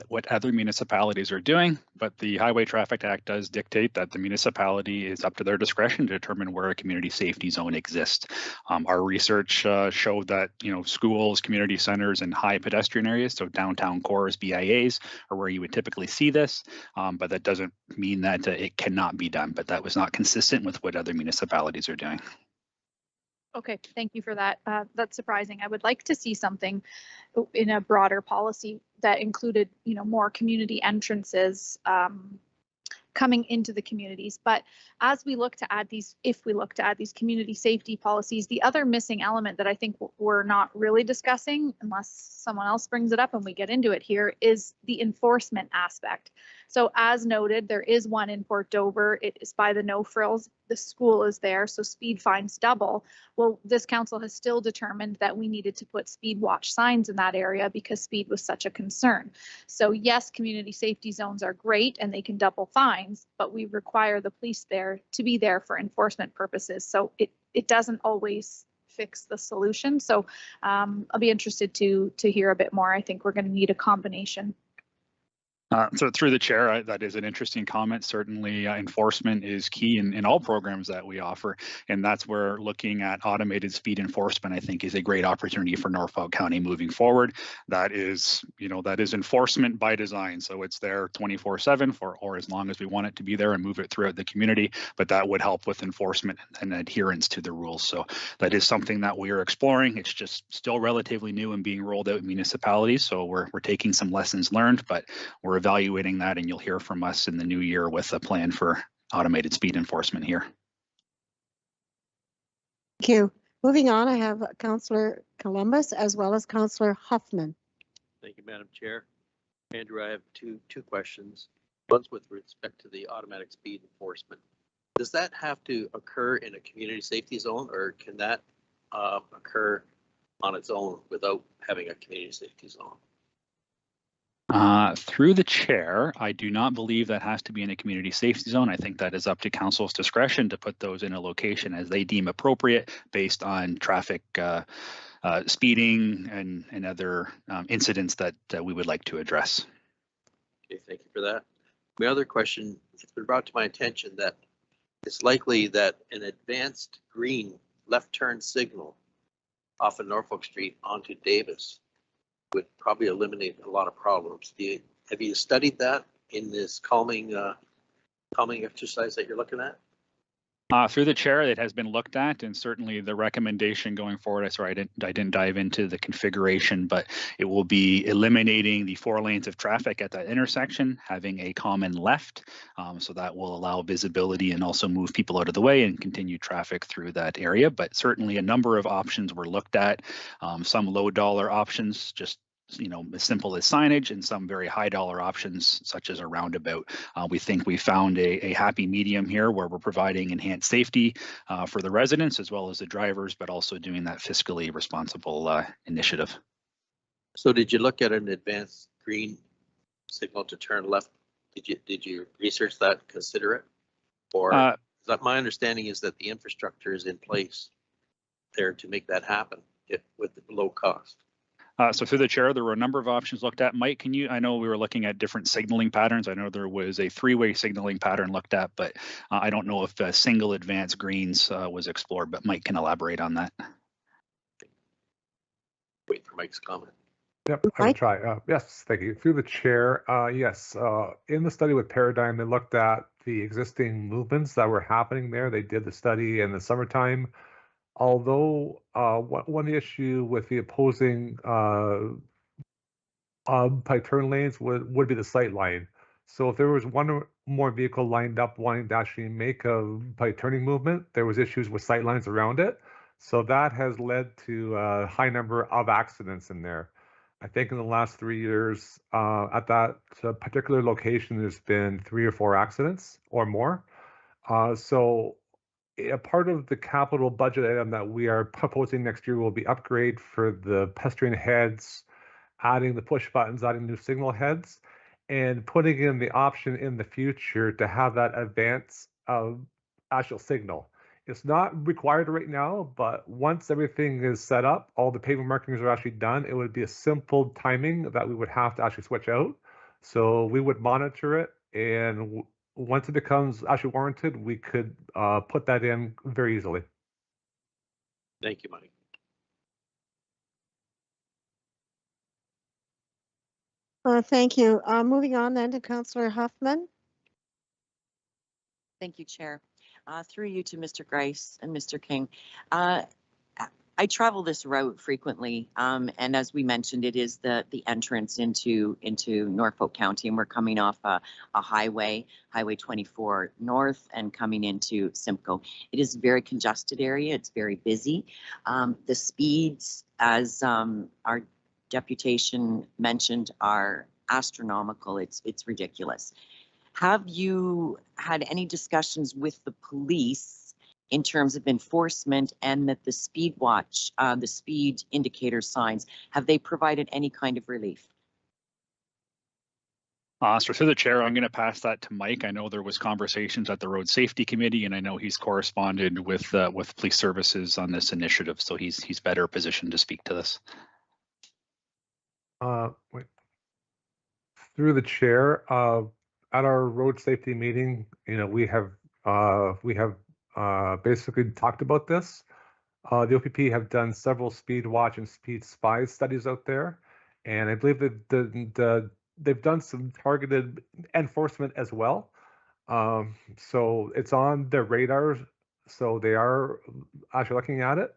what other municipalities are doing, but the Highway Traffic Act does dictate that the municipality is up to their discretion to determine where a community safety zone exists. Our research showed that, you know, schools, community centers, and high pedestrian areas, so downtown cores, BIAs, are where you would typically see this, but that doesn't mean that it cannot be done, but that was not consistent with what other municipalities are doing. Okay, thank you for that. That's surprising. I would like to see something in a broader policy that included, you know, more community entrances coming into the communities. But as we look to add these, if we look to add these community safety policies, the other missing element that I think we're not really discussing, unless someone else brings it up and we get into it here, is the enforcement aspect. So as noted, there is one in Port Dover. It is by the No Frills. The school is there, so speed fines double. Well, this council has still determined that we needed to put speed watch signs in that area because speed was such a concern. So yes, community safety zones are great and they can double fines, but we require the police there to be there for enforcement purposes. So it doesn't always fix the solution. So I'll be interested to hear a bit more. I think we're going to need a combination. So through the chair, that is an interesting comment. Certainly enforcement is key in all programs that we offer. And that's where looking at automated speed enforcement, I think, is a great opportunity for Norfolk County moving forward. That is, you know, that is enforcement by design. So it's there 24/7 or as long as we want it to be there and move it throughout the community. But that would help with enforcement and adherence to the rules. So that is something that we are exploring. It's just still relatively new and being rolled out in municipalities. So we're taking some lessons learned, but we're evaluating that, and you'll hear from us in the new year with a plan for automated speed enforcement here. Thank you. Moving on, I have Councillor Columbus as well as Councillor Huffman. Thank you, Madam Chair. Andrew, I have two questions. One's with respect to the automatic speed enforcement. Does that have to occur in a community safety zone, or can that occur on its own without having a community safety zone? Through the chair, I do not believe that has to be in a community safety zone. I think that is up to council's discretion to put those in a location as they deem appropriate based on traffic speeding and other incidents that we would like to address. Okay, thank you for that. My other question, it's been brought to my attention that it's likely that an advanced green left turn signal off of Norfolk Street onto Davis would probably eliminate a lot of problems. Have you studied that in this calming exercise that you're looking at? Through the chair, it has been looked at, and certainly the recommendation going forward. Sorry, I didn't dive into the configuration, but it will be eliminating the 4 lanes of traffic at that intersection, having a common left, so that will allow visibility and also move people out of the way and continue traffic through that area. But certainly a number of options were looked at, some low dollar options, just as simple as signage, and some very high dollar options such as a roundabout. We think we found a happy medium here where we're providing enhanced safety for the residents as well as the drivers, but also doing that fiscally responsible initiative. So did you look at an advanced green signal to turn left? Did you research that, consider it? Or that my understanding is that the infrastructure is in place there to make that happen with low cost. So through the chair, there were a number of options looked at. Mike, can you, I know we were looking at different signaling patterns. I know there was a three-way signaling pattern looked at, but I don't know if single advanced greens was explored, but Mike can elaborate on that. Wait for Mike's comment. Yep, I will try. Yes, thank you. Through the chair, yes, in the study with Paradigm, they looked at the existing movements that were happening there. They did the study in the summertime. Although one issue with the opposing by turn lanes would be the sight line. So if there was one or more vehicle lined up wanting to actually make a by turning movement, there was issues with sight lines around it. So that has led to a high number of accidents in there. I think in the last 3 years at that particular location, there's been 3 or 4 accidents or more. So a part of the capital budget item that we are proposing next year will be upgrade for the pedestrian heads, adding the push buttons, adding new signal heads, and putting in the option in the future to have that advance actual signal. It's not required right now, but once everything is set up, all the pavement markings are actually done, it would be a simple timing that we would have to actually switch out. So we would monitor it, and once it becomes actually warranted, we could put that in very easily. Thank you, Mike. Thank you. Moving on then to Councillor Huffman. Thank you, Chair. Through you to Mr. Grice and Mr. King. I travel this route frequently, and as we mentioned, it is the entrance into Norfolk County, and we're coming off a highway, Highway 24 north, and coming into Simcoe. It is a very congested area. It's very busy. The speeds, as our deputation mentioned, are astronomical. It's ridiculous. Have you had any discussions with the police in terms of enforcement, and that the speed watch, the speed indicator signs, have they provided any kind of relief? So through the chair, I'm going to pass that to Mike. I know there was conversations at the Road Safety Committee, and I know he's corresponded with police services on this initiative, so he's better positioned to speak to this. Through the chair, at our road safety meeting, we have basically talked about this. The OPP have done several speed watch and speed spy studies out there, and I believe that they've done some targeted enforcement as well. So it's on their radar, so they are actually looking at it.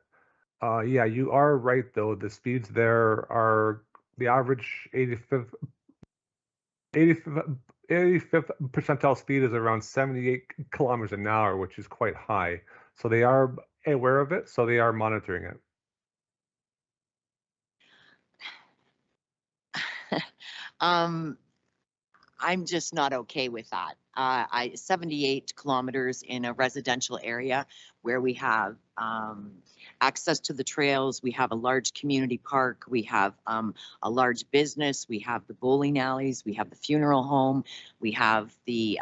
Yeah, you are right though. The speeds there are the average 85th percentile speed is around 78 kilometers an hour, which is quite high. So they are aware of it, so they are monitoring it. I'm just not okay with that. 78 kilometers in a residential area where we have access to the trails, we have a large community park, we have a large business, we have the bowling alleys, we have the funeral home, we have the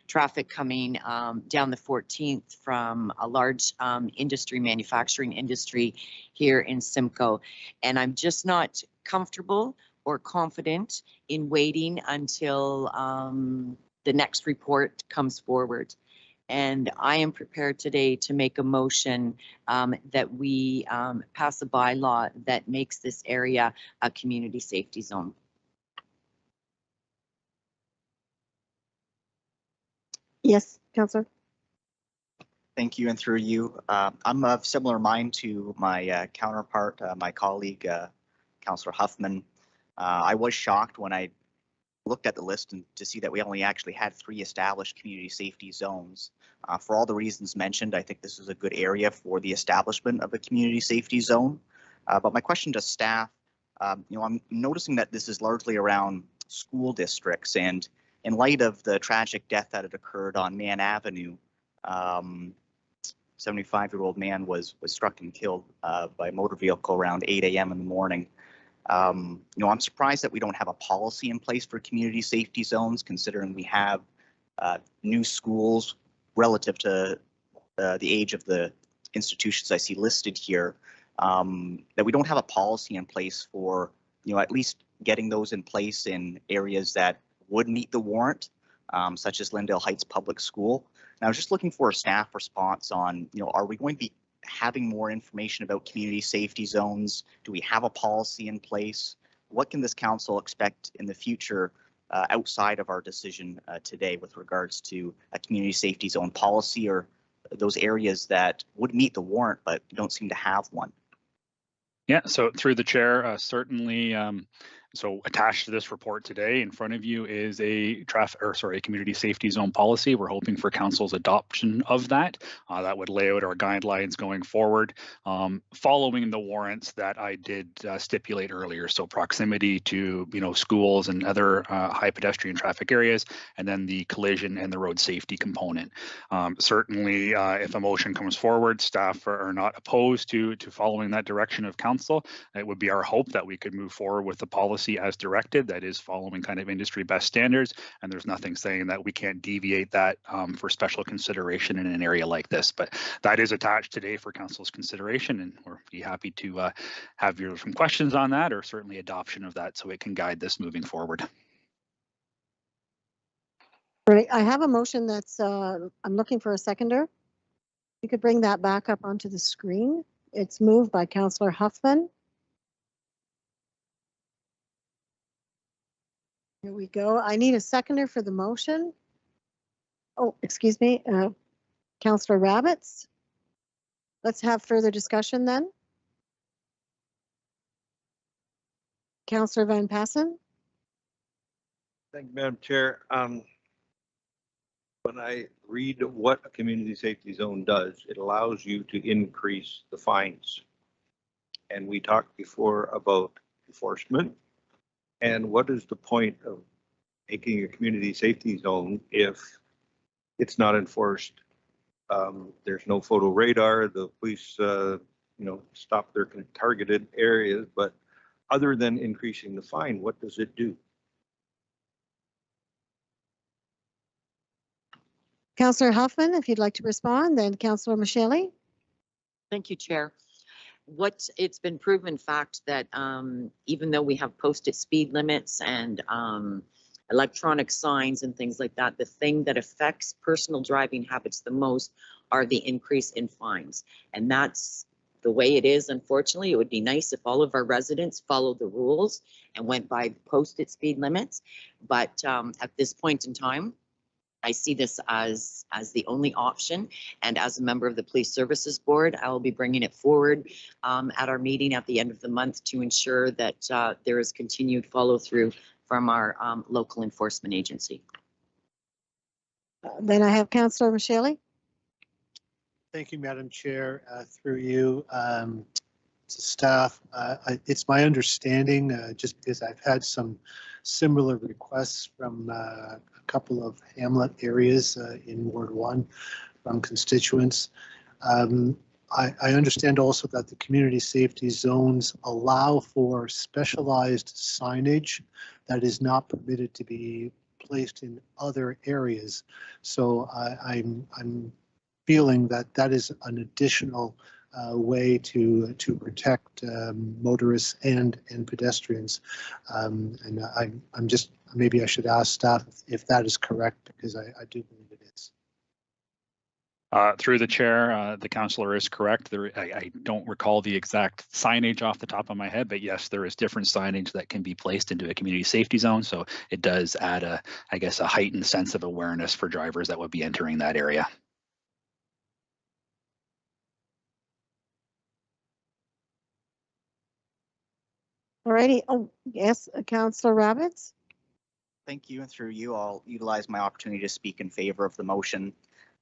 traffic coming down the 14th from a large manufacturing industry here in Simcoe. And I'm just not comfortable or confident in waiting until the next report comes forward. And I am prepared today to make a motion that we pass a bylaw that makes this area a community safety zone. Yes, Councillor. Thank you, and through you. I'm of similar mind to my counterpart, my colleague, Councillor Huffman. I was shocked when I looked at the list and to see that we only actually had 3 established community safety zones. For all the reasons mentioned, I think this is a good area for the establishment of a community safety zone. But my question to staff, I'm noticing that this is largely around school districts, and in light of the tragic death that had occurred on Mann Avenue, 75-year-old man was struck and killed by a motor vehicle around 8 a.m. in the morning. I'm surprised that we don't have a policy in place for community safety zones, considering we have new schools relative to the age of the institutions I see listed here. that we don't have a policy in place for, at least getting those in place in areas that would meet the warrant, such as Lindale Heights Public School. And I was just looking for a staff response on, are we going to be having more information about community safety zones? Do we have a policy in place? What can this council expect in the future outside of our decision today with regards to a community safety zone policy or those areas that would meet the warrant but don't seem to have one? Yeah, so through the chair, certainly. So attached to this report today in front of you is a community safety zone policy. We're hoping for council's adoption of that. That would lay out our guidelines going forward, following the warrants that I did stipulate earlier. So proximity to schools and other high pedestrian traffic areas, and then the collision and the road safety component. Certainly, if a motion comes forward, staff are not opposed to following that direction of council. It would be our hope that we could move forward with the policy as directed, that is following kind of industry best standards, and there's nothing saying that we can't deviate that for special consideration in an area like this. But that is attached today for council's consideration, and we'll be happy to have some questions on that, or certainly adoption of that so it can guide this moving forward. Right, I have a motion that's, I'm looking for a seconder. You could bring that back up onto the screen. It's moved by Councillor Huffman. Here we go. I need a seconder for the motion. Oh, excuse me, Councillor Rabbits. Let's have further discussion then. Councillor Van Passen. Thank you, Madam Chair. When I read what a community safety zone does, it allows you to increase the fines. And we talked before about enforcement. And what is the point of making a community safety zone if it's not enforced? There's no photo radar. The police, stop their targeted areas. But other than increasing the fine, what does it do? Councillor Huffman, if you'd like to respond, then Councillor Michele. Thank you, Chair. It's been proven fact that even though we have posted speed limits and electronic signs and things like that, the thing that affects personal driving habits the most are the increase in fines. And that's the way it is. Unfortunately, it would be nice if all of our residents followed the rules and went by posted speed limits. But at this point in time, I see this as the only option, and as a member of the Police Services Board, I will be bringing it forward at our meeting at the end of the month to ensure that there is continued follow through from our local enforcement agency. Then I have Councillor Michele. Thank you, Madam Chair. Through you to staff, it's my understanding, just because I've had some similar requests from a couple of hamlet areas in Ward 1 from constituents. I understand also that the community safety zones allow for specialized signage that is not permitted to be placed in other areas. So I'm feeling that that is an additional way to protect motorists and pedestrians. And I'm just, maybe I should ask staff if that is correct, because I do believe it is. Through the chair, the councillor is correct. I don't recall the exact signage off the top of my head, but yes, there is different signage that can be placed into a community safety zone. So it does add a heightened sense of awareness for drivers that would be entering that area. Alrighty. Oh, yes, Councillor Rabbits. Thank you. And through you, I'll utilize my opportunity to speak in favor of the motion.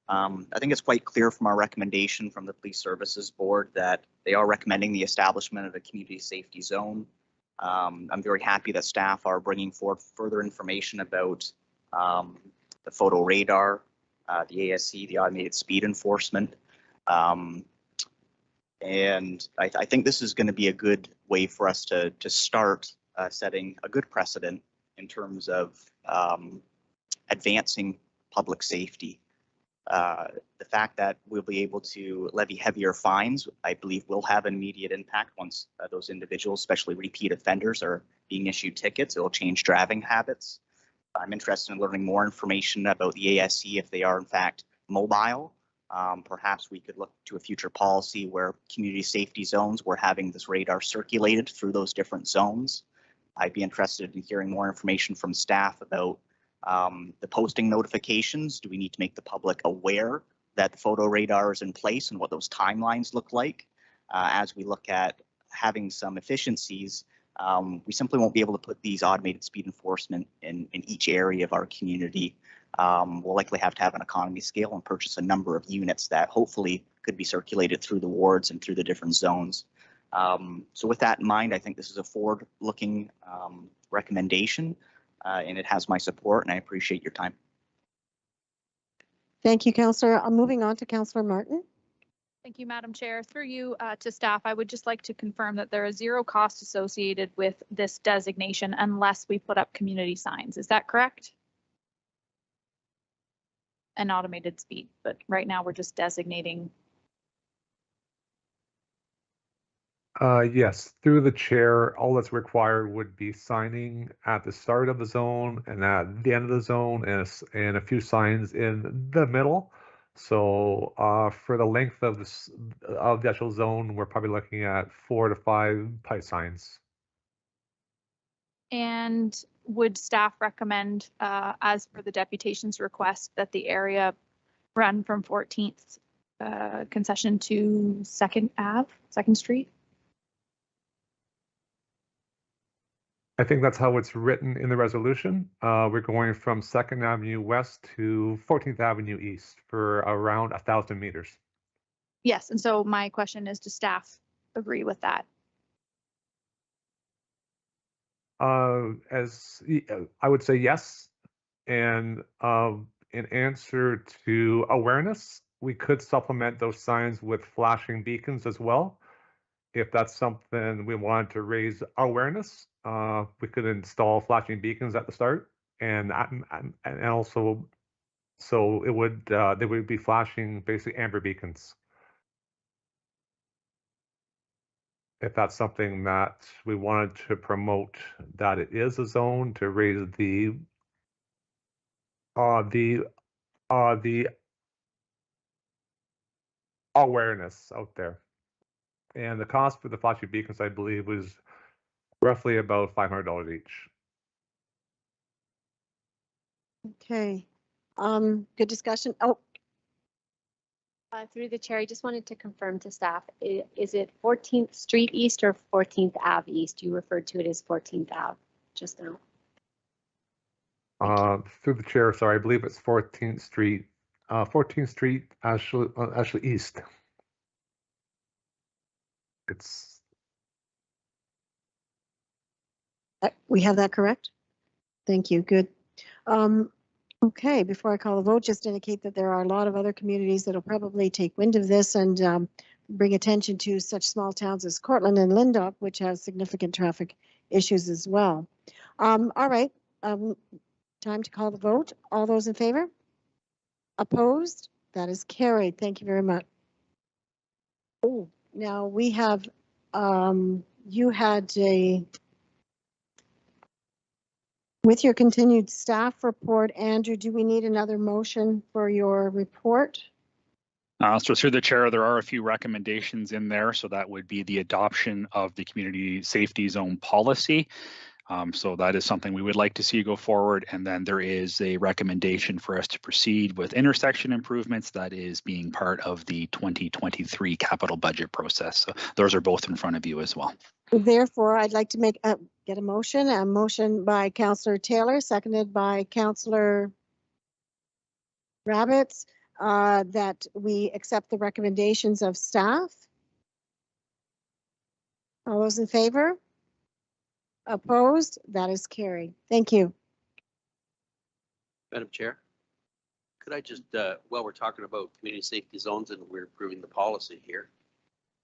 I think it's quite clear from our recommendation from the Police Services Board that they are recommending the establishment of a community safety zone. I'm very happy that staff are bringing forward further information about the photo radar, the ASC, the automated speed enforcement. And I think this is going to be a good way for us to start setting a good precedent in terms of advancing public safety. The fact that we'll be able to levy heavier fines, I believe, will have an immediate impact once those individuals, especially repeat offenders, are being issued tickets. It will change driving habits. I'm interested in learning more information about the ASE if they are in fact mobile. Perhaps we could look to a future policy where community safety zones, we're having this radar circulated through those different zones. I'd be interested in hearing more information from staff about the posting notifications. Do we need to make the public aware that the photo radar is in place and what those timelines look like? As we look at having some efficiencies, we simply won't be able to put these automated speed enforcement in each area of our community. We'll likely have to have an economy scale and purchase a number of units that hopefully could be circulated through the wards and through the different zones. So with that in mind, I think this is a forward-looking recommendation, and it has my support, and I appreciate your time. Thank you, Councillor. I'm moving on to Councillor Martin. Thank you, Madam Chair. Through you to staff, I would just like to confirm that there is zero cost associated with this designation unless we put up community signs. Is that correct? An automated speed, but right now we're just designating. Yes, through the chair, all that's required would be signing at the start of the zone and at the end of the zone, and a few signs in the middle. So for the length of the actual zone, we're probably looking at 4 to 5 pipe signs. And would staff recommend, as per the deputation's request, that the area run from 14th concession to 2nd Street? I think that's how it's written in the resolution. We're going from 2nd Avenue West to 14th Avenue East for around 1,000 meters. Yes, and so my question is, does staff agree with that? As I would say yes, and in answer to awareness, we could supplement those signs with flashing beacons as well. If that's something we wanted to raise awareness, we could install flashing beacons at the start, and also, so it would they would be flashing basically amber beacons. If that's something that we wanted to promote, that it is a zone, to raise the awareness out there. And the cost for the flashing beacons, I believe, was roughly about $500 each. Okay, good discussion. Oh. Through the chair, I just wanted to confirm to staff, is it 14th Street East or 14th Ave East? You referred to it as 14th Ave just now. Through the chair, sorry, I believe it's 14th Street, 14th Street, actually East. It's. We have that correct? Thank you, good. Okay, before I call the vote, just indicate that there are a lot of other communities that will probably take wind of this and bring attention to such small towns as Cortland and Lindop, which has significant traffic issues as well. All right, time to call the vote. All those in favor? Opposed? That is carried. Thank you very much. Oh, now we have, you had a, with your continued staff report, Andrew, do we need another motion for your report? So through the chair, there are a few recommendations in there. So that would be the adoption of the community safety zone policy. So that is something we would like to see go forward. And then there is a recommendation for us to proceed with intersection improvements that is being part of the 2023 capital budget process. So those are both in front of you as well. Therefore, I'd like to make get a motion by Councillor Taylor, seconded by Councillor Rabbits, that we accept the recommendations of staff. All those in favor? Opposed? That is carried. Thank you. Madam Chair, could I just, while we're talking about community safety zones and we're approving the policy here,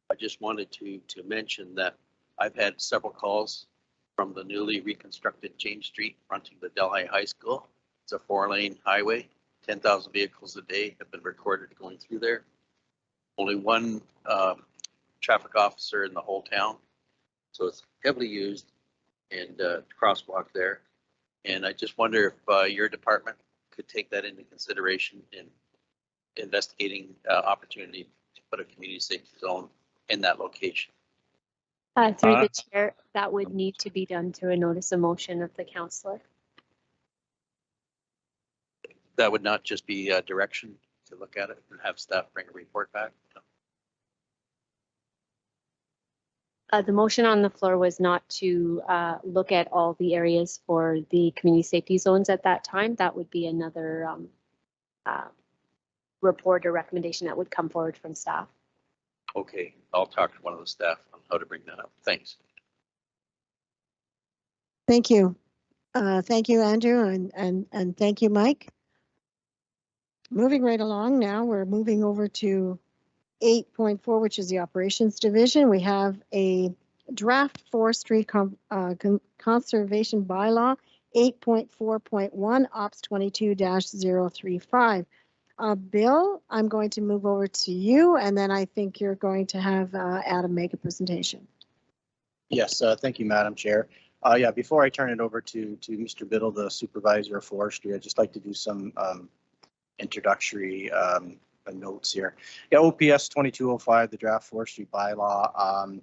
I just wanted to mention that I've had several calls from the newly reconstructed James Street fronting the Delhi High School. It's a 4-lane highway. 10,000 vehicles a day have been recorded going through there. Only one traffic officer in the whole town. So it's heavily used and crosswalk there. And I just wonder if your department could take that into consideration in investigating opportunity to put a community safety zone in that location. Through the chair, that would need to be done through a notice of motion of the councillor. That would not just be a direction to look at it and have staff bring a report back. The motion on the floor was not to look at all the areas for the community safety zones at that time. That would be another report or recommendation that would come forward from staff. Okay, I'll talk to one of the staff on how to bring that up. Thanks. Thank you. Thank you, Andrew, and thank you, Mike. Moving right along now, we're moving over to 8.4, which is the operations division. We have a draft forestry conservation bylaw, 8.4.1, Ops 22-035. Bill, I'm going to move over to you, and then I think you're going to have Adam make a presentation. Yes, thank you, Madam Chair. Yeah, before I turn it over to Mr. Biddle, the supervisor of forestry, I'd just like to do some introductory notes here. Yeah, OPS 2205, the draft forestry bylaw.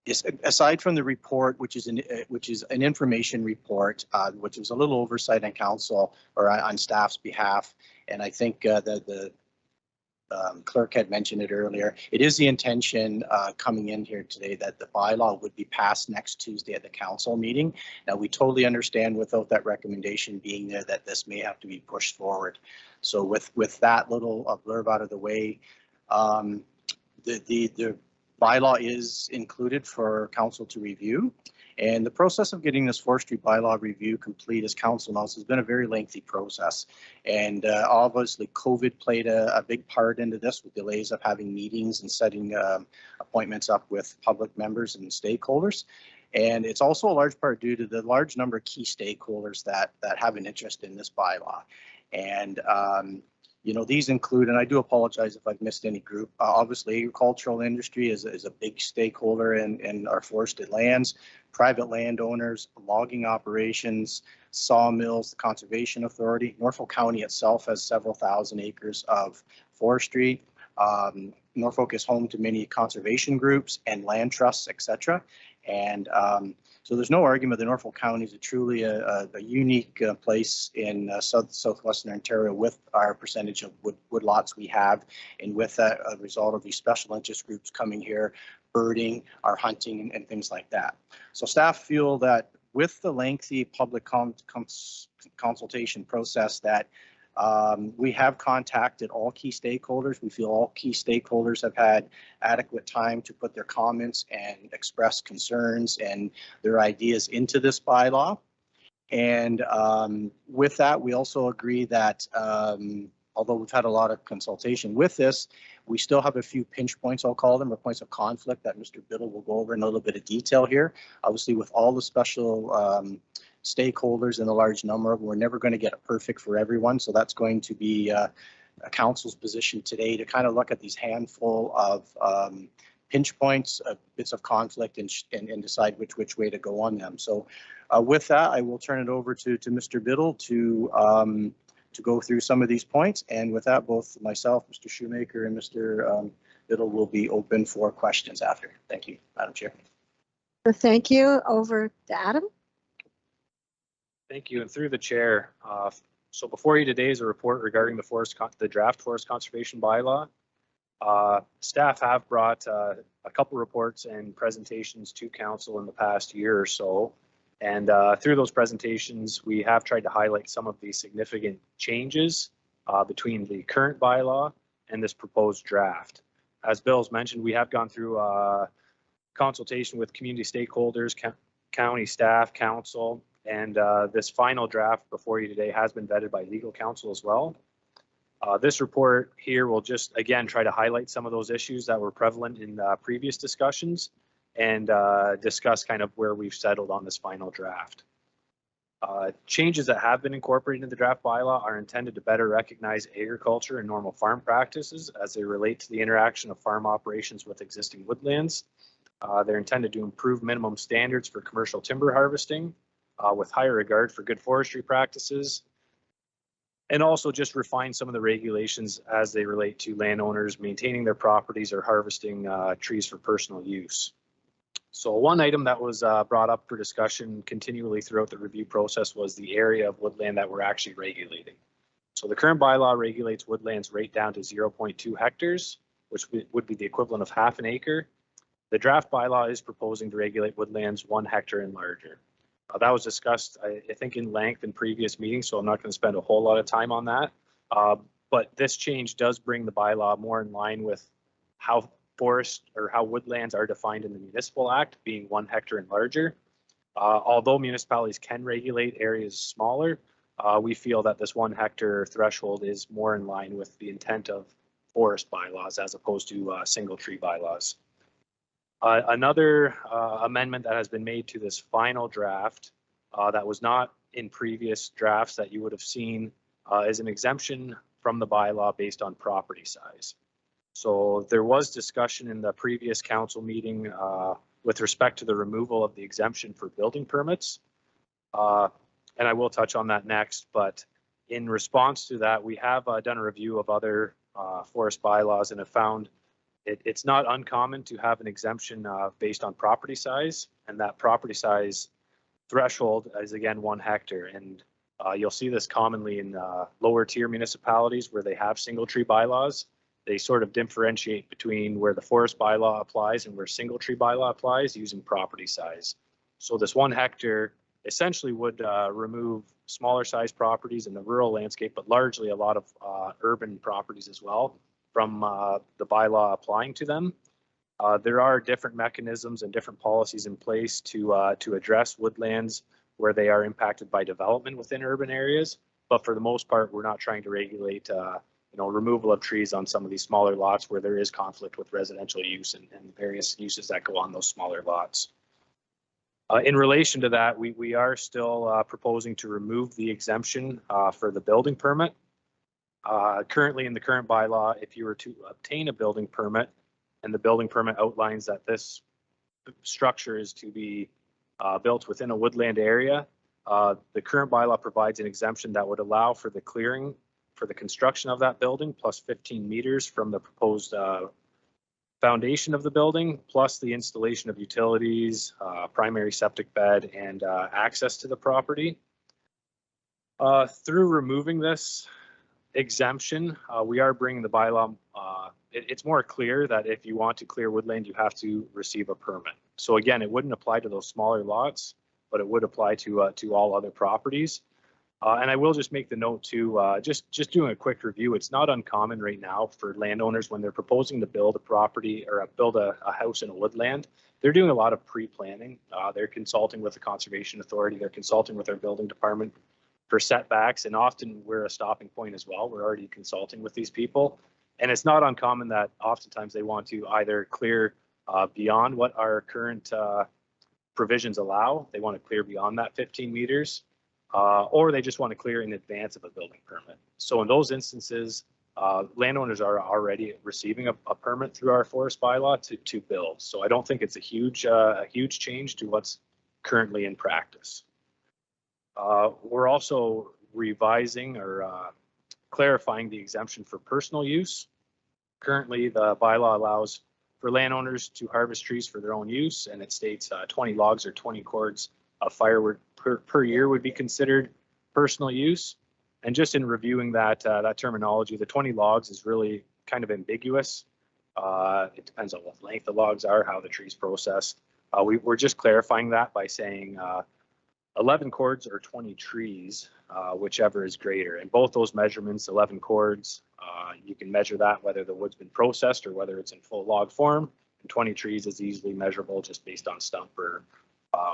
Is aside from the report, which is an information report, which was a little oversight on council or on staff's behalf, and I think the clerk had mentioned it earlier. It is the intention coming in here today that the bylaw would be passed next Tuesday at the council meeting. Now, we totally understand without that recommendation being there that this may have to be pushed forward. So with that little blurb out of the way, the bylaw is included for council to review. And the process of getting this forestry bylaw review complete, as council knows, has been a very lengthy process. And obviously COVID played a big part into this with delays of having meetings and setting appointments up with public members and stakeholders. And it's also a large part due to the large number of key stakeholders that have an interest in this bylaw. And you know, these include, and I do apologize if I've missed any group, obviously agricultural industry is a big stakeholder in our forested lands, private landowners, logging operations, sawmills, the Conservation Authority. Norfolk County itself has several thousand acres of forestry. Norfolk is home to many conservation groups and land trusts, etc. And so there's no argument that Norfolk County is truly a unique place in southwestern Ontario with our percentage of wood lots we have, and with that a result of these special interest groups coming here, birding, our hunting, and things like that. So staff feel that with the lengthy public consultation process that we have contacted all key stakeholders. We feel all key stakeholders have had adequate time to put their comments and express concerns and their ideas into this bylaw. And with that, we also agree that although we've had a lot of consultation with this, we still have a few pinch points, I'll call them, or points of conflict that Mr. Biddle will go over in a little bit of detail here. Obviously, with all the special stakeholders and a large number of them, we're never going to get it perfect for everyone. So that's going to be a council's position today to kind of look at these handful of pinch points, bits of conflict, and decide which way to go on them. So with that, I will turn it over to Mr. Biddle to go through some of these points. And with that, both myself, Mr. Shoemaker, and Mr. Biddle will be open for questions after. Thank you, Madam Chair. Thank you. Over to Adam. Thank you, and through the chair. So before you today is a report regarding the draft forest conservation bylaw. Staff have brought a couple reports and presentations to council in the past year or so. And through those presentations, we have tried to highlight some of the significant changes between the current bylaw and this proposed draft. As Bill's mentioned, we have gone through consultation with community stakeholders, county staff, council, and this final draft before you today has been vetted by legal counsel as well. This report here will just, again, try to highlight some of those issues that were prevalent in previous discussions and discuss kind of where we've settled on this final draft. Changes that have been incorporated into the draft bylaw are intended to better recognize agriculture and normal farm practices as they relate to the interaction of farm operations with existing woodlands. They're intended to improve minimum standards for commercial timber harvesting with higher regard for good forestry practices, and also just refine some of the regulations as they relate to landowners maintaining their properties or harvesting trees for personal use. So one item that was brought up for discussion continually throughout the review process was the area of woodland that we're actually regulating. So the current bylaw regulates woodlands right down to 0.2 hectares, which would be the equivalent of half an acre. The draft bylaw is proposing to regulate woodlands 1 hectare and larger. That was discussed, I think, in length in previous meetings, so I'm not going to spend a whole lot of time on that. But this change does bring the bylaw more in line with how how woodlands are defined in the Municipal Act, being 1 hectare and larger. Although municipalities can regulate areas smaller, we feel that this 1 hectare threshold is more in line with the intent of forest bylaws as opposed to single tree bylaws. Another amendment that has been made to this final draft that was not in previous drafts that you would have seen is an exemption from the bylaw based on property size. So there was discussion in the previous council meeting with respect to the removal of the exemption for building permits. And I will touch on that next, but in response to that, we have done a review of other forest bylaws and have found it's not uncommon to have an exemption based on property size, and that property size threshold is again 1 hectare. And you'll see this commonly in lower tier municipalities where they have single tree bylaws. They sort of differentiate between where the forest bylaw applies and where single tree bylaw applies using property size. So this 1 hectare essentially would remove smaller size properties in the rural landscape, but largely a lot of urban properties as well from the bylaw applying to them. There are different mechanisms and different policies in place to address woodlands where they are impacted by development within urban areas. But for the most part, we're not trying to regulate removal of trees on some of these smaller lots where there is conflict with residential use and various uses that go on those smaller lots. In relation to that, we are still proposing to remove the exemption for the building permit. Currently in the current bylaw, if you were to obtain a building permit and the building permit outlines that this structure is to be built within a woodland area, the current bylaw provides an exemption that would allow for the clearing for the construction of that building plus 15 meters from the proposed foundation of the building, plus the installation of utilities, primary septic bed, and access to the property. Through removing this exemption, we are bringing the bylaw, it's more clear that if you want to clear woodland, you have to receive a permit. So again, it wouldn't apply to those smaller lots, but it would apply to all other properties. And I will just make the note too, just doing a quick review, it's not uncommon right now for landowners when they're proposing to build a property or build a house in a woodland, they're doing a lot of pre-planning. They're consulting with the Conservation Authority, they're consulting with their building department for setbacks, and often we're a stopping point as well. We're already consulting with these people. And it's not uncommon that oftentimes they want to either clear beyond what our current provisions allow, they want to clear beyond that 15 meters, or they just want to clear in advance of a building permit. So in those instances, landowners are already receiving a permit through our forest bylaw to build. So I don't think it's a huge change to what's currently in practice. We're also revising or clarifying the exemption for personal use. Currently, the bylaw allows for landowners to harvest trees for their own use, and it states 20 logs or 20 cords of firewood per year would be considered personal use. And just in reviewing that terminology, the 20 logs is really kind of ambiguous. It depends on what length the logs are, how the tree's processed. We're just clarifying that by saying 11 cords or 20 trees, whichever is greater. And both those measurements, 11 cords, you can measure that whether the wood's been processed or whether it's in full log form. And 20 trees is easily measurable just based on stump or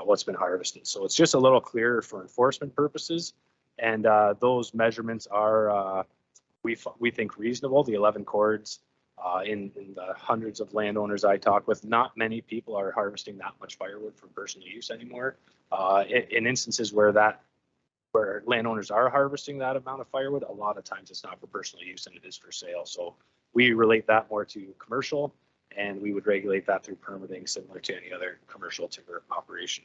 what's been harvested. So it's just a little clearer for enforcement purposes. And those measurements are, we think, reasonable. The 11 cords in the hundreds of landowners I talk with, not many people are harvesting that much firewood for personal use anymore. In instances where that where landowners are harvesting that amount of firewood, a lot of times it's not for personal use and it is for sale. So we relate that more to commercial, and we would regulate that through permitting similar to any other commercial timber operation.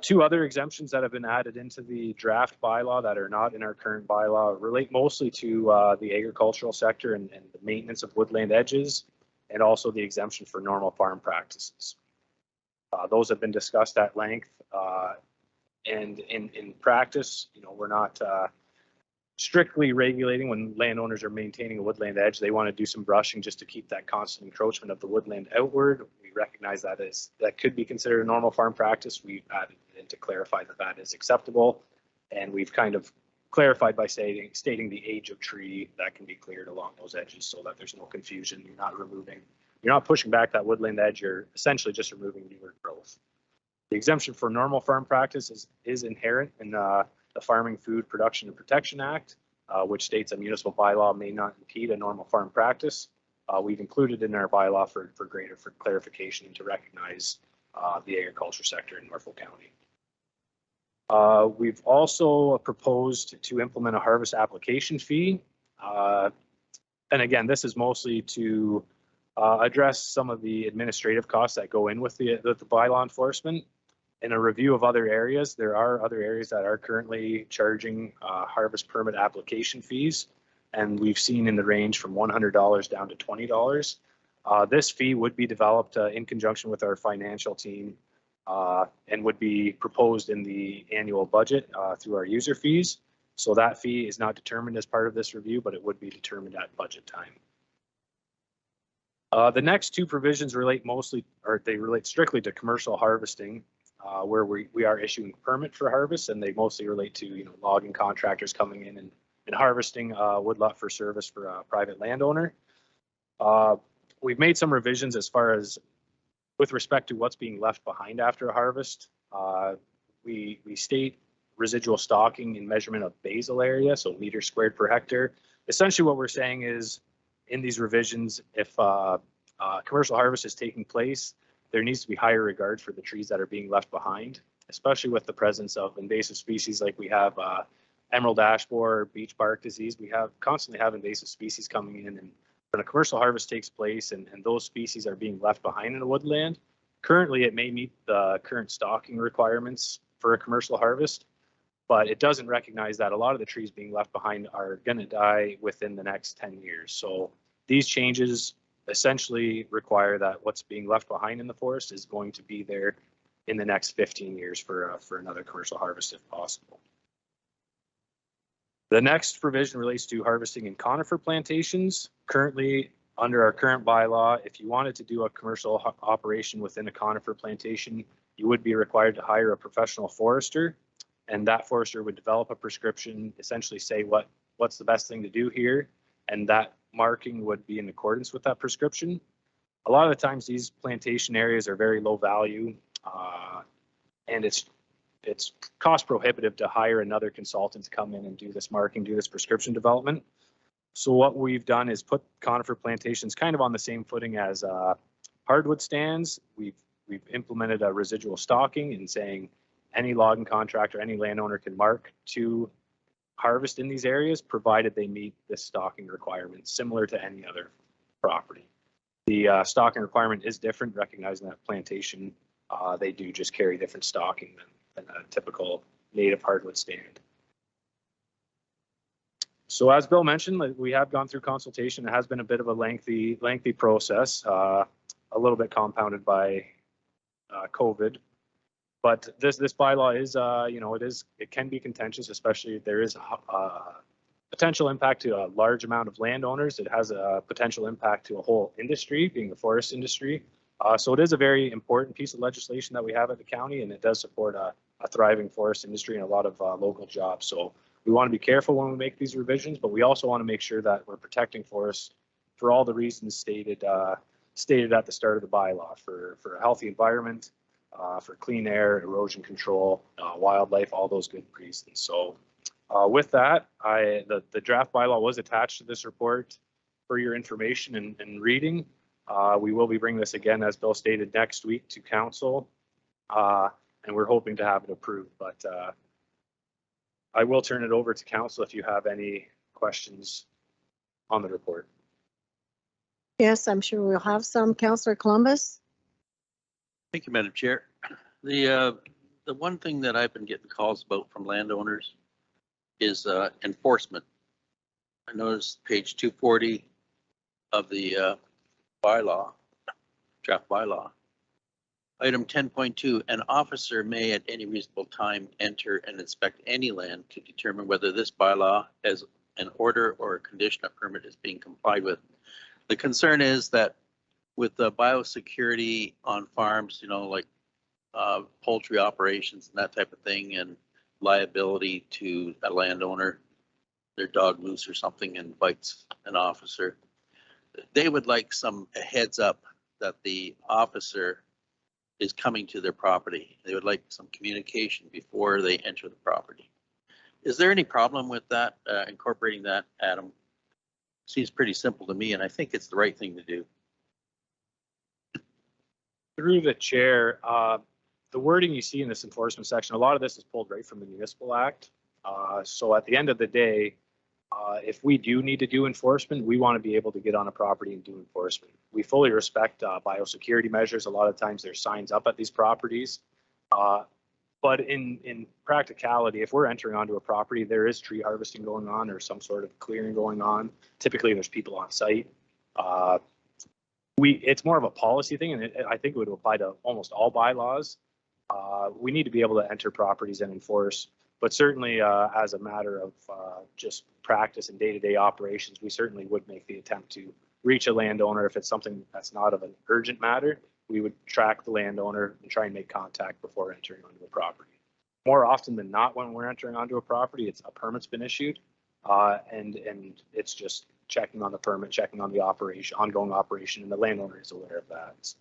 Two other exemptions that have been added into the draft bylaw that are not in our current bylaw relate mostly to the agricultural sector and the maintenance of woodland edges, and also the exemption for normal farm practices. Those have been discussed at length, and in practice, we're not strictly regulating when landowners are maintaining a woodland edge. They want to do some brushing just to keep that constant encroachment of the woodland outward. We recognize that could be considered a normal farm practice. We've added it in to clarify that is acceptable, and we've kind of clarified by stating the age of tree that can be cleared along those edges so that there's no confusion. You're not pushing back that woodland edge. You're essentially just removing newer growth. The exemption for normal farm practice is inherent in the Farming, Food, Production and Protection Act, which states a municipal bylaw may not impede a normal farm practice. We've included in our bylaw for greater clarification and to recognize the agriculture sector in Norfolk County. We've also proposed to implement a harvest application fee. And again, this is mostly to address some of the administrative costs that go in with the bylaw enforcement. In a review of other areas, there are other areas that are currently charging harvest permit application fees, and we've seen in the range from $100 down to $20. This fee would be developed in conjunction with our financial team and would be proposed in the annual budget through our user fees. So that fee is not determined as part of this review, but it would be determined at budget time. The next two provisions relate strictly to commercial harvesting, where we are issuing a permit for harvest, and they mostly relate to logging contractors coming in and harvesting woodlot for service for a private landowner. We've made some revisions as far as with respect to what's being left behind after a harvest. We state residual stocking in measurement of basal area, so meters squared per hectare. Essentially what we're saying is in these revisions, if commercial harvest is taking place, there needs to be higher regard for the trees that are being left behind, especially with the presence of invasive species like we have emerald ash borer, beech bark disease. We constantly have invasive species coming in, and when a commercial harvest takes place and those species are being left behind in a woodland, currently it may meet the current stocking requirements for a commercial harvest, but it doesn't recognize that a lot of the trees being left behind are going to die within the next 10 years. So these changes essentially require that what's being left behind in the forest is going to be there in the next 15 years for another commercial harvest if possible. The next provision relates to harvesting in conifer plantations. Currently, under our current bylaw, if you wanted to do a commercial operation within a conifer plantation, you would be required to hire a professional forester, and that forester would develop a prescription, essentially say what's the best thing to do here, and that marking would be in accordance with that prescription. A lot of the times these plantation areas are very low value, and it's cost prohibitive to hire another consultant to come in and do this marking, do this prescription development. So what we've done is put conifer plantations kind of on the same footing as hardwood stands. We've implemented a residual stocking and saying any logging contractor, any landowner can mark to harvest in these areas, provided they meet this stocking requirement, similar to any other property. The stocking requirement is different, recognizing that plantation, they do just carry different stocking than a typical native hardwood stand. So as Bill mentioned, we have gone through consultation. It has been a bit of a lengthy process, a little bit compounded by COVID. But this bylaw is, it can be contentious, especially if there is a potential impact to a large amount of landowners. It has a potential impact to a whole industry, being the forest industry. So it is a very important piece of legislation that we have at the county, and it does support a thriving forest industry and a lot of local jobs. So we want to be careful when we make these revisions, but we also want to make sure that we're protecting forests for all the reasons stated at the start of the bylaw, for a healthy environment, for clean air, erosion control, wildlife, all those good reasons. So with that, the draft bylaw was attached to this report for your information and reading. We will be bringing this again, as Bill stated, next week to council, and we're hoping to have it approved. But I will turn it over to council if you have any questions on the report. Yes, I'm sure we'll have some. Councillor Columbus? Thank you, Madam Chair. The one thing that I've been getting calls about from landowners is enforcement. I noticed page 240 of the bylaw, draft bylaw. Item 10.2, an officer may at any reasonable time enter and inspect any land to determine whether this bylaw as an order or a condition of permit is being complied with. The concern is that with the biosecurity on farms, you know, like poultry operations and that type of thing, and liability to a landowner, their dog loose or something and bites an officer, they would like a heads up that the officer is coming to their property. They would like some communication before they enter the property. Is there any problem with that, incorporating that, Adam? Seems pretty simple to me, and I think it's the right thing to do. Through the chair, the wording you see in this enforcement section, a lot of this is pulled right from the Municipal Act. So at the end of the day, if we do need to do enforcement, we want to be able to get on a property and do enforcement. We fully respect biosecurity measures. A lot of times there's signs up at these properties. But in practicality, if we're entering onto a property, there is tree harvesting going on or some sort of clearing going on. Typically, there's people on site. It's more of a policy thing, and I think it would apply to almost all bylaws. We need to be able to enter properties and enforce, but certainly as a matter of just practice and day-to-day operations, we certainly would make the attempt to reach a landowner. If it's something that's not of an urgent matter, we would track the landowner and try and make contact before entering onto a property. More often than not, when we're entering onto a property, it's a permit's been issued, and it's just checking on the permit, checking on the operation, ongoing operation, and the landowner is aware of that.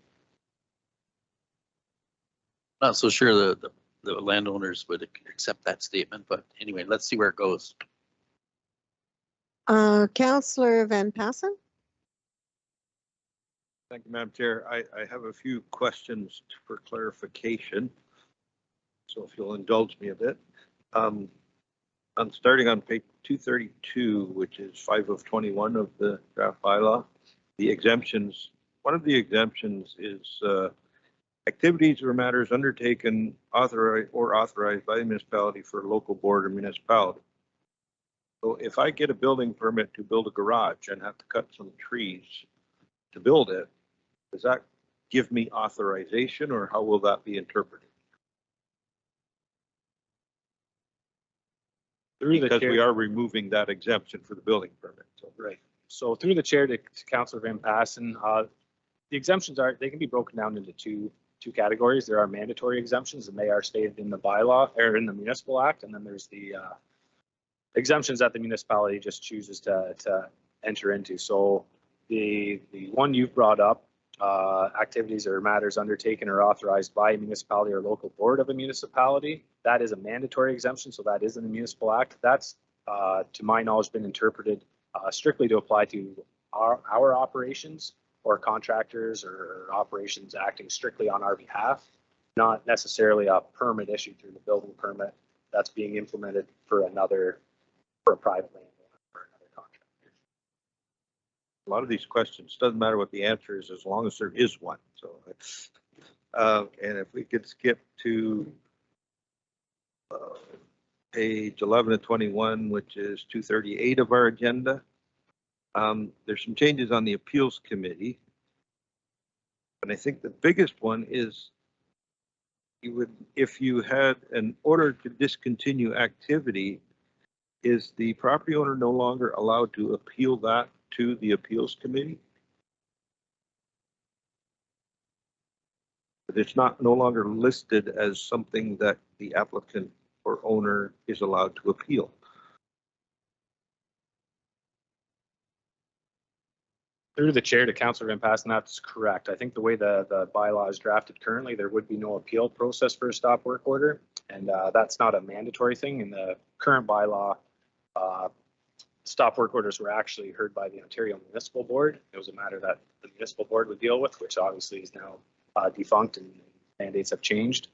Not so sure the landowners would accept that statement, but anyway, let's see where it goes. Councillor Van Passen? Thank you, Madam Chair. I have a few questions for clarification. So if you'll indulge me a bit. I'm starting on page 232, which is 5 of 21 of the draft bylaw. The exemptions, one of the exemptions is activities or matters undertaken authorized by the municipality for a local board or municipality. So if I get a building permit to build a garage and have to cut some trees to build it, does that give me authorization, or how will that be interpreted? Because we are removing that exemption for the building permit. So. Right. So through the chair to Councillor Van Passen, the exemptions they can be broken down into two categories. There are mandatory exemptions, and they are stated in the bylaw or in the Municipal Act, and then there's the exemptions that the municipality just chooses to enter into. So the one you've brought up, activities or matters undertaken or authorized by a municipality or local board of a municipality, that is a mandatory exemption. So that is in the Municipal Act. That's, to my knowledge, been interpreted strictly to apply to our operations or contractors or operations acting strictly on our behalf, not necessarily a permit issued through the building permit that's being implemented for a private landowner or another contractor. A lot of these questions, doesn't matter what the answer is as long as there is one. So, and if we could skip to page 11 of 21, which is 238 of our agenda. There's some changes on the appeals committee. And I think the biggest one is if you had an order to discontinue activity, is the property owner no longer allowed to appeal that to the appeals committee? But it's no longer listed as something that the applicant or owner is allowed to appeal. Through the chair to Councillor Van Passen, that's correct. I think the way the bylaw is drafted currently, there would be no appeal process for a stop work order, and that's not a mandatory thing. In the current bylaw, stop work orders were actually heard by the Ontario Municipal Board. It was a matter that the Municipal Board would deal with, which obviously is now defunct and mandates have changed.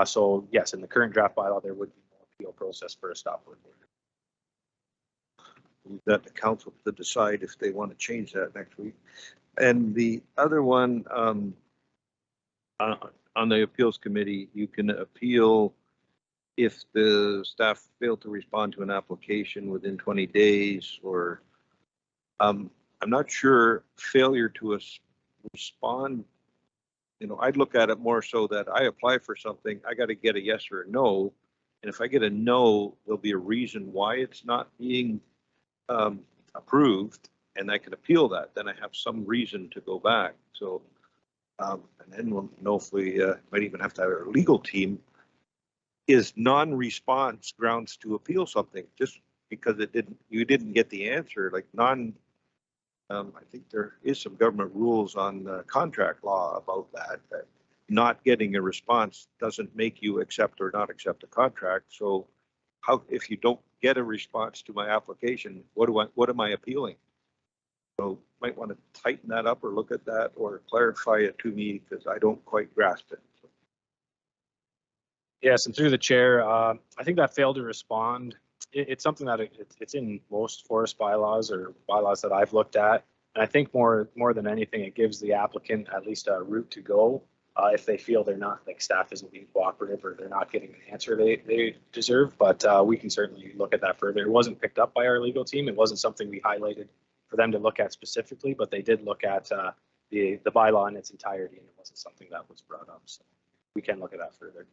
So yes, in the current draft bylaw, there would be no appeal process for a stop work order. Leave that to council to decide if they want to change that next week. And the other one, on the appeals committee, you can appeal if the staff failed to respond to an application within 20 days, or I'm not sure failure to respond. You know, I'd look at it more so that I apply for something, I got to get a yes or a no. And if I get a no, there'll be a reason why it's not being approved, and I can appeal that. Then I have some reason to go back. So, and then we'll know if we might even have to have our legal team. Is non-response grounds to appeal something just because you didn't get the answer? Like I think there is some government rules on contract law about that not getting a response doesn't make you accept or not accept a contract. So how, if you don't get a response to my application, what am I appealing? So might want to tighten that up or look at that or clarify it to me, because I don't quite grasp it. Yes, and through the chair, I think that failed to respond. It's something that it's in most forest bylaws or bylaws that I've looked at. And I think more than anything, it gives the applicant at least a route to go if they feel they're not, like staff isn't being cooperative or they're not getting the answer they deserve. But we can certainly look at that further. It wasn't picked up by our legal team. It wasn't something we highlighted for them to look at specifically, but they did look at the bylaw in its entirety, and it wasn't something that was brought up. So we can look at that further.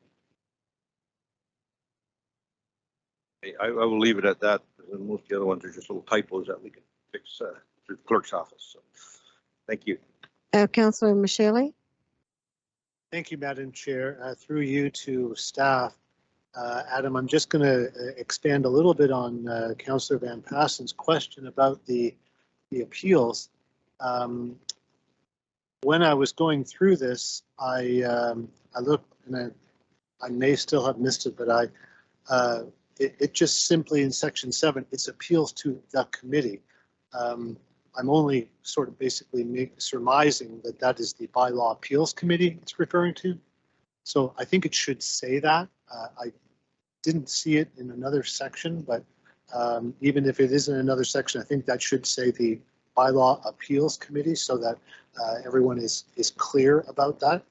I will leave it at that. And most of the other ones are just little typos that we can fix through the clerk's office. So, thank you. Councillor Michele. Thank you, Madam Chair. Through you to staff. Adam, I'm just going to expand a little bit on Councillor Van Passen's question about the appeals. When I was going through this, I looked, and I may still have missed it, but it just simply in section 7, it's appeals to the committee. I'm only sort of basically surmising that is the bylaw appeals committee it's referring to. So I think it should say that. I didn't see it in another section, but even if it is in another section, I think that should say the bylaw appeals committee, so that everyone is clear about that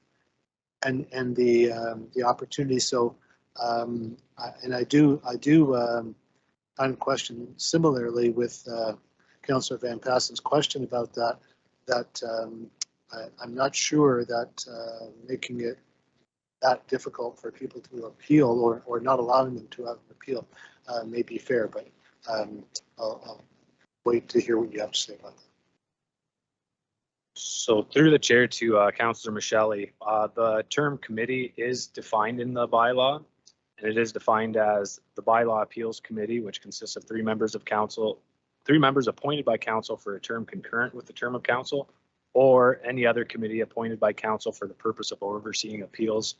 and the opportunity. So and I do kind of question similarly with Councillor Van Passen's question about that I'm not sure that making it that difficult for people to appeal or not allowing them to have an appeal may be fair, but I'll wait to hear what you have to say about that. So through the chair to Councillor Michele, the term committee is defined in the bylaw, and it is defined as the bylaw appeals committee, which consists of 3 members of council, 3 members appointed by council for a term concurrent with the term of council, or any other committee appointed by council for the purpose of overseeing appeals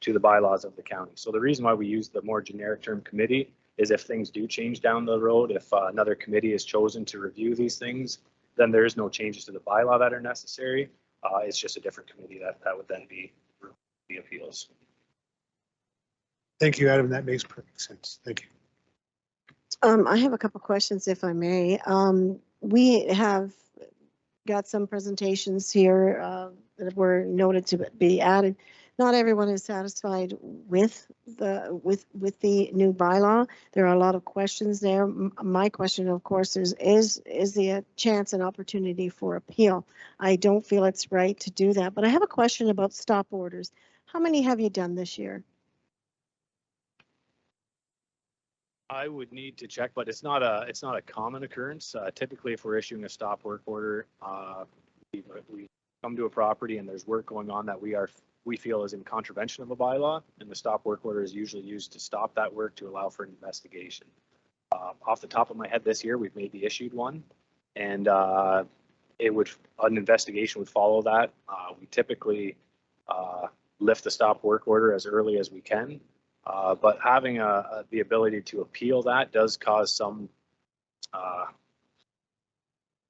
to the bylaws of the county. So the reason why we use the more generic term committee is if things do change down the road, if another committee is chosen to review these things, then there is no changes to the bylaw that are necessary. It's just a different committee that would then be the appeals. Thank you, Adam. That makes perfect sense. Thank you. I have a couple questions, if I may. We have got some presentations here that were noted to be added. Not everyone is satisfied with the new bylaw. There are a lot of questions there. My question, of course, is there a chance and opportunity for appeal? I don't feel it's right to do that, but I have a question about stop orders. How many have you done this year? I would need to check, but it's not a common occurrence. Typically, if we're issuing a stop work order, we come to a property and there's work going on that we feel is in contravention of a bylaw, and the stop work order is usually used to stop that work to allow for an investigation. Off the top of my head, this year we've maybe issued one, and an investigation would follow that. We typically lift the stop work order as early as we can. But having the ability to appeal that does cause some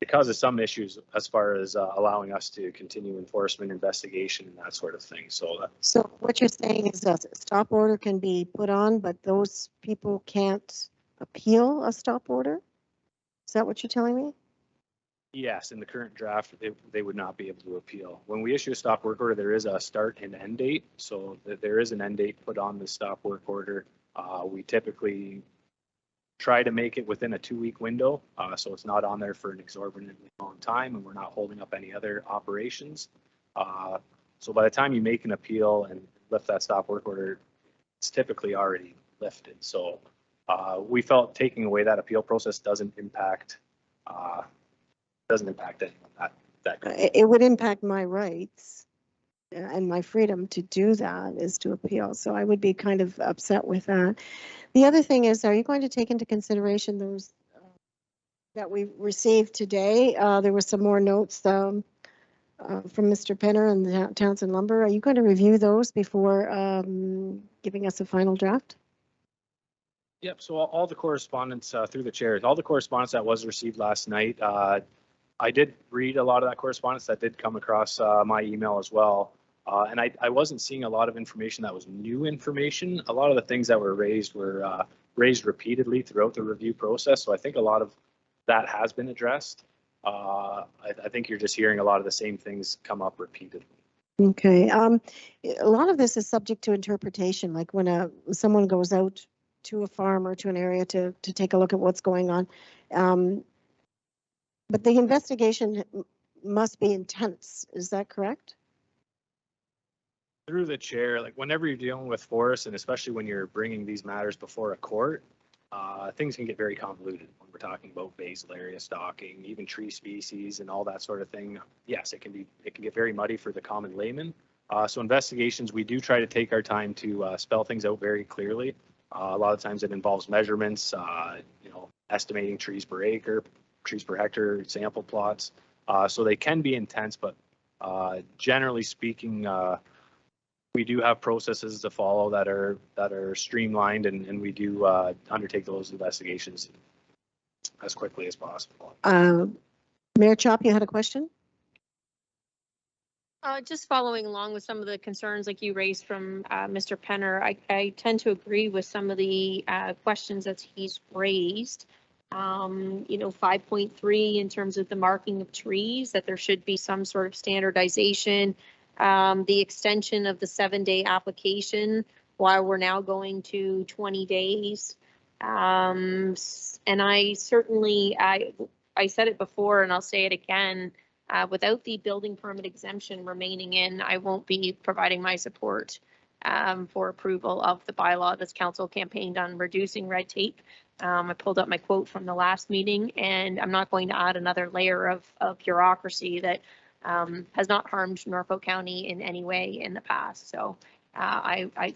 it causes some issues as far as allowing us to continue enforcement, investigation, and that sort of thing. So what you're saying is that a stop order can be put on, but those people can't appeal a stop order? Is that what you're telling me? yes, in the current draft, they would not be able to appeal. When we issue a stop work order, there is a start and end date. So there is an end date put on the stop work order. We typically try to make it within a 2-week window. So it's not on there for an exorbitantly long time, and we're not holding up any other operations. So by the time you make an appeal and lift that stop work order, it's typically already lifted. So we felt taking away that appeal process doesn't impact anyone. It would impact my rights and my freedom to do that is to appeal. So I would be kind of upset with that. The other thing is, are you going to take into consideration those that we received today? There were some more notes from Mr. Penner and the Townsend Lumber. Are you going to review those before giving us a final draft? Yep. So all the correspondence through the chairs, all the correspondence that was received last night, I did read a lot of that correspondence that did come across my email as well. And I wasn't seeing a lot of information that was new information. A lot of the things that were raised repeatedly throughout the review process. So I think a lot of that has been addressed. I think you're just hearing a lot of the same things come up repeatedly. Okay. A lot of this is subject to interpretation, like when someone goes out to a farm or to an area to take a look at what's going on. But the investigation must be intense. Is that correct? Through the chair, like whenever you're dealing with forests, and especially when you're bringing these matters before a court, things can get very convoluted when we're talking about basal area stalking, even tree species and all that sort of thing. Yes, it can get very muddy for the common layman. So investigations, we do try to take our time to spell things out very clearly. A lot of times it involves measurements, estimating trees per acre, trees per hectare, sample plots. So they can be intense, but generally speaking, we do have processes to follow that are streamlined, and we do undertake those investigations as quickly as possible. Mayor Chop, you had a question? Just following along with some of the concerns like you raised from Mr. Penner, I tend to agree with some of the questions that he's raised. 5.3 in terms of the marking of trees, that there should be some sort of standardization. The extension of the 7-day application, while we're now going to 20 days. And I certainly, I said it before and I'll say it again, without the building permit exemption remaining in, I won't be providing my support for approval of the bylaw. This council campaigned on reducing red tape. I pulled up my quote from the last meeting, and I'm not going to add another layer of bureaucracy that has not harmed Norfolk County in any way in the past. So I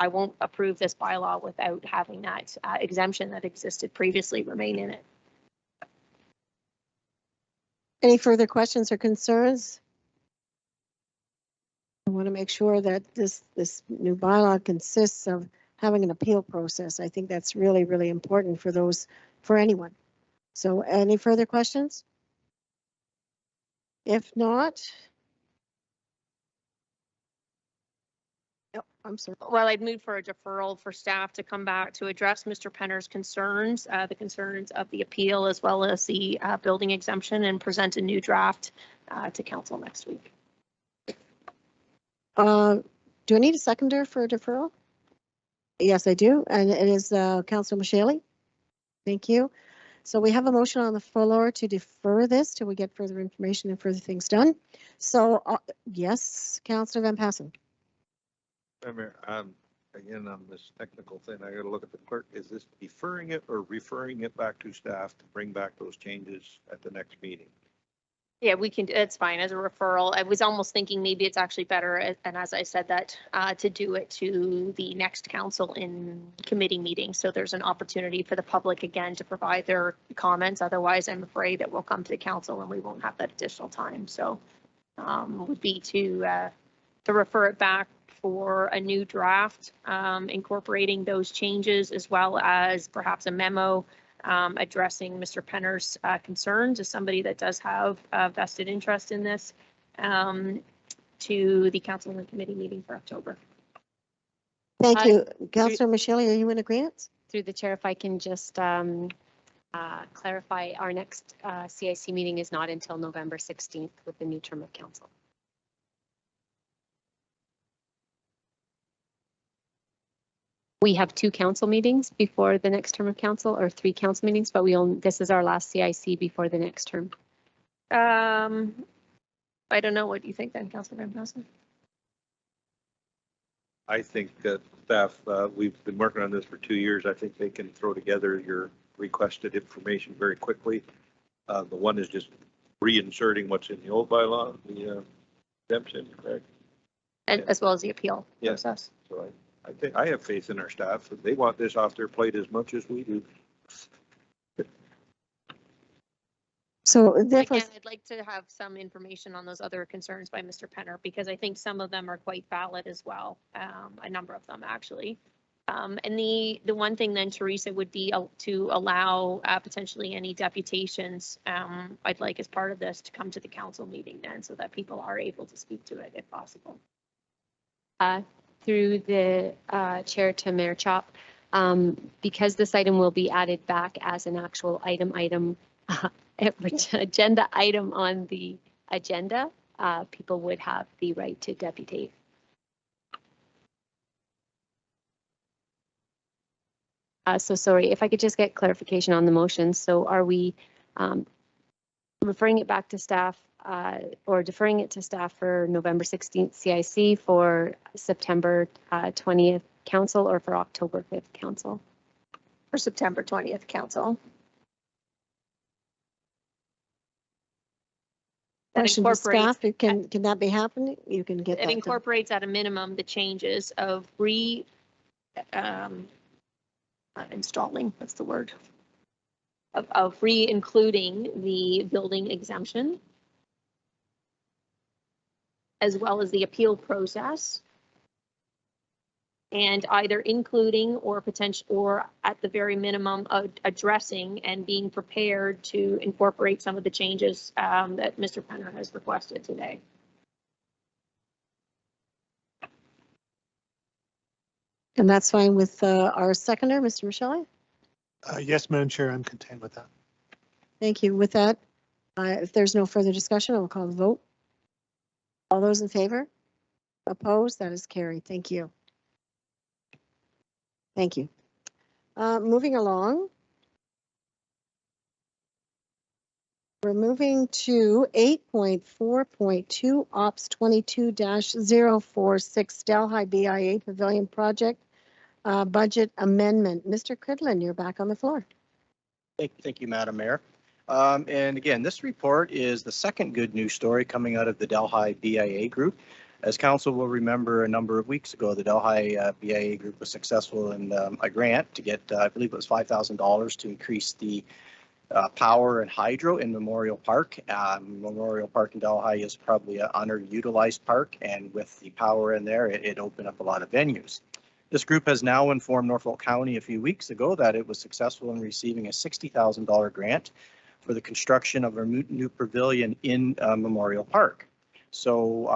won't approve this bylaw without having that exemption that existed previously remain in it. Any further questions or concerns? I want to make sure that this new bylaw consists of having an appeal process. I think that's really, really important for anyone. So any further questions? If not, I'm sorry. Well, I'd move for a deferral for staff to come back to address Mr. Penner's concerns, the concerns of the appeal, as well as the building exemption, and present a new draft to council next week. Do I need a seconder for a deferral? Yes, I do. And it is Councillor Michele. Thank you. So we have a motion on the floor to defer this till we get further information and further things done. So yes, Councillor Van Passen. Mayor, again, on this technical thing, I got to look at the clerk. Is this deferring it or referring it back to staff to bring back those changes at the next meeting? Yeah, we can, it's fine as a referral. I was almost thinking maybe it's actually better, and as I said that, to do it to the next council in committee meeting. So there's an opportunity for the public again to provide their comments. Otherwise, I'm afraid that we'll come to the council and we won't have that additional time. So would be to refer it back for a new draft, incorporating those changes, as well as perhaps a memo addressing Mr. Penner's concerns as somebody that does have a vested interest in this to the council and committee meeting for October. Thank you. Councillor Michelle, are you in agreement? Through the chair, if I can just clarify, our next CIC meeting is not until November 16th with the new term of council. We have 2 council meetings before the next term of council, or 3 council meetings, but this is our last CIC before the next term. I don't know. What do you think then, Councillor Van Passen? I think that staff, we've been working on this for 2 years. I think they can throw together your requested information very quickly. The one is just reinserting what's in the old bylaw, the exemption, correct? And as well as the appeal process. So I think I have faith in our staff. They want this off their plate as much as we do. So again, I'd like to have some information on those other concerns by Mr. Penner, because I think some of them are quite valid as well. A number of them actually. And the one thing then, Teresa, would be to allow potentially any deputations I'd like as part of this to come to the council meeting then, so that people are able to speak to it if possible. Through the chair to Mayor Chop, because this item will be added back as an actual agenda item on the agenda, people would have the right to deputate. So sorry, if I could just get clarification on the motion. So are we referring it back to staff or deferring it to staff for November 16th CIC, for September 20th council, or for October 5th council? For September 20th council. Question to staff, can that be happening? You can get that. It incorporates at a minimum the changes of installing, what's the word? Of re-including the building exemption, as well as the appeal process, and either including or at the very minimum addressing and being prepared to incorporate some of the changes that Mr. Penner has requested today. And that's fine with our seconder, Mr. Michelle? Yes, Madam Chair, I'm content with that. Thank you. With that, if there's no further discussion, I will call the vote. All those in favor? Opposed? That is carried. Thank you. Thank you. Moving along. We're moving to 8.4.2 Ops 22-046 Delhi BIA Pavilion Project Budget Amendment. Mr. Cridlin, you're back on the floor. Thank you, Madam Mayor. And again, this report is the second good news story coming out of the Delhi BIA group. As council will remember, a number of weeks ago, the Delhi BIA group was successful in a grant to get, I believe it was $5,000 to increase the power and hydro in Memorial Park. Memorial Park in Delhi is probably an underutilized park, and with the power in there, it opened up a lot of venues. This group has now informed Norfolk County a few weeks ago that it was successful in receiving a $60,000 grant for the construction of a new pavilion in Memorial Park. So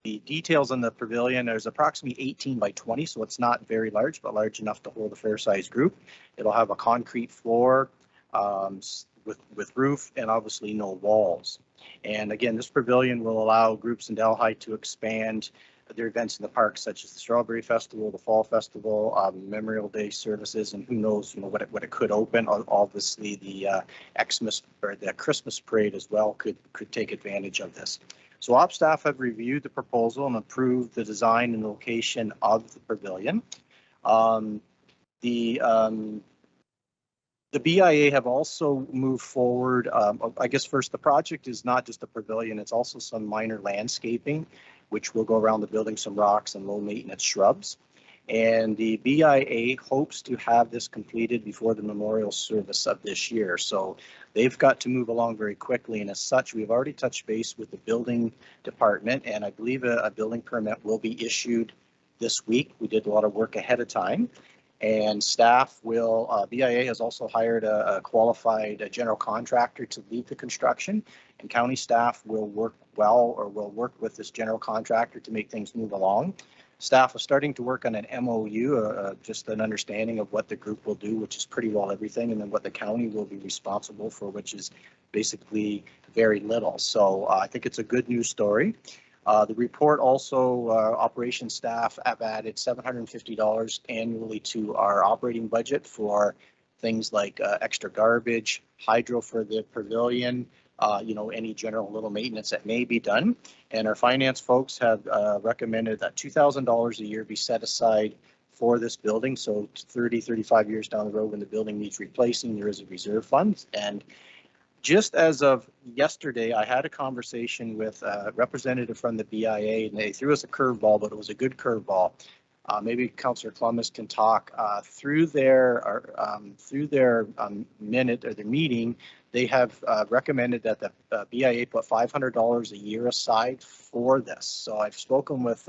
the details on the pavilion, there's approximately 18 by 20, so it's not very large, but large enough to hold a fair-sized group. It'll have a concrete floor with roof and obviously no walls. And again, this pavilion will allow groups in Delhi to expand their events in the park, such as the Strawberry Festival, the Fall Festival, Memorial Day services, and who knows, what it could open. Obviously, the Xmas or the Christmas parade as well could take advantage of this. So ops staff have reviewed the proposal and approved the design and location of the pavilion. The BIA have also moved forward. I guess first, the project is not just a pavilion, it's also some minor landscaping, which will go around the building, some rocks and low maintenance shrubs. And the BIA hopes to have this completed before the memorial service of this year. So they've got to move along very quickly. And as such, we've already touched base with the building department, and I believe a building permit will be issued this week. We did a lot of work ahead of time. And staff will, BIA has also hired a qualified general contractor to lead the construction, and county staff will work will work with this general contractor to make things move along. Staff is starting to work on an MOU, just an understanding of what the group will do, which is pretty well everything, and then what the county will be responsible for, which is basically very little. So I think it's a good news story. The report also, operations staff have added $750 annually to our operating budget for things like extra garbage, hydro for the pavilion, any general little maintenance that may be done. And our finance folks have recommended that $2,000 a year be set aside for this building. So 30, 35 years down the road when the building needs replacing, there is a reserve fund. And just as of yesterday, I had a conversation with a representative from the BIA, and they threw us a curveball, but it was a good curveball. Maybe Councillor Columbus can talk through their minute or their meeting. They have recommended that the BIA put $500 a year aside for this. So I've spoken with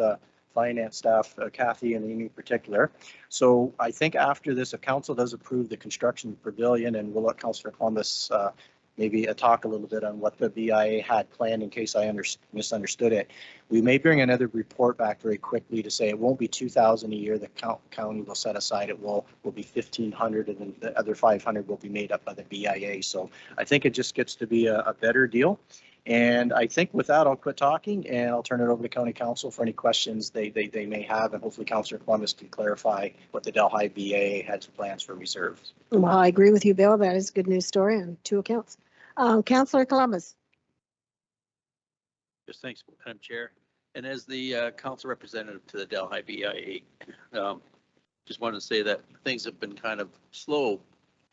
finance staff, Kathy and Amy in particular. So I think after this, if council does approve the construction pavilion, and we'll let Councillor Columbus maybe talk a little bit on what the BIA had planned in case I misunderstood it. We may bring another report back very quickly to say it won't be $2,000 a year the county will set aside. It will be $1,500, and then the other $500 will be made up by the BIA. So I think it just gets to be a better deal. And I think with that, I'll quit talking and I'll turn it over to County Council for any questions they may have, and hopefully Councillor Columbus can clarify what the Delhi BIA has plans for reserves. Well, I agree with you, Bill. That is a good news story on two accounts. Councillor Columbus. Just thanks, Madam Chair. And as the council representative to the Delhi BIA, just wanted to say that things have been kind of slow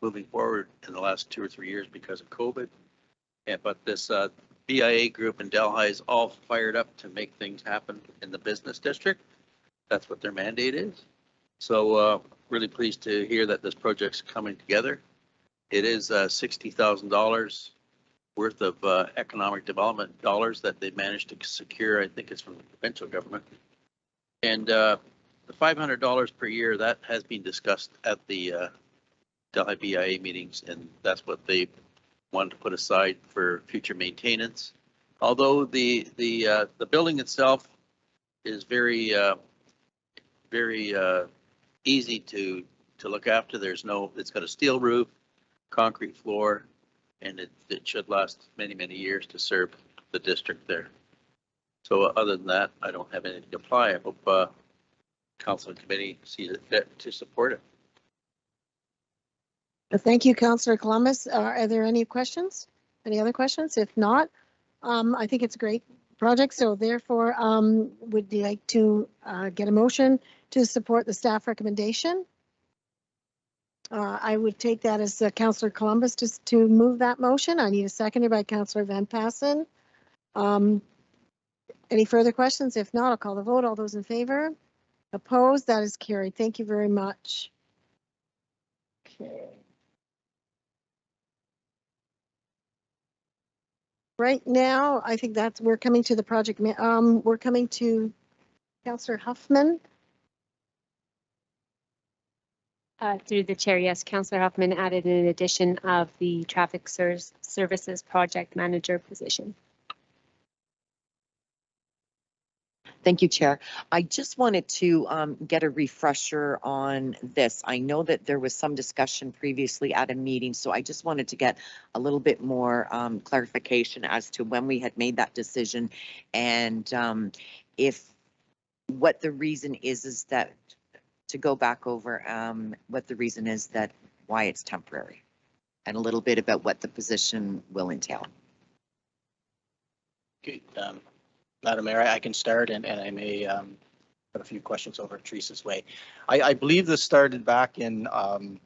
moving forward in the last 2 or 3 years because of COVID. But this BIA group in Delhi is all fired up to make things happen in the business district. That's what their mandate is. So really pleased to hear that this project's coming together. It is $60,000 worth of economic development dollars that they managed to secure. I think it's from the provincial government. And the $500 per year, that has been discussed at the Delhi BIA meetings, and that's what they wanted to put aside for future maintenance. Although the building itself is very easy to look after. It's got a steel roof, concrete floor, and it should last many, many years to serve the district there. So other than that, I don't have anything to apply. I hope council and committee sees it fit to support it. Thank you, Councillor Columbus. Are there any questions? Any other questions? If not, I think it's a great project. So therefore, would you like to get a motion to support the staff recommendation? I would take that as Councillor Columbus just to move that motion. I need a seconder by Councillor Van Passen. Any further questions? If not, I'll call the vote. All those in favor? Opposed? That is carried. Thank you very much. Okay. Right now, I think we're coming to the project. We're coming to Councillor Huffman. Through the chair, yes, Councillor Huffman added an addition of the traffic services project manager position. Thank you, Chair. I just wanted to get a refresher on this. I know that there was some discussion previously at a meeting, so I just wanted to get a little bit more clarification as to when we had made that decision, and if what the reason is that to go back over what the reason is that why it's temporary, and a little bit about what the position will entail. Okay. Madam Mayor, I can start, and I may put a few questions over Teresa's way. I believe this started back in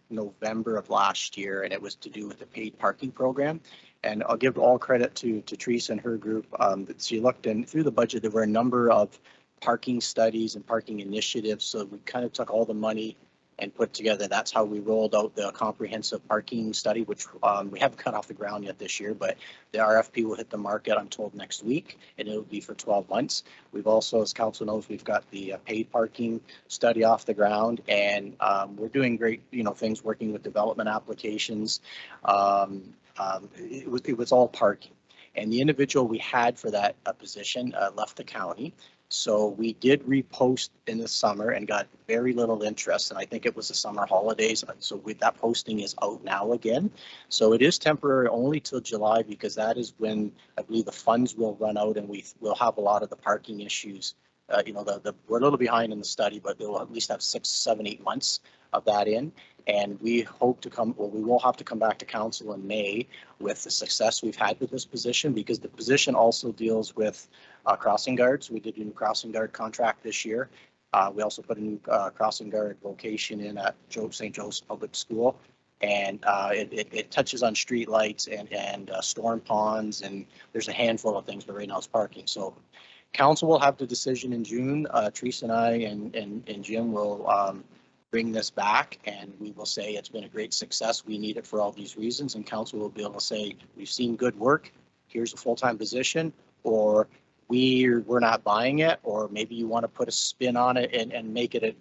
November of last year, and it was to do with the paid parking program. And I'll give all credit to Teresa and her group. That she looked in through the budget. There were a number of parking studies and parking initiatives. So we kind of took all the money and put together. That's how we rolled out the comprehensive parking study, which we haven't cut off the ground yet this year, but the RFP will hit the market, I'm told, next week, and it'll be for 12 months. We've also, as council knows, we've got the paid parking study off the ground, and we're doing great, things working with development applications. It was all parking. And the individual we had for that position left the county. So we did repost in the summer and got very little interest. And I think it was the summer holidays. So that posting is out now again. So it is temporary only till July, because that is when I believe the funds will run out and we will have a lot of the parking issues. We're a little behind in the study, but they'll at least have 6, 7, 8 months of that in. And we hope to we will have to come back to council in May with the success we've had with this position, because the position also deals with crossing guards. We did a new crossing guard contract this year. We also put a new crossing guard location in at St. Joe's Public School. And it touches on street lights and storm ponds, and there's a handful of things, but right now it's parking. So council will have the decision in June. Teresa and I and Jim will bring this back, and we will say it's been a great success. We need it for all these reasons, and council will be able to say, we've seen good work. Here's a full-time position, or we're not buying it, or maybe you want to put a spin on it and make it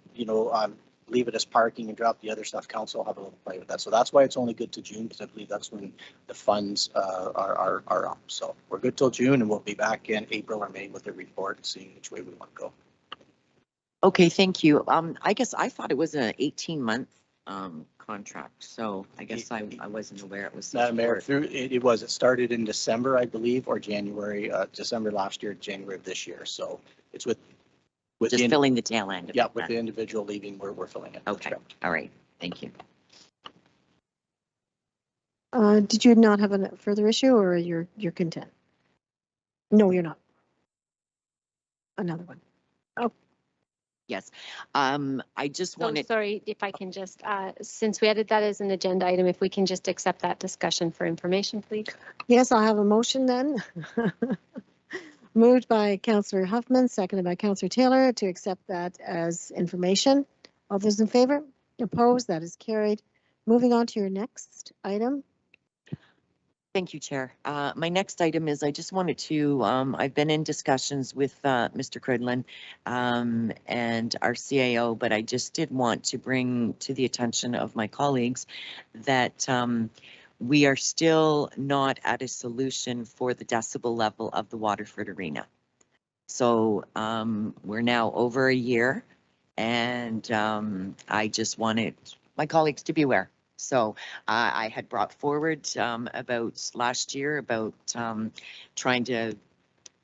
leave it as parking and drop the other stuff. Council will have a little play with that. So that's why it's only good to June, because I believe that's when the funds are up. So we're good till June, and we'll be back in April or May with a report and seeing which way we want to go. Okay, thank you. I guess I thought it was an 18-month contract, so I guess I wasn't aware it was. Madam Mayor, it started in December, I believe, or January, December last year, January of this year. So it's with just filling the tail end. Yeah, with the individual leaving, we're filling it. Okay, all right, thank you. Did you not have a further issue, or you're content? No, you're not. Another one. Oh. Yes, I just wanted. Sorry, if I can just, since we added that as an agenda item, if we can just accept that discussion for information, please. Yes, I'll have a motion then. Moved by Councillor Huffman, seconded by Councillor Taylor to accept that as information. All those in favor? Opposed? That is carried. Moving on to your next item. Thank you, Chair. My next item is I just wanted to, I've been in discussions with Mr. Cridlin and our CAO, but I just did want to bring to the attention of my colleagues that we are still not at a solution for the decibel level of the Waterford Arena. So we're now over a year, and I just wanted my colleagues to be aware. So I had brought forward about last year about trying to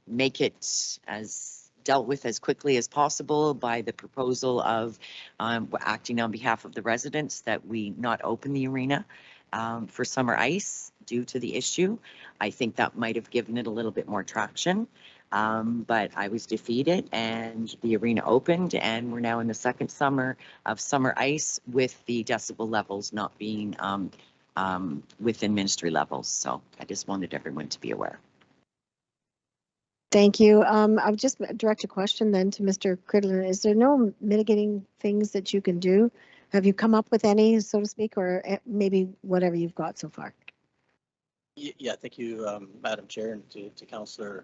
make it as dealt with as quickly as possible by the proposal of acting on behalf of the residents that we not open the arena for summer ice due to the issue. I think that might have given it a little bit more traction. But I was defeated, and the arena opened, and we're now in the second summer of summer ice with the decibel levels not being within ministry levels. So I just wanted everyone to be aware. Thank you. I would just direct a question then to Mr. Cridlin. Is there no mitigating things that you can do? Have you come up with any, so to speak, or maybe whatever you've got so far? Yeah, thank you, Madam Chair, and to Councillor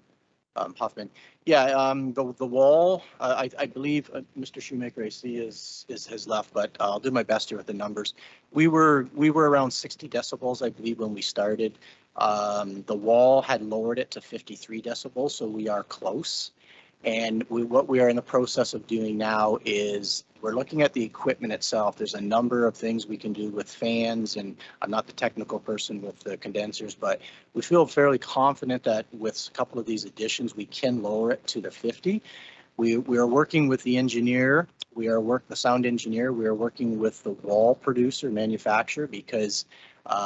Huffman. Yeah, the wall, I believe Mr. Shoemaker, I see has left, but I'll do my best here with the numbers. We were around 60 decibels, I believe, when we started. The wall had lowered it to 53 decibels, so we are close. And what we are in the process of doing now is we're looking at the equipment itself. There's a number of things we can do with fans, and I'm not the technical person with the condensers, but we feel fairly confident that with a couple of these additions, we can lower it to the 50. We are working with the engineer. The sound engineer. We are working with the wall producer, manufacturer, because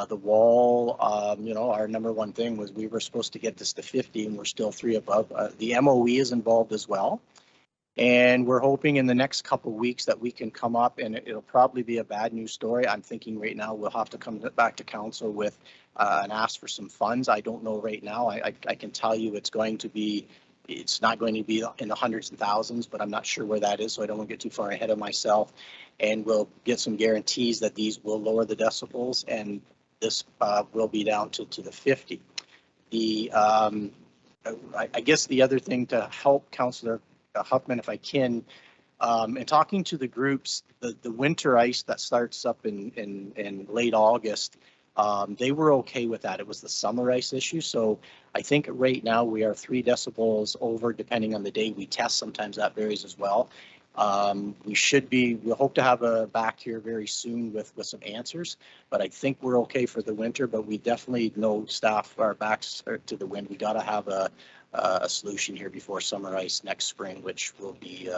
the wall, our number one thing was we were supposed to get this to 50, and we're still 3 above. The MOE is involved as well. And we're hoping in the next couple of weeks that we can come up, and it'll probably be a bad news story. I'm thinking right now we'll have to come back to council with and ask for some funds. I don't know right now. I can tell you it's going to be, It's not going to be in the hundreds and thousands, but I'm not sure where that is, so I don't want to get too far ahead of myself. And we'll get some guarantees that these will lower the decibels, and this will be down to the 50. I guess the other thing to help Councillor Huffman, if I can, and talking to the groups, the winter ice that starts up in late August, they were okay with that. It was the summer ice issue. So I think right now we are 3 decibels over, depending on the day we test. Sometimes that varies as well. We'll hope to have a back here very soon with some answers, but I think we're okay for the winter, but we definitely know staff, our backs are to the wind. We got to have a solution here before summer ice next spring, which will be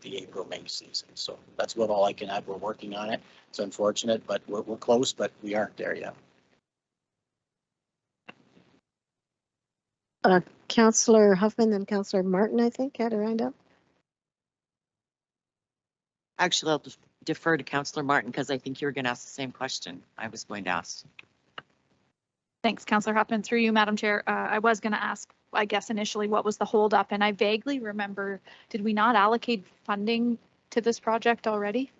the April-May season. So that's about all I can add. We're working on it. It's unfortunate, but we're close, but we aren't there yet. Councillor Huffman and Councillor Martin, I think, had a round up. Actually, I'll defer to Councillor Martin because I think you were going to ask the same question I was going to ask. Thanks, Councillor Huffman. Through you, Madam Chair. I was going to ask, I guess, initially, what was the holdup? And I vaguely remember, did we not allocate funding to this project already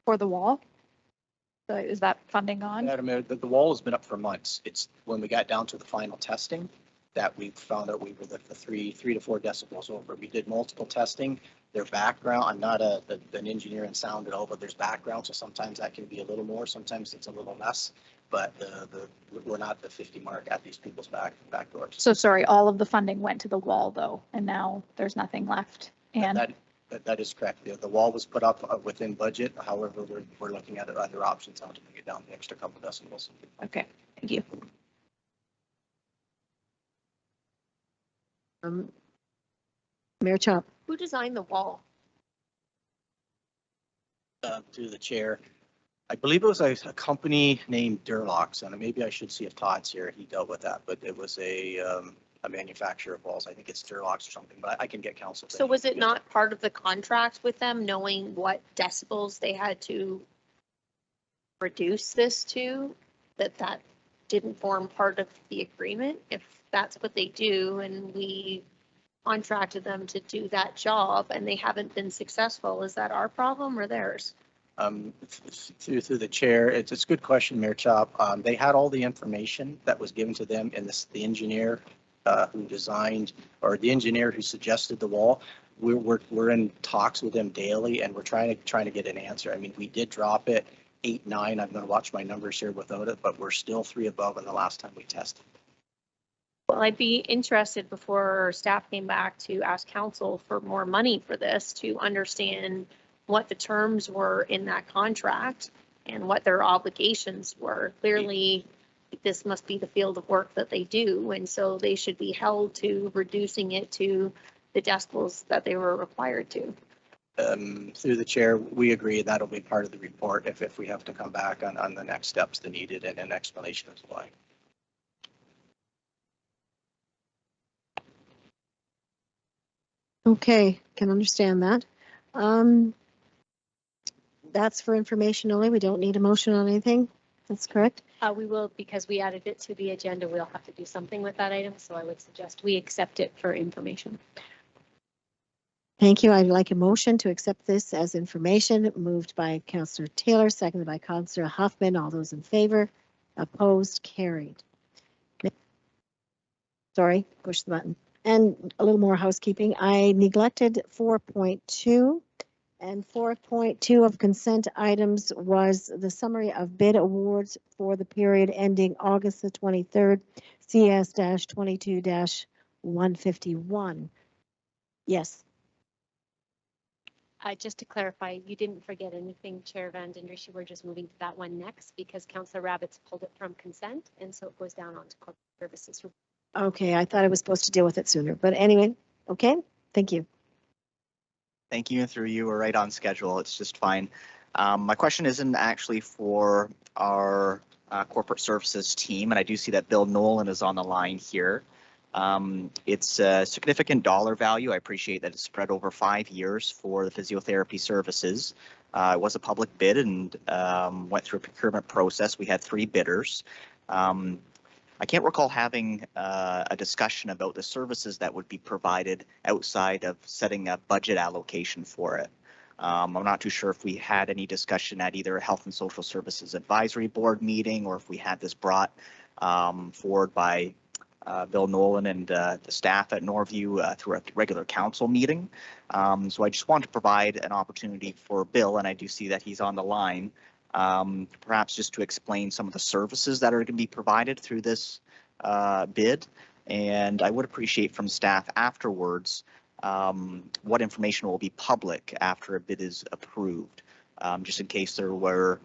for the wall? Is that funding on? The wall has been up for months. It's when we got down to the final testing that we found out we were the 3 to 4 decibels over. We did multiple testing. Their background, I'm not an engineer in sound at all, but there's background, so sometimes that can be a little more, sometimes it's a little less, but we're not the 50 mark at these people's back doors. So sorry, all of the funding went to the wall though, and now there's nothing left. And that is correct. The wall was put up within budget. However, we're looking at other options how to bring it down the extra couple decibels. Okay, thank you. Mayor Chop. Who designed the wall? To the chair, I believe it was a company named Durlocks, and maybe I should see if Todd's here. He dealt with that, but it was a manufacturer of walls. I think it's Durlocks or something, but I can get counsel. So was it not part of the contract with them, knowing what decibels they had to reduce this to, that didn't form part of the agreement? If that's what they do and we contracted them to do that job and they haven't been successful, is that our problem or theirs? Through the chair, it's a good question, Mayor Chop. They had all the information that was given to them, and the engineer who designed, or the engineer who suggested the wall, we're in talks with them daily, and we're trying to get an answer. I mean, we did drop it 8, 9. I'm going to watch my numbers here without it, but we're still 3 above in the last time we tested. Well, I'd be interested before staff came back to ask council for more money for this, to understand what the terms were in that contract and what their obligations were. Clearly, this must be the field of work that they do, and so they should be held to reducing it to the decibels that they were required to. Through the chair, we agree that'll be part of the report if we have to come back on the next steps that needed and an explanation as why. Okay, can understand that. That's for information only. We don't need a motion on anything. That's correct. We will, because we added it to the agenda, we'll have to do something with that item. So I would suggest we accept it for information. Thank you. I'd like a motion to accept this as information, moved by Councillor Taylor, seconded by Councillor Huffman. All those in favor, opposed, carried. Sorry, push the button. And a little more housekeeping. I neglected 4.2, and 4.2 of consent items was the summary of bid awards for the period ending August the 23rd, CS-22-151. Yes. Just to clarify, you didn't forget anything, Chair Van Den Rishi. We're just moving to that one next because Councillor Rabbits pulled it from consent, and so it goes down onto corporate services. Okay, I thought I was supposed to deal with it sooner, but anyway, okay, thank you. Thank you, and through you, we're right on schedule. It's just fine. My question isn't actually for our corporate services team, and I do see that Bill Nolan is on the line here. It's a significant dollar value. I appreciate that it's spread over 5 years for the physiotherapy services. It was a public bid and went through a procurement process. We had 3 bidders. I can't recall having a discussion about the services that would be provided outside of setting a budget allocation for it. I'm not too sure if we had any discussion at either a Health and Social Services Advisory Board meeting or if we had this brought forward by Bill Nolan and the staff at Norview through a regular council meeting. So I just want to provide an opportunity for Bill, and I do see that he's on the line, perhaps just to explain some of the services that are going to be provided through this bid. And I would appreciate from staff afterwards what information will be public after a bid is approved, just in case there were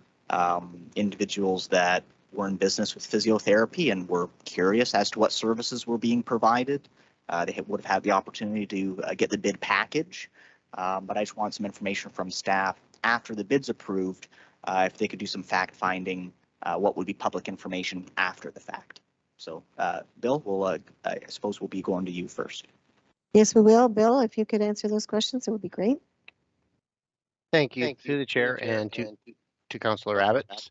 individuals that were in business with physiotherapy and were curious as to what services were being provided. They would have had the opportunity to get the bid package, but I just want some information from staff after the bid's approved, if they could do some fact finding, what would be public information after the fact. So Bill, I suppose we'll be going to you first. Yes, we will. Bill, if you could answer those questions, it would be great. Thank you to the chair and to Councillor Abbott.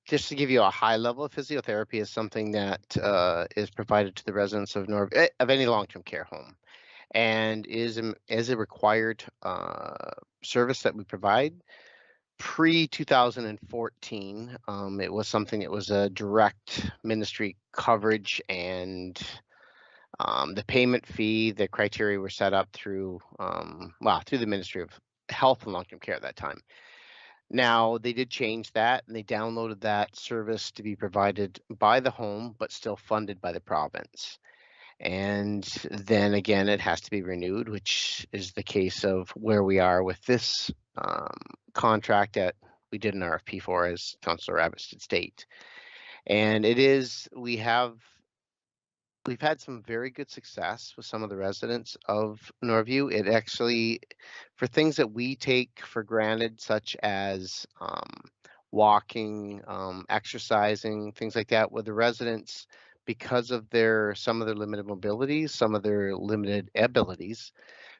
Just to give you a high level, physiotherapy is something that is provided to the residents of any long-term care home, and is a required service that we provide. Pre-2014, it was something that was a direct ministry coverage, and the payment fee, the criteria were set up through through the Ministry of Health and Long-Term Care at that time. Now, they did change that, and they downloaded that service to be provided by the home, but still funded by the province. And then again, it has to be renewed, which is the case of where we are with this contract that we did an RFP for, as Councillor Abbott did state. And we've had some very good success with some of the residents of Norview. It actually, for things that we take for granted, such as walking, exercising, things like that, with the residents, because of some of their limited mobility, some of their limited abilities,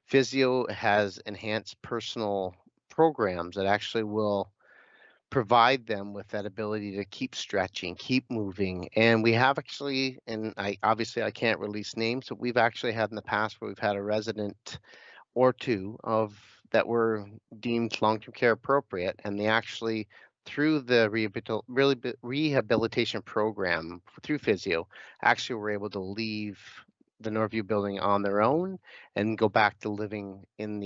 Physio has enhanced personal programs that actually will provide them with that ability to keep stretching, keep moving. And we have actually, and I can't release names, but we've actually had in the past where we've had a resident or two that were deemed long-term care appropriate, and they actually, through the rehabilitation program through Physio, actually were able to leave the Norview building on their own and go back to living in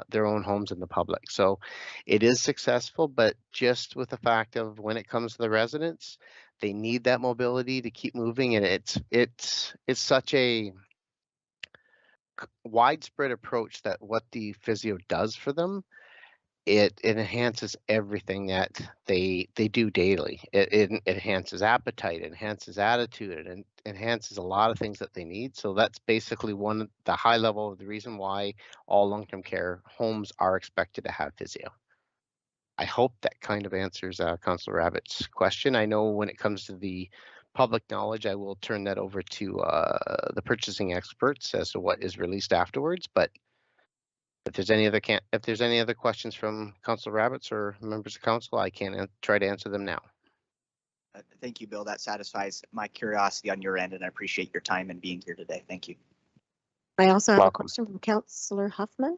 their own homes in the public. So it is successful, but just with the fact of when it comes to the residents, they need that mobility to keep moving, and it's such a widespread approach that what the Physio does for them, it enhances everything that they do daily. It enhances appetite, it enhances attitude, and enhances a lot of things that they need. So that's basically the high level of the reason why all long-term care homes are expected to have Physio. I hope that kind of answers Councillor Abbott's question. I know when it comes to the public knowledge, I will turn that over to the purchasing experts as to what is released afterwards. But if there's any other questions from Councillor Rabbits or members of council, I can try to answer them now. Thank you, Bill. That satisfies my curiosity on your end, and I appreciate your time and being here today. Thank you. I also have a question from Councillor Huffman.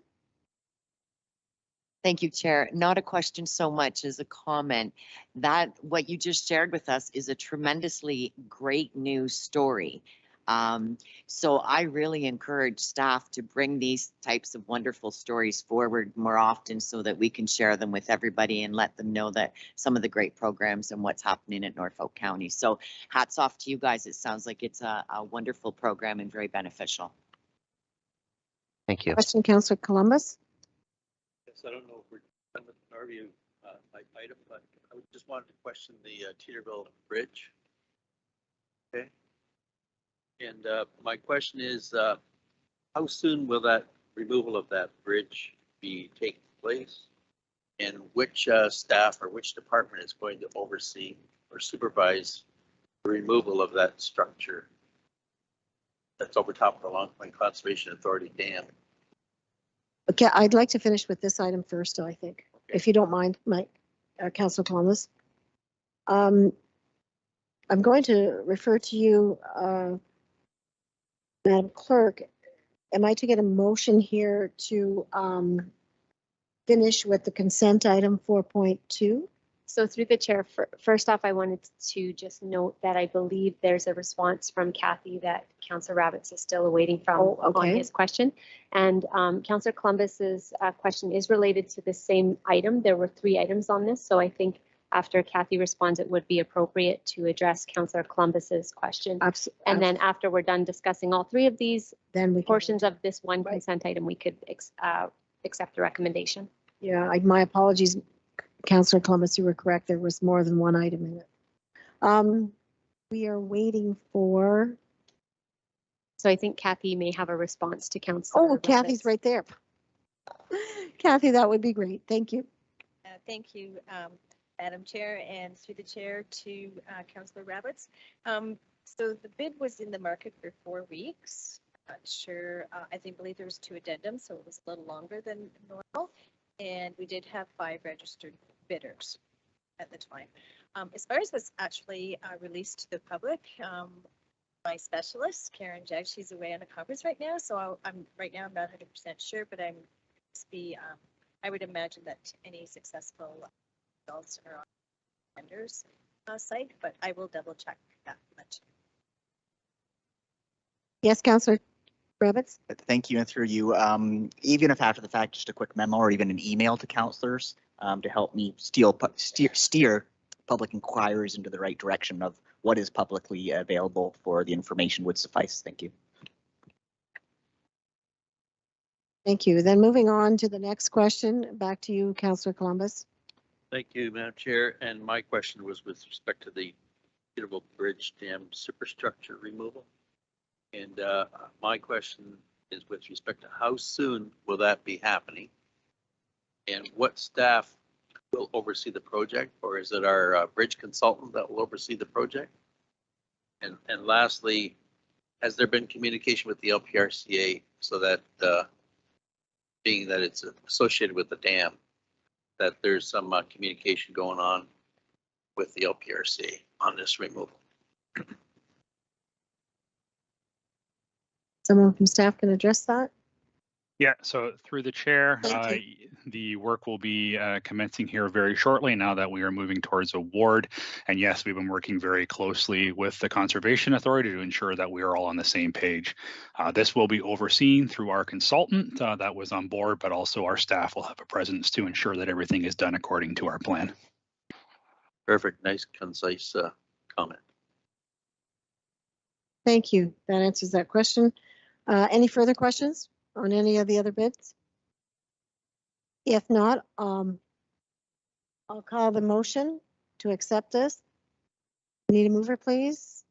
Thank you, Chair. Not a question so much as a comment. That what you just shared with us is a tremendously great news story. So I really encourage staff to bring these types of wonderful stories forward more often so that we can share them with everybody and let them know that some of the great programs and what's happening at Norfolk County. So hats off to you guys. It sounds like it's a wonderful program and very beneficial. Thank you. Question, Councillor Columbus. Yes, I don't know if we're done with the Norview item, but I just wanted to question the Teeterville Bridge. Okay. And my question is, how soon will that removal of that bridge be taking place? And which staff or which department is going to oversee or supervise the removal of that structure that's over top of the Long Point Conservation Authority Dam? Okay, I'd like to finish with this item first, I think, if you don't mind, Mike, Councillor Columbus. I'm going to refer to you, Madam Clerk. Am I to get a motion here to finish with the consent item 4.2? So through the chair, first off, I wanted to just note that I believe there's a response from Kathy that Councillor Rabbits is still awaiting from on his question. And Councillor Columbus's question is related to the same item. There were 3 items on this, so I think after Kathy responds, it would be appropriate to address Councillor Columbus's question. And then after we're done discussing all 3 of these then portions of this one consent item, we could accept the recommendation. Yeah, my apologies, Councillor Columbus, you were correct. There was more than one item in it. We are waiting for. So I think Kathy may have a response to Councillor. Oh, Kathy's right there. Kathy, that would be great. Thank you. Thank you, Madam Chair, and through the chair to Councillor Rabbits. So the bid was in the market for 4 weeks. Not sure. I believe there was 2 addendums, so it was a little longer than normal. And we did have 5 registered bidders at the time. As far as what's actually released to the public, my specialist, Karen Jagg, she's away on a conference right now, so I'm not 100% sure, but I would imagine that any successful results are on the vendor's site, but I will double check that much. Yes, Councillor Rabbits. Thank you, and through you, even if after the fact, just a quick memo or even an email to councillors to help me steer public inquiries into the right direction of what is publicly available for the information would suffice. Thank you. Thank you. Then moving on to the next question, back to you, Councillor Columbus. Thank you, Madam Chair. And my question was with respect to the Peterbilt Bridge Dam superstructure removal. And my question is with respect to how soon will that be happening? And what staff will oversee the project, or is it our bridge consultant that will oversee the project? And lastly, has there been communication with the LPRCA so that being that it's associated with the dam, that there's some communication going on with the LPRCA on this removal? Someone from staff can address that? Yeah, so through the chair, the work will be commencing here very shortly now that we are moving towards award. And yes, we've been working very closely with the Conservation Authority to ensure that we are all on the same page. This will be overseen through our consultant that was on board, but also our staff will have a presence to ensure that everything is done according to our plan. Perfect, nice, concise comment. Thank you. That answers that question. Any further questions on any of the other bids? If not, I'll call the motion to accept this. Need a mover, please?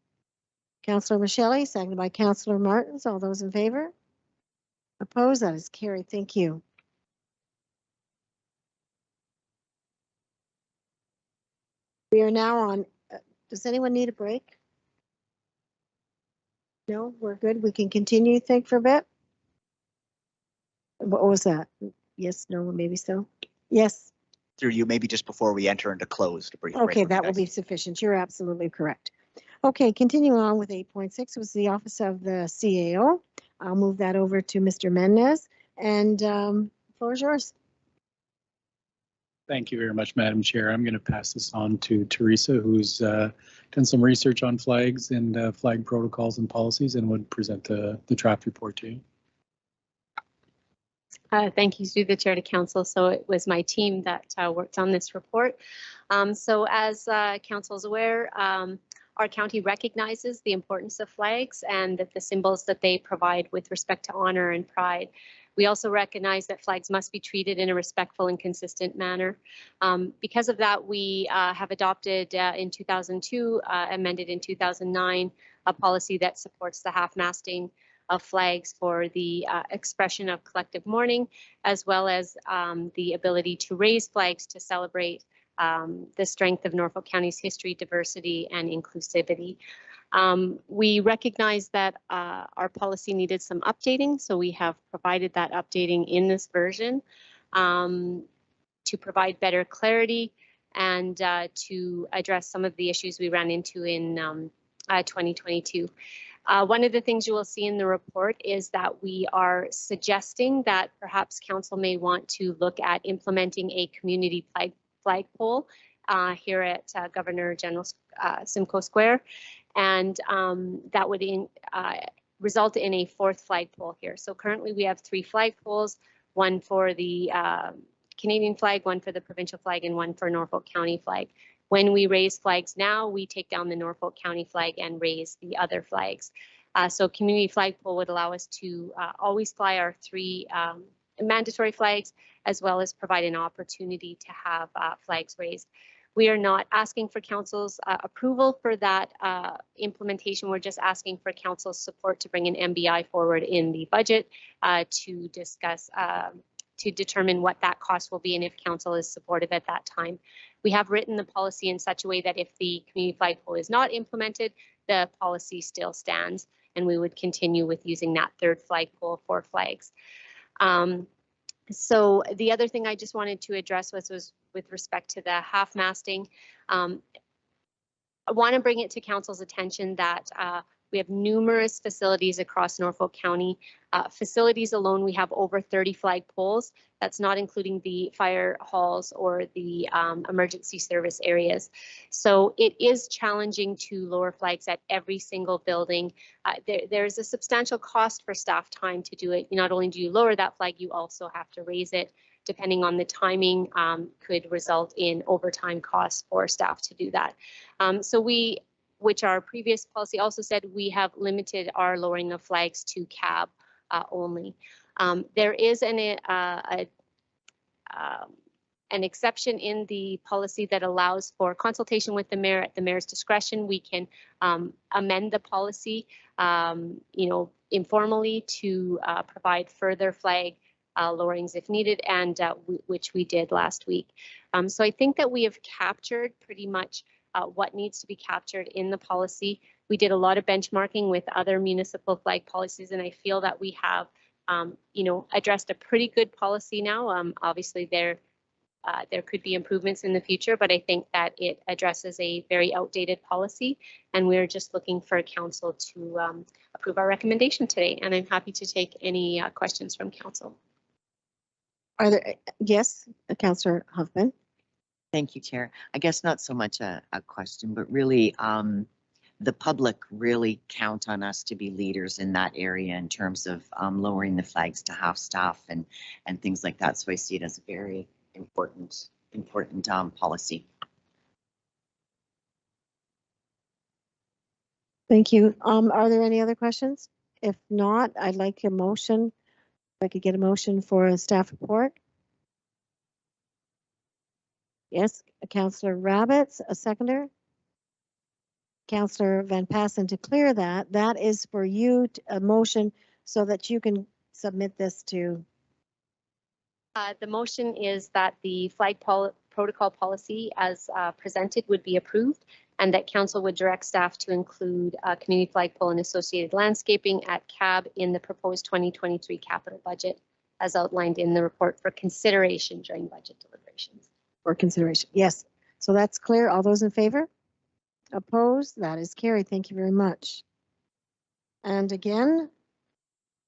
Councillor Michele, seconded by Councillor Martins. All those in favor? Opposed? That is carried. Thank you. We are now on, does anyone need a break? No, we're good. We can continue, think for a bit. What was that? Yes, no, maybe so. Yes. Through you, maybe just before we enter into closed. Okay, that will be sufficient. You're absolutely correct. Okay, continuing on with 8.6 was the office of the CAO. I'll move that over to Mr. Mendez, and the floor is yours. Thank you very much, Madam Chair. I'm going to pass this on to Teresa, who's done some research on flags and flag protocols and policies and would present the draft report to you. Thank you through the chair to council. So it was my team that worked on this report. So as council is aware, our county recognizes the importance of flags and that the symbols that they provide with respect to honor and pride. We also recognize that flags must be treated in a respectful and consistent manner. Because of that, we have adopted in 2002, amended in 2009, a policy that supports the half-masting of flags for the expression of collective mourning, as well as the ability to raise flags to celebrate the strength of Norfolk County's history, diversity, and inclusivity. We recognize that our policy needed some updating, so we have provided that updating in this version to provide better clarity and to address some of the issues we ran into in 2022. One of the things you will see in the report is that we are suggesting that perhaps council may want to look at implementing a community flagpole here at Governor General Simcoe Square, and that would result in a fourth flagpole here. So currently we have 3 flagpoles, one for the Canadian flag, one for the provincial flag, and one for Norfolk County flag. When we raise flags now, we take down the Norfolk County flag and raise the other flags. So community flagpole would allow us to always fly our 3 mandatory flags, as well as provide an opportunity to have flags raised. We are not asking for council's approval for that implementation. We're just asking for council's support to bring an MBI forward in the budget to discuss, to determine what that cost will be and if council is supportive at that time. We have written the policy in such a way that if the community flagpole is not implemented, the policy still stands, and we would continue with using that 3rd flagpole for flags. So the other thing I just wanted to address was with respect to the half masting. I want to bring it to council's attention that we have numerous facilities across Norfolk County. Facilities alone, we have over 30 flagpoles. That's not including the fire halls or the emergency service areas. So it is challenging to lower flags at every single building. There's a substantial cost for staff time to do it. Not only do you lower that flag, you also have to raise it. Depending on the timing, could result in overtime costs for staff to do that. So we, which our previous policy also said, we have limited our lowering of flags to cab only. There is an exception in the policy that allows for consultation with the mayor at the mayor's discretion. We can amend the policy, informally to provide further flag lowerings if needed, and which we did last week. So I think that we have captured pretty much what needs to be captured in the policy. We did a lot of benchmarking with other municipal flag policies, and I feel that we have, addressed a pretty good policy now. Obviously, there could be improvements in the future, but I think that it addresses a very outdated policy, and we're just looking for council to approve our recommendation today. And I'm happy to take any questions from council. Are there, yes, Councillor Huffman? Thank you, Chair. I guess not so much a question, but really the public really count on us to be leaders in that area in terms of lowering the flags to half staff and things like that. So I see it as a very important policy. Thank you. Are there any other questions? If not, I'd like a motion. If I could get a motion for a staff report. Yes, Councillor Rabbits, a seconder. Councillor Van Passen, to clear that, that is for you, a motion so that you can submit this to. The motion is that the flag protocol policy as presented would be approved, and that council would direct staff to include community flagpole and associated landscaping at CAB in the proposed 2023 capital budget as outlined in the report for consideration during budget deliberations. For consideration, yes. So that's clear. All those in favor? Opposed? That is carried. Thank you very much. And again,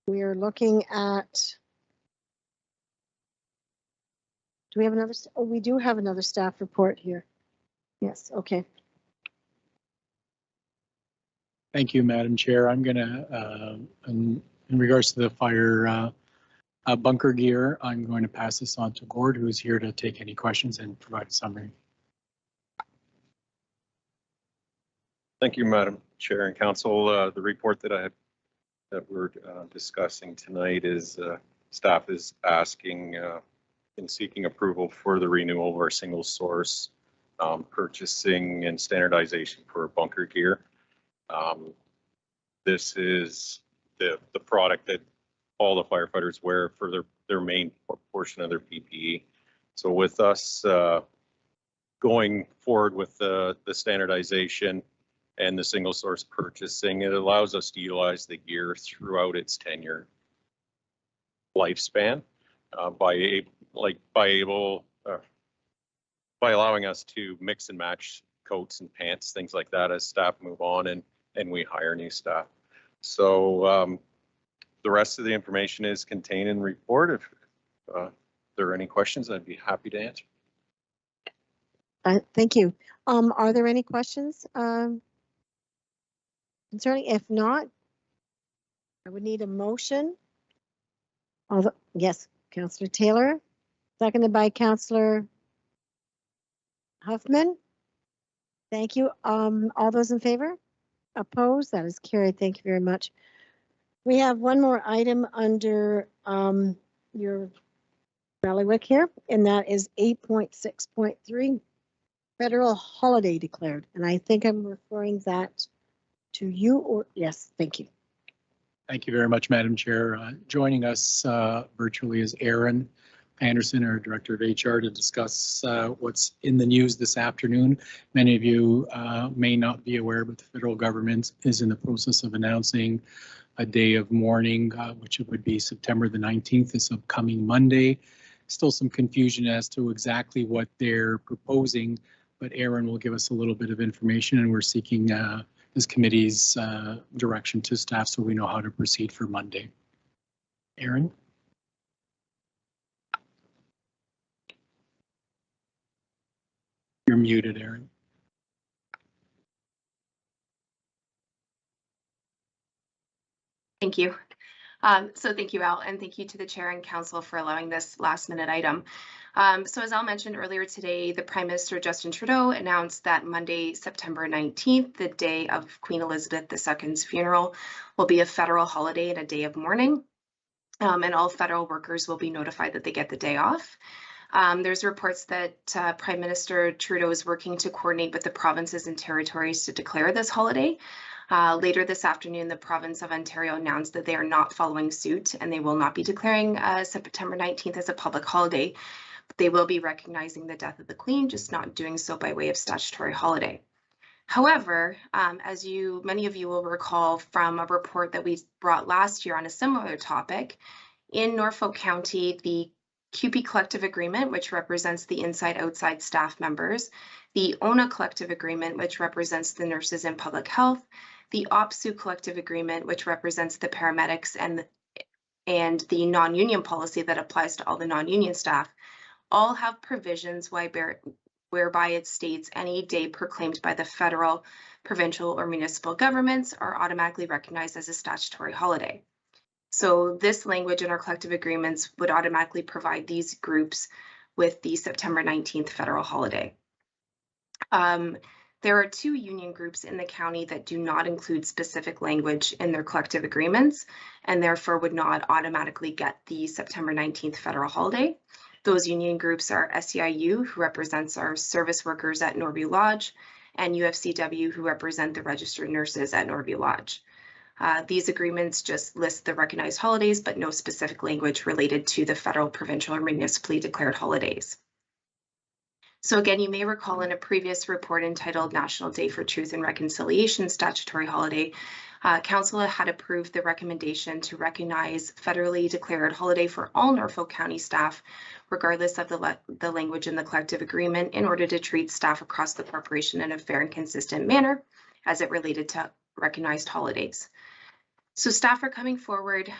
we are looking at. Do we have another? Oh, we do have another staff report here. Yes, okay. Thank you, Madam Chair. I'm going to, in regards to the fire bunker gear, I'm going to pass this on to Gord, who is here to take any questions and provide a summary. Thank you, Madam Chair and Council. The report that we're discussing tonight is staff is asking and seeking approval for the renewal of our single source purchasing and standardization for bunker gear. This is the product that all the firefighters wear for their main portion of their PPE. So with us going forward with the standardization and the single source purchasing, it allows us to utilize the gear throughout its 10-year lifespan by by allowing us to mix and match coats and pants, things like that, as staff move on and we hire new staff. So the rest of the information is contained in the report. If there are any questions, I'd be happy to answer. Thank you. Are there any questions concerning? If not, I would need a motion. Yes, Councillor Taylor, seconded by Councillor Huffman. Thank you. All those in favor? Opposed? That is carried. Thank you very much. We have one more item under your bailiwick here, and that is 8.6.3, federal holiday declared. And I think I'm referring that to you, or yes, thank you. Thank you very much, Madam Chair. Joining us virtually is Aaron Anderson, our Director of HR, to discuss what's in the news this afternoon. Many of you may not be aware, but the federal government is in the process of announcing a day of mourning, which would be September the 19th, this upcoming Monday. Still some confusion as to exactly what they're proposing, but Aaron will give us a little bit of information, and we're seeking this committee's direction to staff so we know how to proceed for Monday. Aaron? You're muted, Aaron. Thank you. So thank you, Al, and thank you to the Chair and Council for allowing this last minute item. So as Al mentioned earlier today, the Prime Minister Justin Trudeau announced that Monday, September 19th, the day of Queen Elizabeth II's funeral, will be a federal holiday and a day of mourning. And all federal workers will be notified that they get the day off. There's reports that Prime Minister Trudeau is working to coordinate with the provinces and territories to declare this holiday. Later this afternoon, the province of Ontario announced that they are not following suit and they will not be declaring September 19th as a public holiday. But they will be recognizing the death of the Queen, just not doing so by way of statutory holiday. However, as many of you will recall from a report that we brought last year on a similar topic, in Norfolk County, the CUPE Collective Agreement, which represents the inside-outside staff members, the ONA Collective Agreement, which represents the nurses in public health, the OPSU Collective Agreement, which represents the paramedics, and the non-union policy that applies to all the non-union staff, all have provisions whereby it states any day proclaimed by the federal, provincial, or municipal governments are automatically recognized as a statutory holiday. So this language in our collective agreements would automatically provide these groups with the September 19th federal holiday. There are two union groups in the county that do not include specific language in their collective agreements and therefore would not automatically get the September 19th federal holiday. Those union groups are SEIU, who represents our service workers at Norview Lodge, and UFCW, who represent the registered nurses at Norview Lodge. These agreements just list the recognized holidays, but no specific language related to the federal, provincial, or municipally declared holidays. So again, you may recall in a previous report entitled National Day for Truth and Reconciliation Statutory Holiday, Council had approved the recommendation to recognize federally declared holiday for all Norfolk County staff, regardless of the language in the collective agreement, in order to treat staff across the corporation in a fair and consistent manner as it related to recognized holidays. So staff are coming forward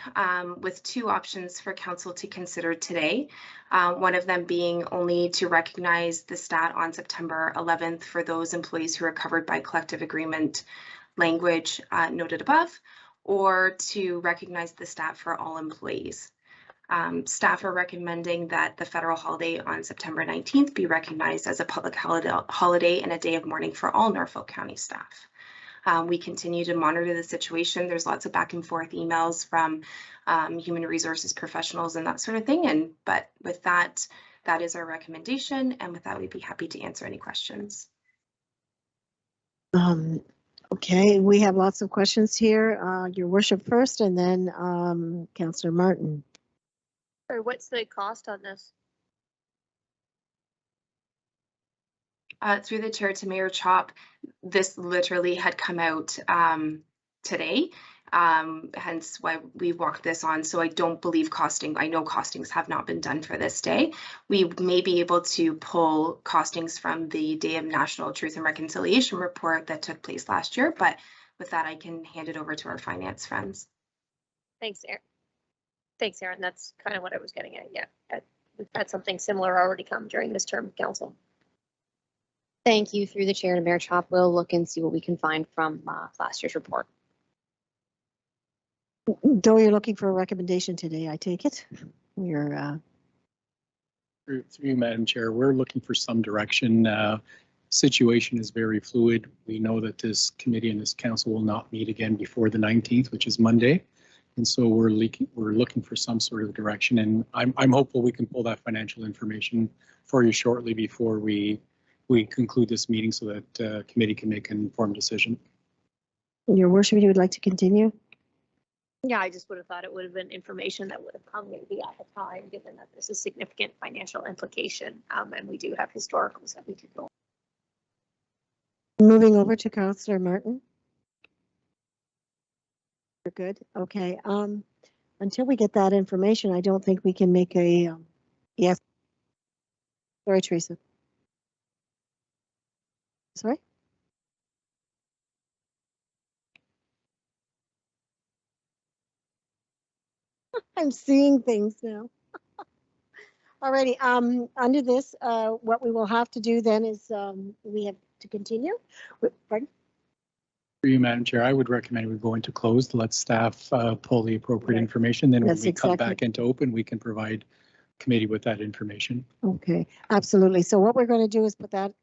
with two options for Council to consider today. One of them being only to recognize the stat on September 11th for those employees who are covered by collective agreement language noted above, or to recognize the stat for all employees. Staff are recommending that the federal holiday on September 19th be recognized as a public holiday and a day of mourning for all Norfolk County staff. We continue to monitor the situation. There's lots of back and forth emails from human resources professionals and that sort of thing. But with that, that is our recommendation. And with that, we'd be happy to answer any questions. Okay, we have lots of questions here. Your worship first, and then Councillor Martin. Or what's the cost on this? Through the chair to Mayor Chop, this literally had come out today. Hence why we walked this on. So I don't believe I know costings have not been done for this day. We may be able to pull costings from the Day of National Truth and Reconciliation report that took place last year, but with that, I can hand it over to our finance friends. Thanks, Erin. Thanks, Erin. That's kind of what I was getting at. Yeah, we've had something similar already come during this term of council. Thank you. Through the chair to Mayor Chop, we'll look and see what we can find from last year's report. Though you're looking for a recommendation today, I take it. You're Through you, Madam Chair, we're looking for some direction. Situation is very fluid. We know that this committee and this council will not meet again before the 19th, which is Monday. And so we're looking for some sort of direction, and I'm hopeful we can pull that financial information for you shortly before we conclude this meeting so that committee can make an informed decision. Your worship, you would like to continue? Yeah, I just would have thought it would have been information that would have come maybe at the time, given that there's a significant financial implication, and we do have historicals that we could go. Moving over to Councillor Martin. You're good. Okay. Until we get that information, I don't think we can make a yes. Sorry, Teresa. Sorry. I'm seeing things now. Alrighty, under this, what we will have to do then is we have to continue. Pardon? For you, Madam Chair, I would recommend we go into closed, let staff pull the appropriate information. Then when we come back into open, we can provide committee with that information. Okay, absolutely. So what we're going to do is put that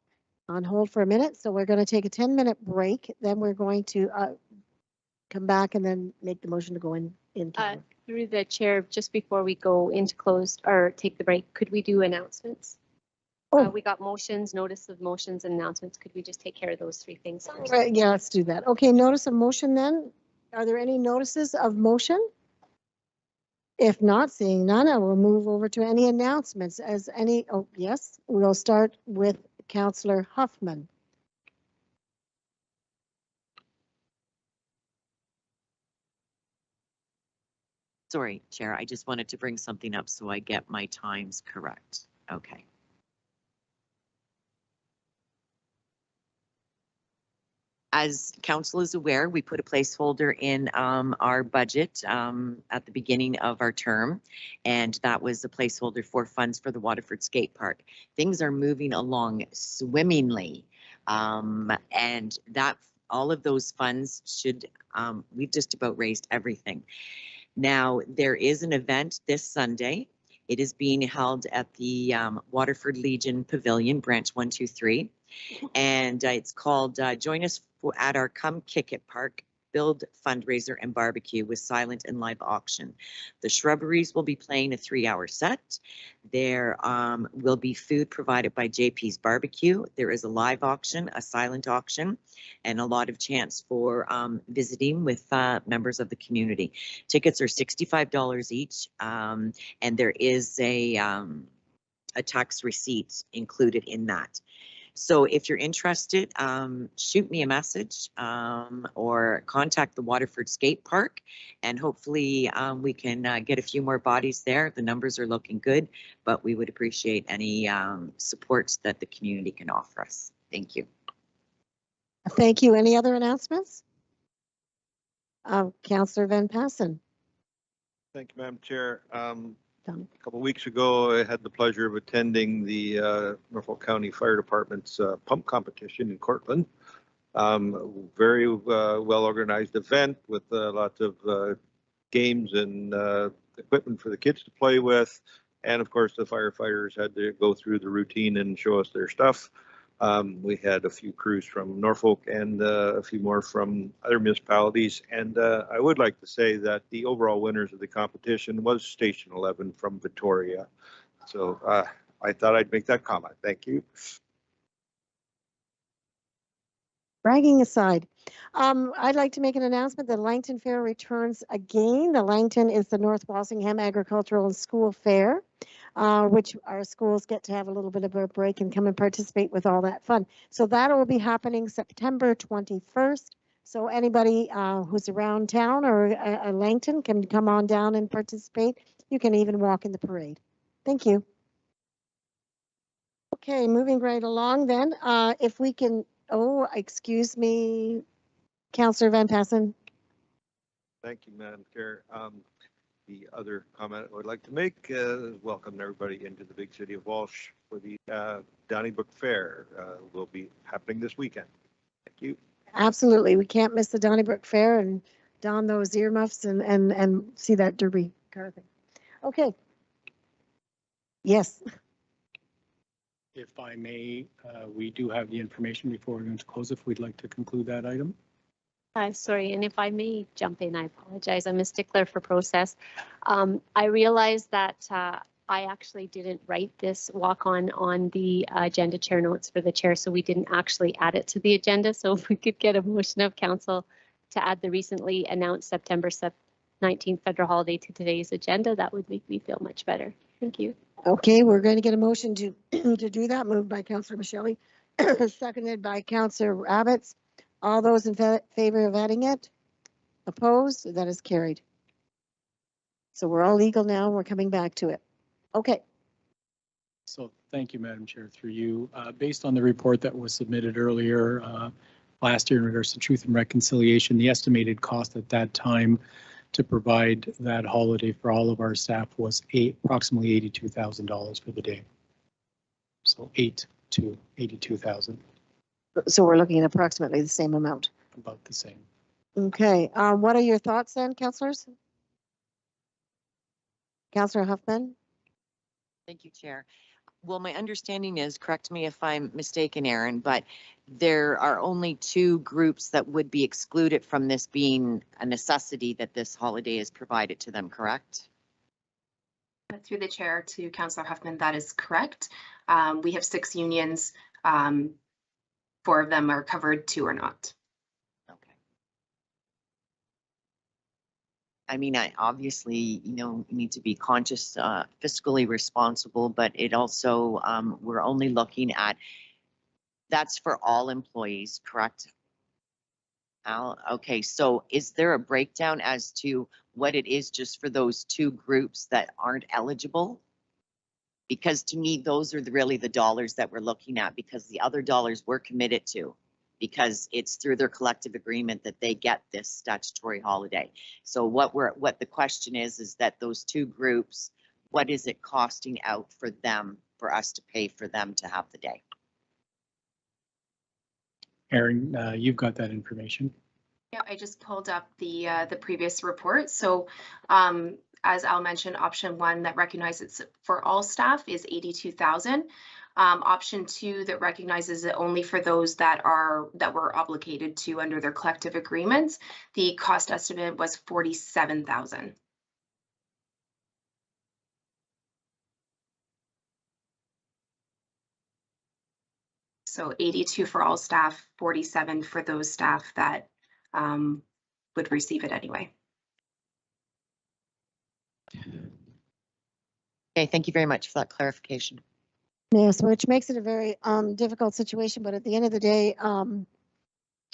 on hold for a minute. So we're going to take a 10-minute break. Then we're going to come back and then make the motion to go in. Through the chair, just before we go into closed or take the break, could we do announcements? We got motions, notice of motions and announcements. Could we just take care of those three things first? Right, yeah, let's do that. Okay, notice of motion then. Are there any notices of motion? If not, seeing none, I will move over to any announcements as any, oh, yes, we'll start with Councillor Huffman. Sorry, Chair, I just wanted to bring something up so I get my times correct. Okay. As council is aware, we put a placeholder in our budget at the beginning of our term, and that was a placeholder for funds for the Waterford skate park. Things are moving along swimmingly, and that all of those funds should, we've just about raised everything. Now, there is an event this Sunday. It is being held at the Waterford Legion Pavilion, Branch 123. And it's called Join Us at Our Come Kick It Park, Build Fundraiser and Barbecue with Silent and Live Auction. The Shrubberies will be playing a 3-hour set. There will be food provided by JP's Barbecue. There is a live auction, a silent auction, and a lot of chance for visiting with members of the community. Tickets are $65 each, and there is a tax receipt included in that. So if you're interested, shoot me a message or contact the Waterford Skate Park, and hopefully we can get a few more bodies there. The numbers are looking good, but we would appreciate any supports that the community can offer us. Thank you. Thank you. Any other announcements? Councillor Van Passen. Thank you, Madam Chair. A couple of weeks ago, I had the pleasure of attending the Norfolk County Fire Department's pump competition in Cortland. Very well organized event with lots of games and equipment for the kids to play with. And of course, the firefighters had to go through the routine and show us their stuff. We had a few crews from Norfolk and a few more from other municipalities. And I would like to say that the overall winners of the competition was Station 11 from Victoria. So I thought I'd make that comment. Thank you. Bragging aside, I'd like to make an announcement that Langton Fair returns again. The Langton is the North Walsingham Agricultural and School Fair, which our schools get to have a little bit of a break and come and participate with all that fun. So that will be happening September 21st So anybody who's around town or Langton can come on down and participate. You can even walk in the parade. Thank you. Okay, moving right along then. If we can, oh, excuse me, Councillor Van Passen. Thank you, Madam Chair. The other comment I would like to make is welcome everybody into the big city of Walsh for the Donnybrook Fair. Will be happening this weekend. Thank you. Absolutely. We can't miss the Donnybrook Fair and don those earmuffs and see that derby kind of thing. Okay. Yes. If I may, we do have the information before we're going to close if we'd like to conclude that item. Sorry, and if I may jump in, I apologize. I'm a stickler for process. I realize that I actually didn't write this walk on the agenda chair notes for the chair, so we didn't actually add it to the agenda. So if we could get a motion of council to add the recently announced September 19th federal holiday to today's agenda, that would make me feel much better. Thank you. Okay, we're going to get a motion to to do that. Moved by Councillor Michelle, seconded by Councillor Rabbits. All those in favor of adding it? Opposed? That is carried. So we're all legal now. We're coming back to it. Okay. So thank you, Madam Chair, through you. Based on the report that was submitted earlier last year in regards to Truth and Reconciliation, the estimated cost at that time to provide that holiday for all of our staff was approximately $82,000 for the day. So 8 to 82,000. So we're looking at approximately the same amount. About the same. Okay. What are your thoughts then, councillors? Councillor Huffman? Thank you, Chair. Well, my understanding is, correct me if I'm mistaken, Aaron, but there are only 2 groups that would be excluded from this being a necessity that this holiday is provided to them, correct? Through the chair to Councillor Huffman, that is correct. We have 6 unions. 4 of them are covered, 2 are not. Okay. I mean, I obviously, you need to be conscious, fiscally responsible, but it also, we're only looking at, that's for all employees, correct? Al, okay, so is there a breakdown as to what it is just for those 2 groups that aren't eligible? Because to me, those are really the dollars that we're looking at, because the other dollars we're committed to, because it's through their collective agreement that they get this statutory holiday. So what the question is that those 2 groups, what is it costing out for them, for us to pay for them to have the day? Aaron, you've got that information. Yeah, I just pulled up the previous report. So as Al mentioned, option 1 that recognizes it for all staff is 82,000. Option 2 that recognizes it only for those that were obligated to under their collective agreements. The cost estimate was 47,000. So 82 for all staff, 47 for those staff that would receive it anyway. Okay, thank you very much for that clarification. Yes, which makes it a very difficult situation, but at the end of the day,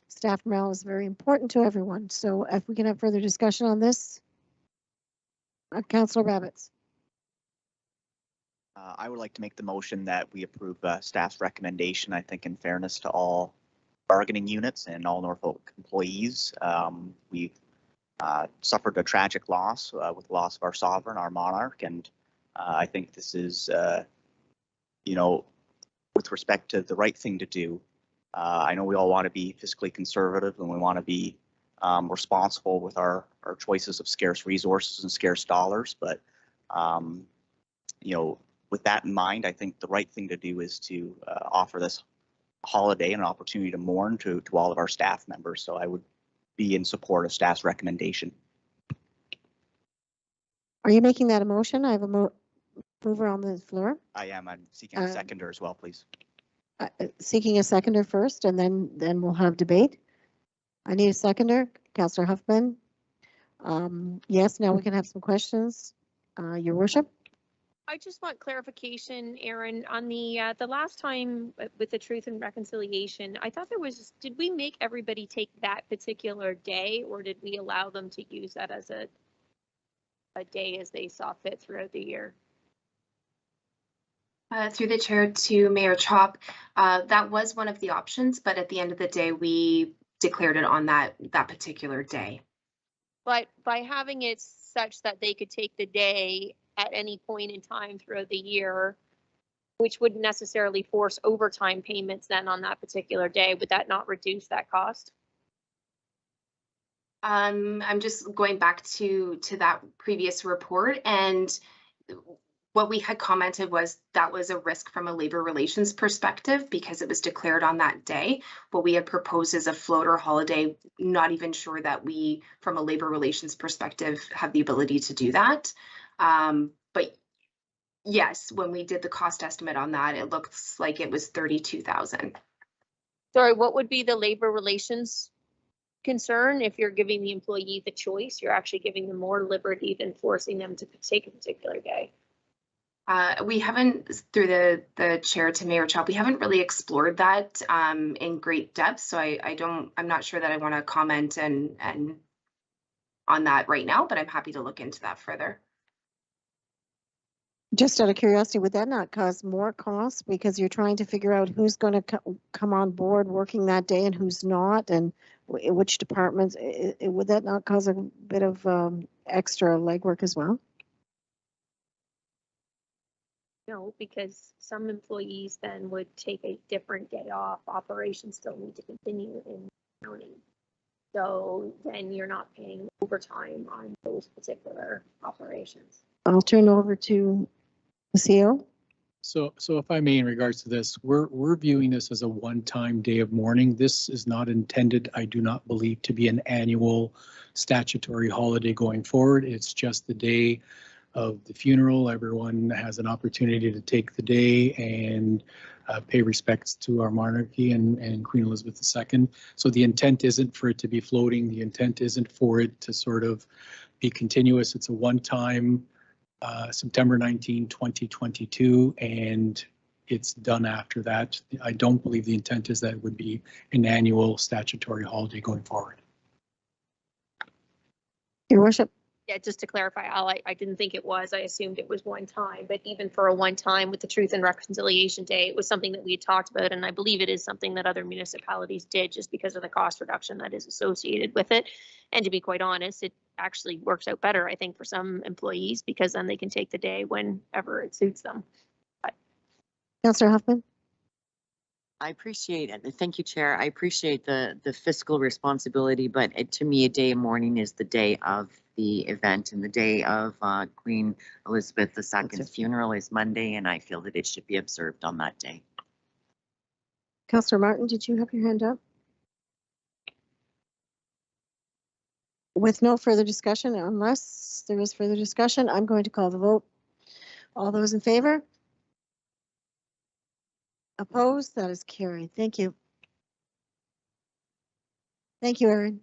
staff morale is very important to everyone. So if we can have further discussion on this, Councillor Rabbits. I would like to make the motion that we approve staff's recommendation. I think in fairness to all bargaining units and all Norfolk employees, we've suffered a tragic loss with the loss of our sovereign, our monarch, and I think this is, with respect to the right thing to do. I know we all want to be fiscally conservative and we want to be responsible with our choices of scarce resources and scarce dollars, but with that in mind, I think the right thing to do is to offer this holiday and an opportunity to mourn to all of our staff members. So I would be in support of staff's recommendation. Are you making that a motion? I have a mover on the floor. I am. I'm seeking a seconder as well, please. Seeking a seconder first, and then we'll have debate. I need a seconder. Councillor Huffman. Yes, now we can have some questions. Your worship. I just want clarification, Aaron, on the last time with the Truth and Reconciliation. I thought there was, did we make everybody take that particular day, or did we allow them to use that as a day as they saw fit throughout the year? Through the chair to Mayor Chop, that was one of the options, but at the end of the day, we declared it on that particular day. But by having it such that they could take the day at any point in time throughout the year, which wouldn't necessarily force overtime payments then on that particular day, would that not reduce that cost? I'm just going back to that previous report, and what we had commented was that was a risk from a labor relations perspective because it was declared on that day. What we had proposed is a floater holiday, not even sure that we, from a labor relations perspective, have the ability to do that. But yes, when we did the cost estimate on that, it looks like it was 32,000. Sorry, what would be the labor relations concern? If you're giving the employee the choice, you're actually giving them more liberty than forcing them to take a particular day. We haven't, through the chair to Mayor Chop, we haven't really explored that in great depth. So I'm not sure that I want to comment and on that right now, but I'm happy to look into that further. Just out of curiosity, would that not cause more costs because you're trying to figure out who's going to come on board working that day and who's not, and which departments? Would that not cause a bit of extra legwork as well? No, because some employees then would take a different day off. Operations still need to continue in county. So then you're not paying overtime on those particular operations. I'll turn over to the CEO. So if I may, in regards to this, we're viewing this as a one-time day of mourning. This is not intended, I do not believe, to be an annual statutory holiday going forward. It's just the day of the funeral. Everyone has an opportunity to take the day and pay respects to our monarchy and Queen Elizabeth II. So the intent isn't for it to be floating. The intent isn't for it to sort of be continuous. It's a one-time September 19, 2022, and it's done after that. I don't believe the intent is that it would be an annual statutory holiday going forward. Your worship. Yeah, just to clarify, I didn't think it was. I assumed it was one time, but even for a one time with the Truth and Reconciliation Day, it was something that we had talked about, and I believe it is something that other municipalities did just because of the cost reduction that is associated with it. And to be quite honest, it actually works out better, I think, for some employees because then they can take the day whenever it suits them. Councillor Huffman. I appreciate it. Thank you, Chair. I appreciate the fiscal responsibility, but to me, a day of mourning is the day of the event, and the day of Queen Elizabeth II's funeral is Monday, and I feel that it should be observed on that day. Councillor Martin, did you have your hand up? With no further discussion, unless there is further discussion, I'm going to call the vote. All those in favor? Opposed? That is carried. Thank you. Thank you, Erin.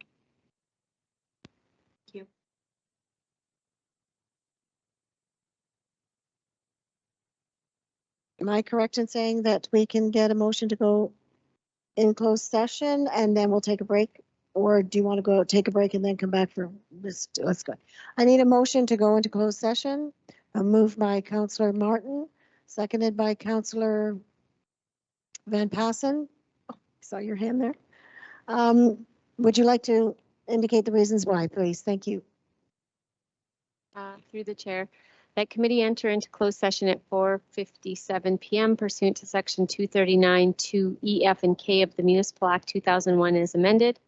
Thank you. Am I correct in saying that we can get a motion to go in closed session and then we'll take a break? Or do you want to go take a break and then come back for this? Let's go. I need a motion to go into closed session. Moved by Councillor Martin, seconded by Councillor Van Passen. Oh, I saw your hand there. Would you like to indicate the reasons why, please? Thank you. Through the chair, that committee enter into closed session at 4:57 p.m. pursuant to section 239 2E, F, and K of the Municipal Act 2001 as amended.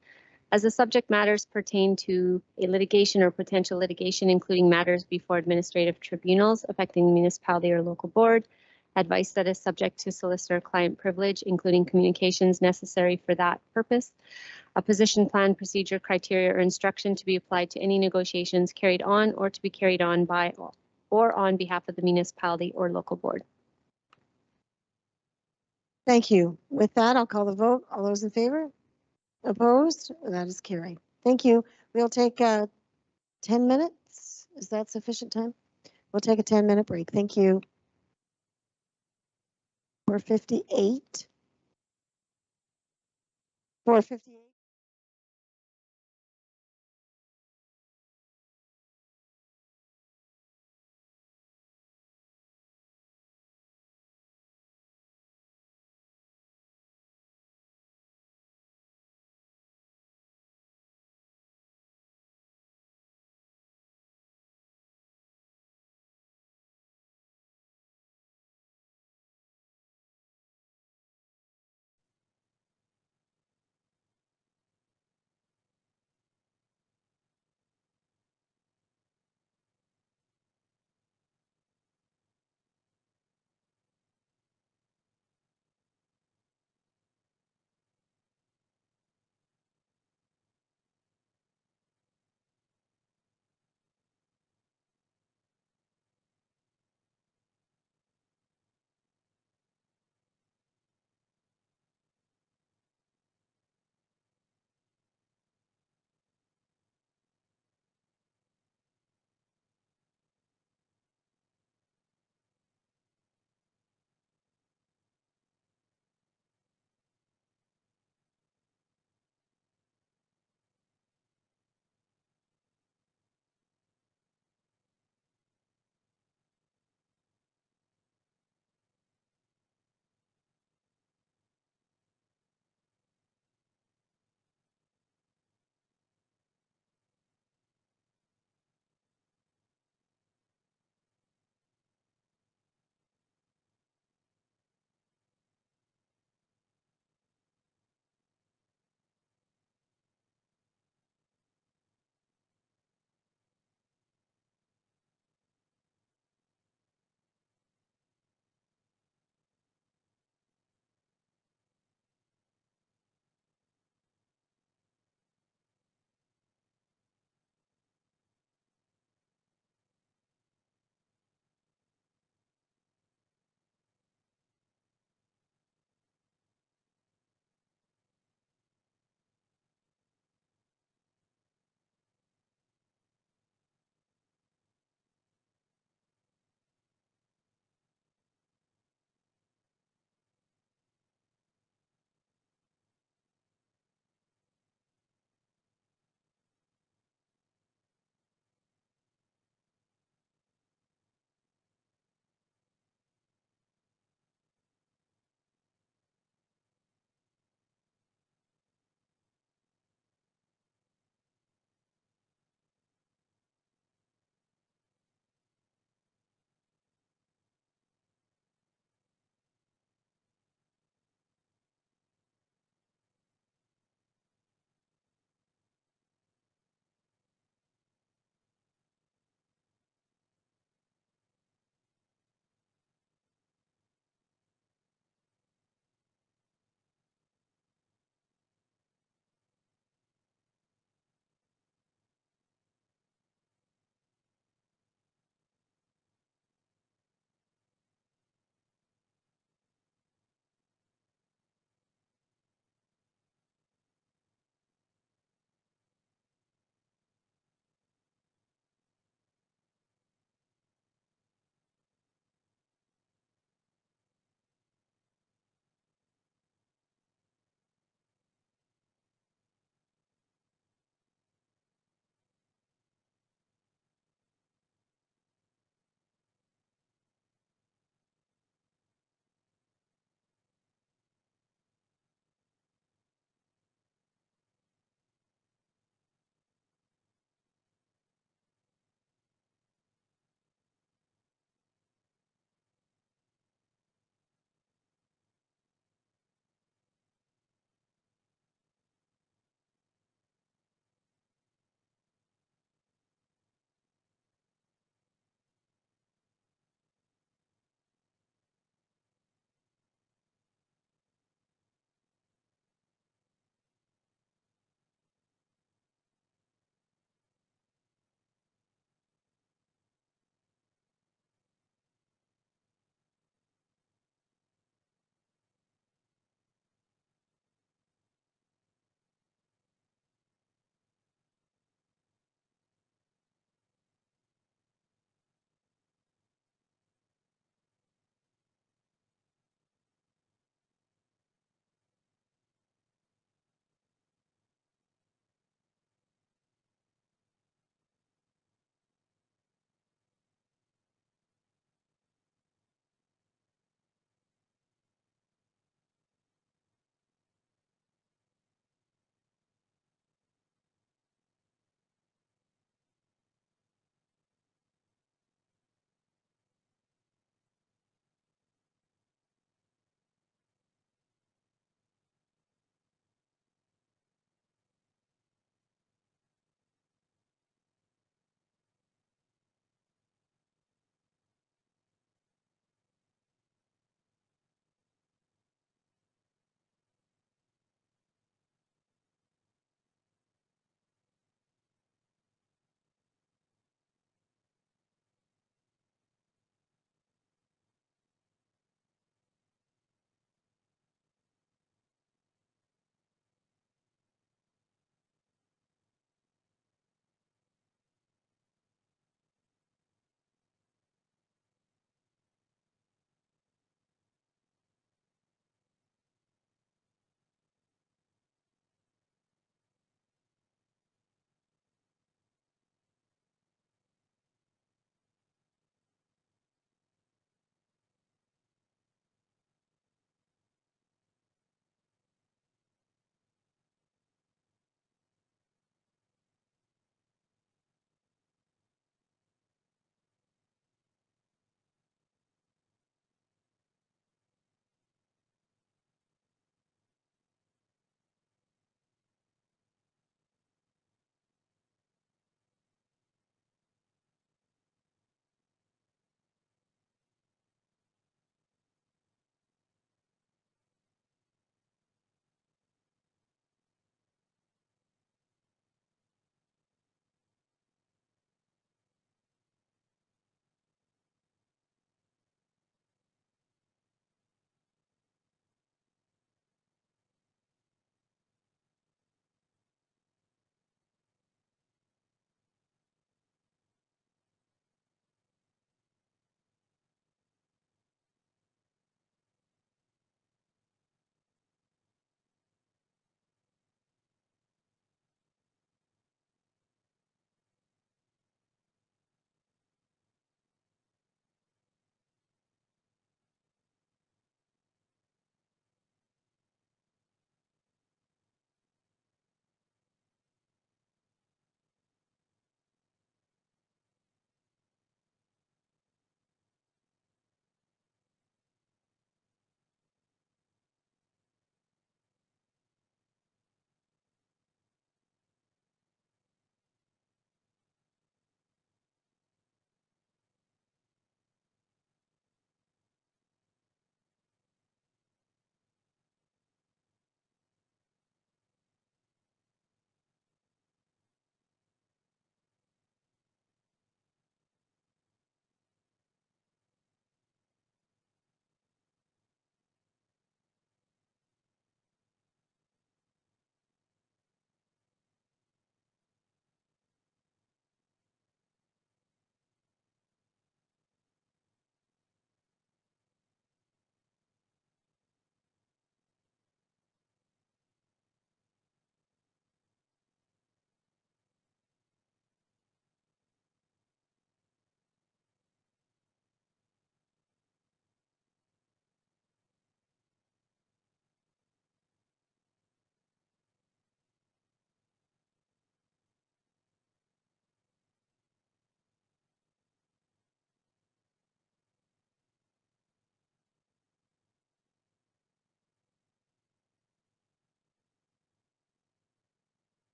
As the subject matters pertain to a litigation or potential litigation, including matters before administrative tribunals affecting the municipality or local board, advice that is subject to solicitor-client privilege, including communications necessary for that purpose, a position plan, procedure, criteria, or instruction to be applied to any negotiations carried on or to be carried on by or on behalf of the municipality or local board. Thank you. With that, I'll call the vote. All those in favor? Opposed? That is carried. Thank you. We'll take 10 minutes. Is that sufficient time? We'll take a 10-minute break. Thank you. 4:58. 4:58.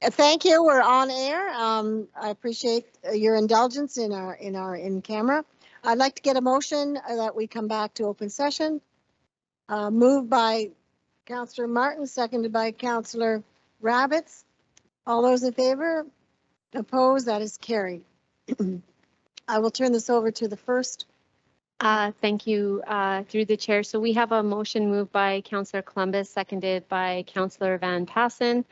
Thank you. We're on air. I appreciate your indulgence in our in camera. I'd like to get a motion that we come back to open session. Moved by Councillor Martin, seconded by Councillor Rabbits. All those in favor? Opposed? That is carried. I will turn this over to the first. Thank you, through the chair. So we have a motion moved by Councillor Columbus, seconded by Councillor Van Passen.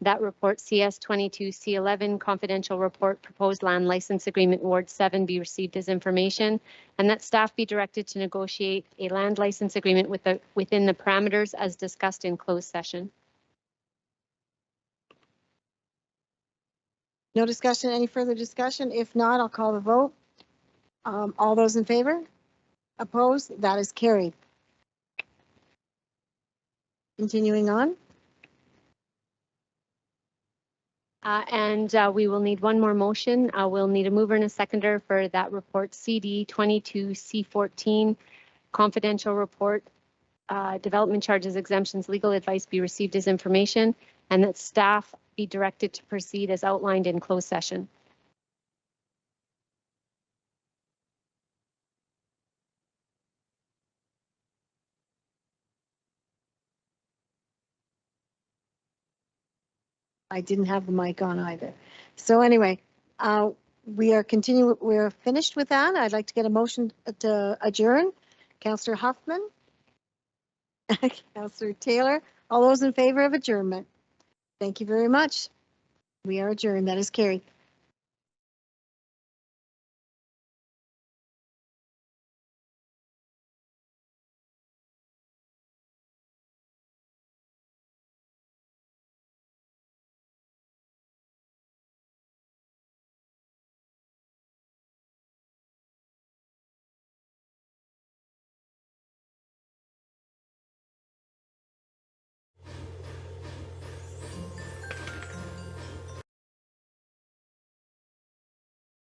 That report CS 22 C11 confidential report proposed land license agreement Ward 7 be received as information, and that staff be directed to negotiate a land license agreement within the parameters as discussed in closed session. No discussion, any further discussion? If not, I'll call the vote. All those in favor? Opposed? That is carried. Continuing on. We will need one more motion. We'll need a mover and a seconder for that report CD 22 C14 confidential report, development charges, exemptions, legal advice be received as information, and that staff be directed to proceed as outlined in closed session. I didn't have the mic on either. So anyway, we're finished with that. I'd like to get a motion to adjourn. Councillor Huffman, Councillor Taylor, all those in favor of adjournment. Thank you very much. We are adjourned. That is carried.